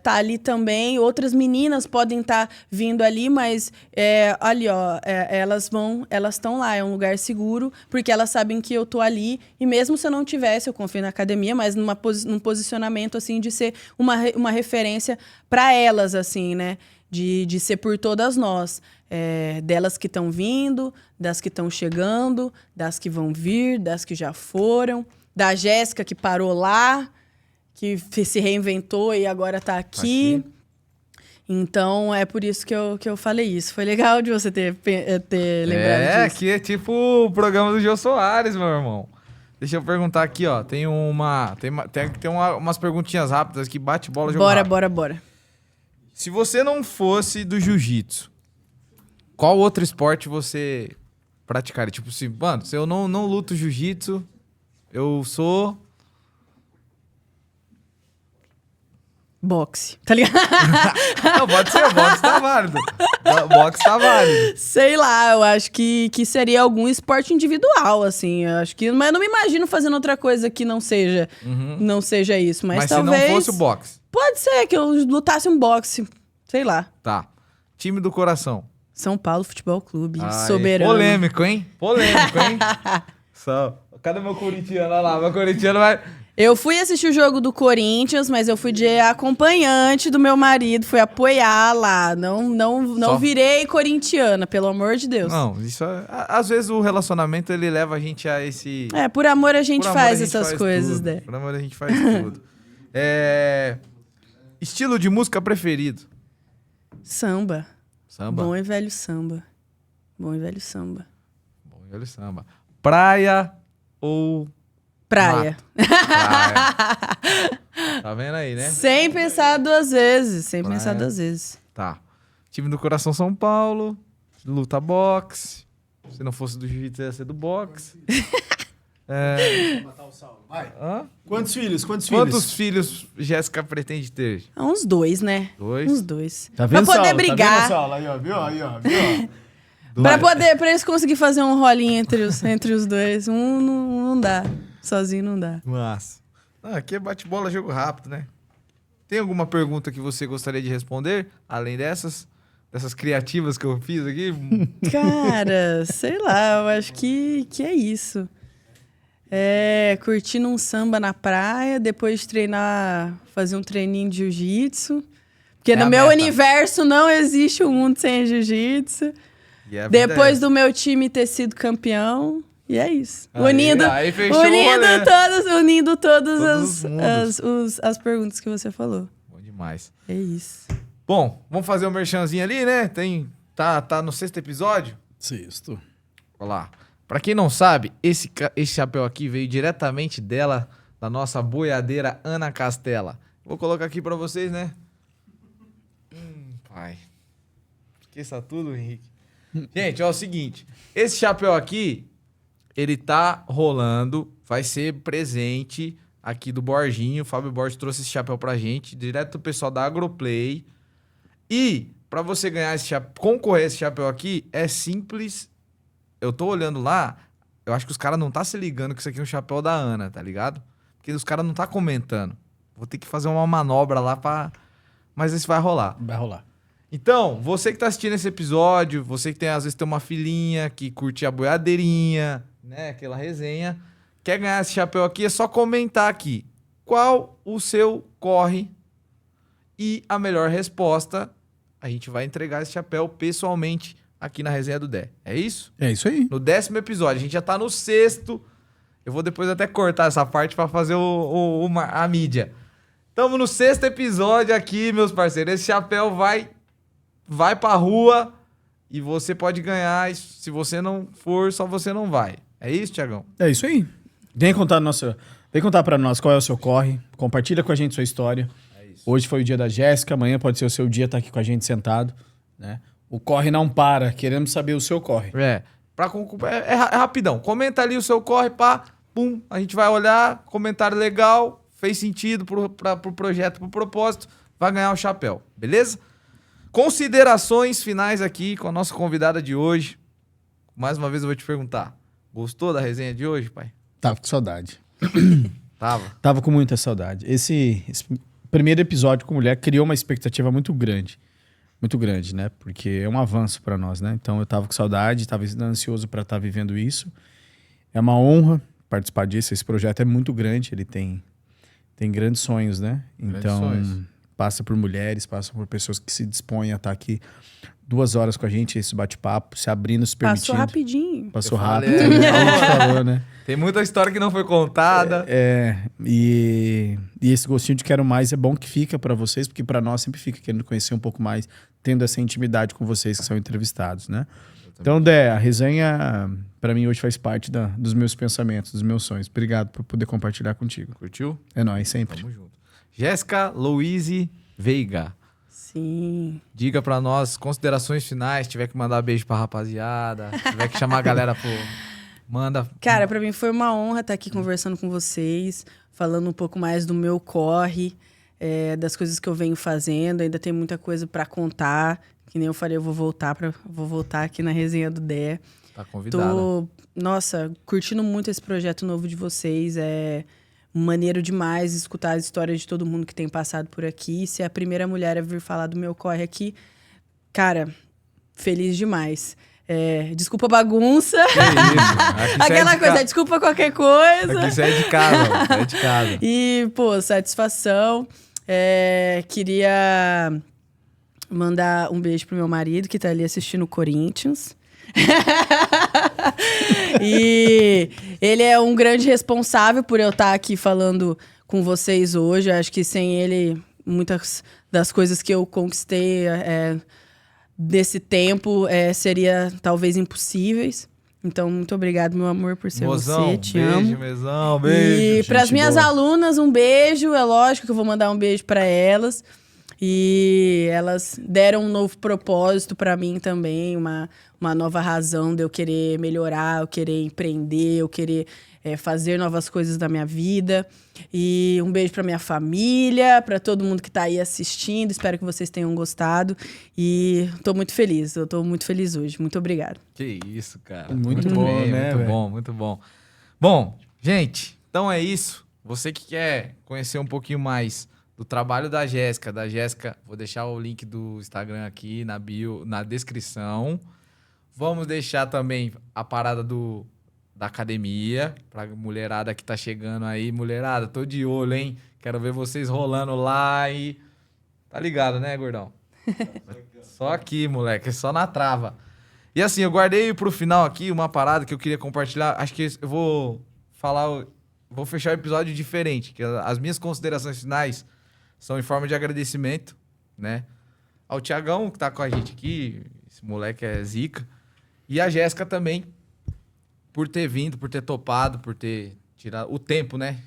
tá ali também, outras meninas podem estar vindo ali, mas ali, ó, elas estão lá, é um lugar seguro, porque elas sabem que eu tô ali, e mesmo se eu não tivesse, eu confio na academia, mas num posicionamento, assim, de ser uma referência para elas, assim, né? De ser por todas nós. Delas que estão vindo, das que estão chegando, das que vão vir, das que já foram, da Jéssica que parou lá, que se reinventou e agora tá aqui. Então, é por isso que eu falei isso. Foi legal de você ter lembrado disso. Aqui é tipo o programa do Jô Soares, meu irmão. Deixa eu perguntar aqui, ó. Tem umas perguntinhas rápidas aqui, bate bola, jogo rápido. Bora. Se você não fosse do jiu-jitsu, qual outro esporte você praticaria? Tipo assim, mano, se eu não luto jiu-jitsu, eu sou... Boxe, tá ligado? Não, pode ser, boxe tá válido. Boxe tá válido. Sei lá, eu acho que seria algum esporte individual, assim. Eu acho que, mas eu não me imagino fazendo outra coisa que não seja isso. Mas talvez... se não fosse o boxe? Pode ser que eu lutasse um boxe, sei lá. Tá. Time do coração. São Paulo Futebol Clube, soberano. Polêmico, hein? Cadê meu corintiano? Olha lá, meu corintiano vai... Eu fui assistir o jogo do Corinthians, mas eu fui de acompanhante do meu marido, fui apoiar lá. Não virei corintiana, pelo amor de Deus. Não, isso às vezes o relacionamento ele leva a gente a esse... Por amor a gente Por amor, faz a gente essas faz coisas, tudo. né? Por amor a gente faz tudo. Estilo de música preferido? Samba. Samba. Bom e velho samba. Bom e velho samba. Bom e velho samba. Praia ou... Praia. Praia. Tá vendo aí, né? Sem pensar duas vezes. Sem Praia. pensar duas vezes. Tá. Time do coração São Paulo. Luta boxe. Se não fosse do jiu-jitsu, ia ser do boxe. Vai. Hã? Quantos filhos? Quantos filhos Jéssica pretende ter? Uns 2, né? 2? Uns 2. Tá vendo, pra poder Saulo? brigar. Tá vendo, Saulo? Aí, ó. Viu? Aí, ó. Pra eles conseguirem fazer um rolinho entre os dois. Não dá. Sozinho não dá. Massa. Aqui é bate-bola, jogo rápido, né? Tem alguma pergunta que você gostaria de responder? Além dessas criativas que eu fiz aqui? Cara, sei lá, eu acho que é isso. Curtindo um samba na praia, depois de treinar, fazer um treininho de jiu-jitsu. Porque no meu universo não existe um mundo sem jiu-jitsu. Depois do meu time ter sido campeão. E é isso. Unindo todas as perguntas que você falou. Bom demais. É isso. Bom, vamos fazer um merchanzinho ali, né? Tá no 6º episódio? 6º. Olha lá. Pra quem não sabe, esse chapéu aqui veio diretamente dela, da nossa boiadeira Ana Castela. Vou colocar aqui pra vocês, né? Pai. Esqueça tudo, Henrique. Gente, é o seguinte. Esse chapéu aqui, ele tá rolando, vai ser presente aqui do Borginho. O Fábio Borges trouxe esse chapéu pra gente, direto do pessoal da Agroplay. E pra você ganhar esse chapéu, concorrer a esse chapéu aqui, é simples. Eu tô olhando lá, eu acho que os caras não tá se ligando que isso aqui é um chapéu da Ana, tá ligado? Porque os caras não tá comentando. Vou ter que fazer uma manobra lá pra... Mas esse vai rolar. Vai rolar. Então, você que tá assistindo esse episódio, você que às vezes tem uma filhinha que curte a boiadeirinha, né, aquela resenha, quer ganhar esse chapéu aqui, é só comentar aqui qual o seu corre e a melhor resposta, a gente vai entregar esse chapéu pessoalmente aqui na Resenha do Dé. É isso? É isso aí. No 10º episódio, a gente já tá no 6º. Eu vou depois até cortar essa parte pra fazer a mídia. Tamo no 6º episódio aqui, meus parceiros. Esse chapéu vai pra rua e você pode ganhar. Se você não for, só você não vai. É isso, Thiagão? É isso aí. Vem contar pra nós qual é o seu corre. Compartilha com a gente sua história. É isso. Hoje foi o dia da Jéssica, amanhã pode ser o seu dia estar aqui com a gente sentado, né? O corre não para, queremos saber o seu corre. É rapidão. Comenta ali o seu corre, pá, pum. A gente vai olhar, comentário legal, fez sentido pro projeto, pro propósito, vai ganhar o chapéu, beleza? Considerações finais aqui com a nossa convidada de hoje. Mais uma vez eu vou te perguntar, gostou da resenha de hoje, pai? Tava com saudade. Tava com muita saudade. Esse primeiro episódio com mulher criou uma expectativa muito grande. Muito grande, né? Porque é um avanço para nós, né? Então eu tava com saudade, tava ansioso para estar vivendo isso. É uma honra participar disso. Esse projeto é muito grande, ele tem grandes sonhos, né? Então passa por mulheres, passa por pessoas que se dispõem a estar aqui 2 horas com a gente, esse bate-papo, se abrindo, se permitindo. Passou rapidinho. Passou rápido. A gente falou, né? Tem muita história que não foi contada. E esse gostinho de quero mais é bom que fica para vocês, porque para nós sempre fica querendo conhecer um pouco mais, tendo essa intimidade com vocês que são entrevistados, né? Então, Dé, a resenha para mim hoje faz parte dos meus pensamentos, dos meus sonhos. Obrigado por poder compartilhar contigo. Curtiu? É nóis, sempre. Tamo junto. Jéssica Louise Veiga. Sim. Diga pra nós, considerações finais, tiver que mandar beijo pra rapaziada, tiver que chamar a galera pro... Manda. Cara, pra mim foi uma honra estar aqui conversando com vocês, falando um pouco mais do meu corre, das coisas que eu venho fazendo. Ainda tem muita coisa pra contar. Que nem eu falei, eu vou voltar aqui na Resenha do Dé. Tá convidada. Nossa, curtindo muito esse projeto novo de vocês. É maneiro demais escutar as histórias de todo mundo que tem passado por aqui. Ser a primeira mulher a vir falar do meu corre aqui, cara, feliz demais. Desculpa a bagunça. Que isso? Aqui Aquela sai de coisa, desculpa qualquer coisa. Aqui sai de casa, ó, sai de casa. E, pô, satisfação. Queria mandar um beijo pro meu marido, que tá ali assistindo o Corinthians. E ele é um grande responsável por eu estar aqui falando com vocês hoje. Acho que sem ele, muitas das coisas que eu conquistei desse tempo seria talvez impossíveis. Então, muito obrigado, meu amor, por ser Mozão, você. Te amo. Mezão, beijo. E para as minhas alunas, um beijo. É lógico que eu vou mandar um beijo para elas. E elas deram um novo propósito para mim também, uma nova razão de eu querer melhorar, eu querer empreender, eu querer fazer novas coisas da minha vida. E um beijo para minha família, para todo mundo que tá aí assistindo. Espero que vocês tenham gostado. E tô muito feliz, eu tô muito feliz hoje. Muito obrigada. Que isso, cara. Muito bom, bem, né, muito velho? bom, muito bom. Bom, gente, então é isso. Você que quer conhecer um pouquinho mais do trabalho da Jéssica, vou deixar o link do Instagram aqui na bio, na descrição. Vamos deixar também a parada da academia, pra mulherada que tá chegando aí. Mulherada, tô de olho, hein? Quero ver vocês rolando lá e... Tá ligado, né, gordão? Só aqui, moleque, só na trava. E assim, eu guardei pro final aqui uma parada que eu queria compartilhar. Acho que eu vou fechar o episódio diferente, que as minhas considerações finais são em forma de agradecimento, né? Ao Thiagão, que tá com a gente aqui, esse moleque é zica. E a Jéssica também, por ter vindo, por ter topado, por ter tirado o tempo, né?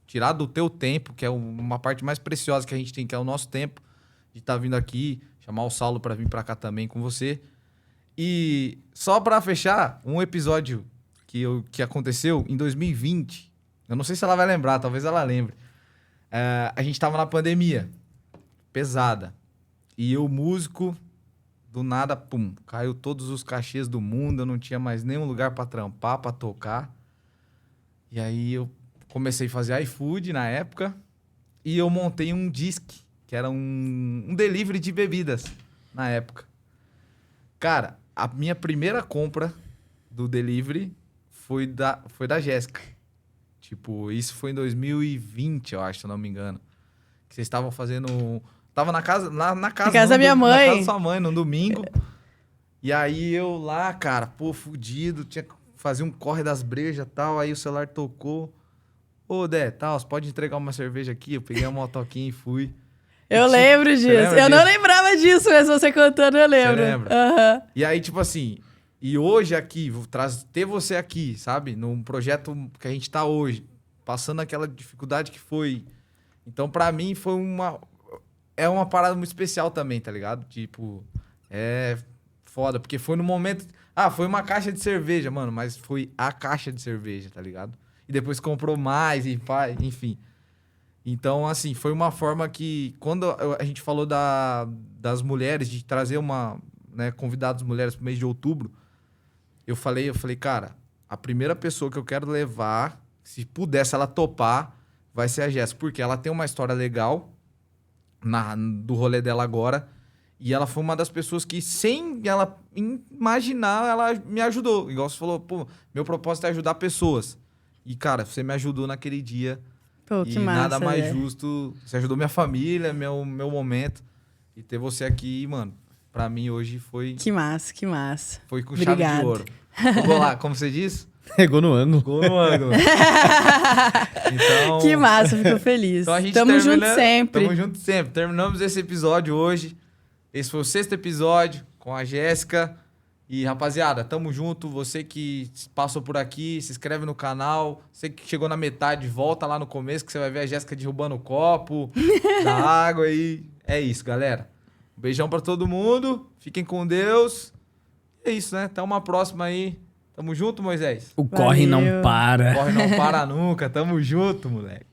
Tirado o teu tempo, que é uma parte mais preciosa que a gente tem, que é o nosso tempo, de estar vindo aqui, chamar o Saulo pra vir pra cá também com você. E só pra fechar, um episódio que aconteceu em 2020, eu não sei se ela vai lembrar, talvez ela lembre. A gente tava na pandemia, pesada. E eu, músico, do nada, pum, caiu todos os cachês do mundo, eu não tinha mais nenhum lugar pra trampar, pra tocar. E aí eu comecei a fazer iFood na época e eu montei um disque, que era um delivery de bebidas na época. Cara, a minha primeira compra do delivery foi da Jéssica. Tipo, isso foi em 2020, eu acho, se eu não me engano. Que vocês estavam fazendo... Tava na casa da minha mãe. Na casa da sua mãe, no domingo. E aí eu lá, cara, pô, fudido. Tinha que fazer um corre das brejas e tal. Aí o celular tocou. Ô, Dé, tal, você pode entregar uma cerveja aqui? Eu peguei uma motoquinha e fui. Eu lembro disso. Eu não lembrava disso, mas você contando, eu lembro. Você lembra? Uhum. E aí, tipo assim... E hoje aqui, ter você aqui, sabe? Num projeto que a gente tá hoje, passando aquela dificuldade que foi. Então, pra mim, foi é uma parada muito especial também, tá ligado? Tipo, é foda, porque foi no momento... foi uma caixa de cerveja, mano, mas foi a caixa de cerveja, tá ligado? E depois comprou mais, enfim. Então, assim, foi uma forma que... Quando a gente falou das mulheres, de trazer convidados mulheres pro mês de outubro, eu falei, cara, a primeira pessoa que eu quero levar, se pudesse ela topar, vai ser a Jéssica. Porque ela tem uma história legal do rolê dela agora. E ela foi uma das pessoas que, sem ela imaginar, ela me ajudou. Igual você falou, pô, meu propósito é ajudar pessoas. E, cara, você me ajudou naquele dia. Pô, e que massa, nada mais né? justo. Você ajudou minha família, meu momento. E ter você aqui, mano, pra mim hoje foi... Que massa, que massa. Foi com chave Obrigada. de ouro. Vou lá, como você diz? Pegou no ângulo. Gol no ângulo. Então, Que massa, fico feliz. então a gente Tamo junto sempre. Tamo junto sempre. Terminamos esse episódio hoje. Esse foi o 6º episódio com a Jéssica. E, rapaziada, tamo junto. Você que passou por aqui, se inscreve no canal. Você que chegou na metade, volta lá no começo que você vai ver a Jéssica derrubando o copo da água. E é isso, galera. Um beijão pra todo mundo. Fiquem com Deus. E é isso, né? Até uma próxima aí. Tamo junto, Moisés. O corre não Valeu. para. Corre não para nunca. Tamo junto, moleque.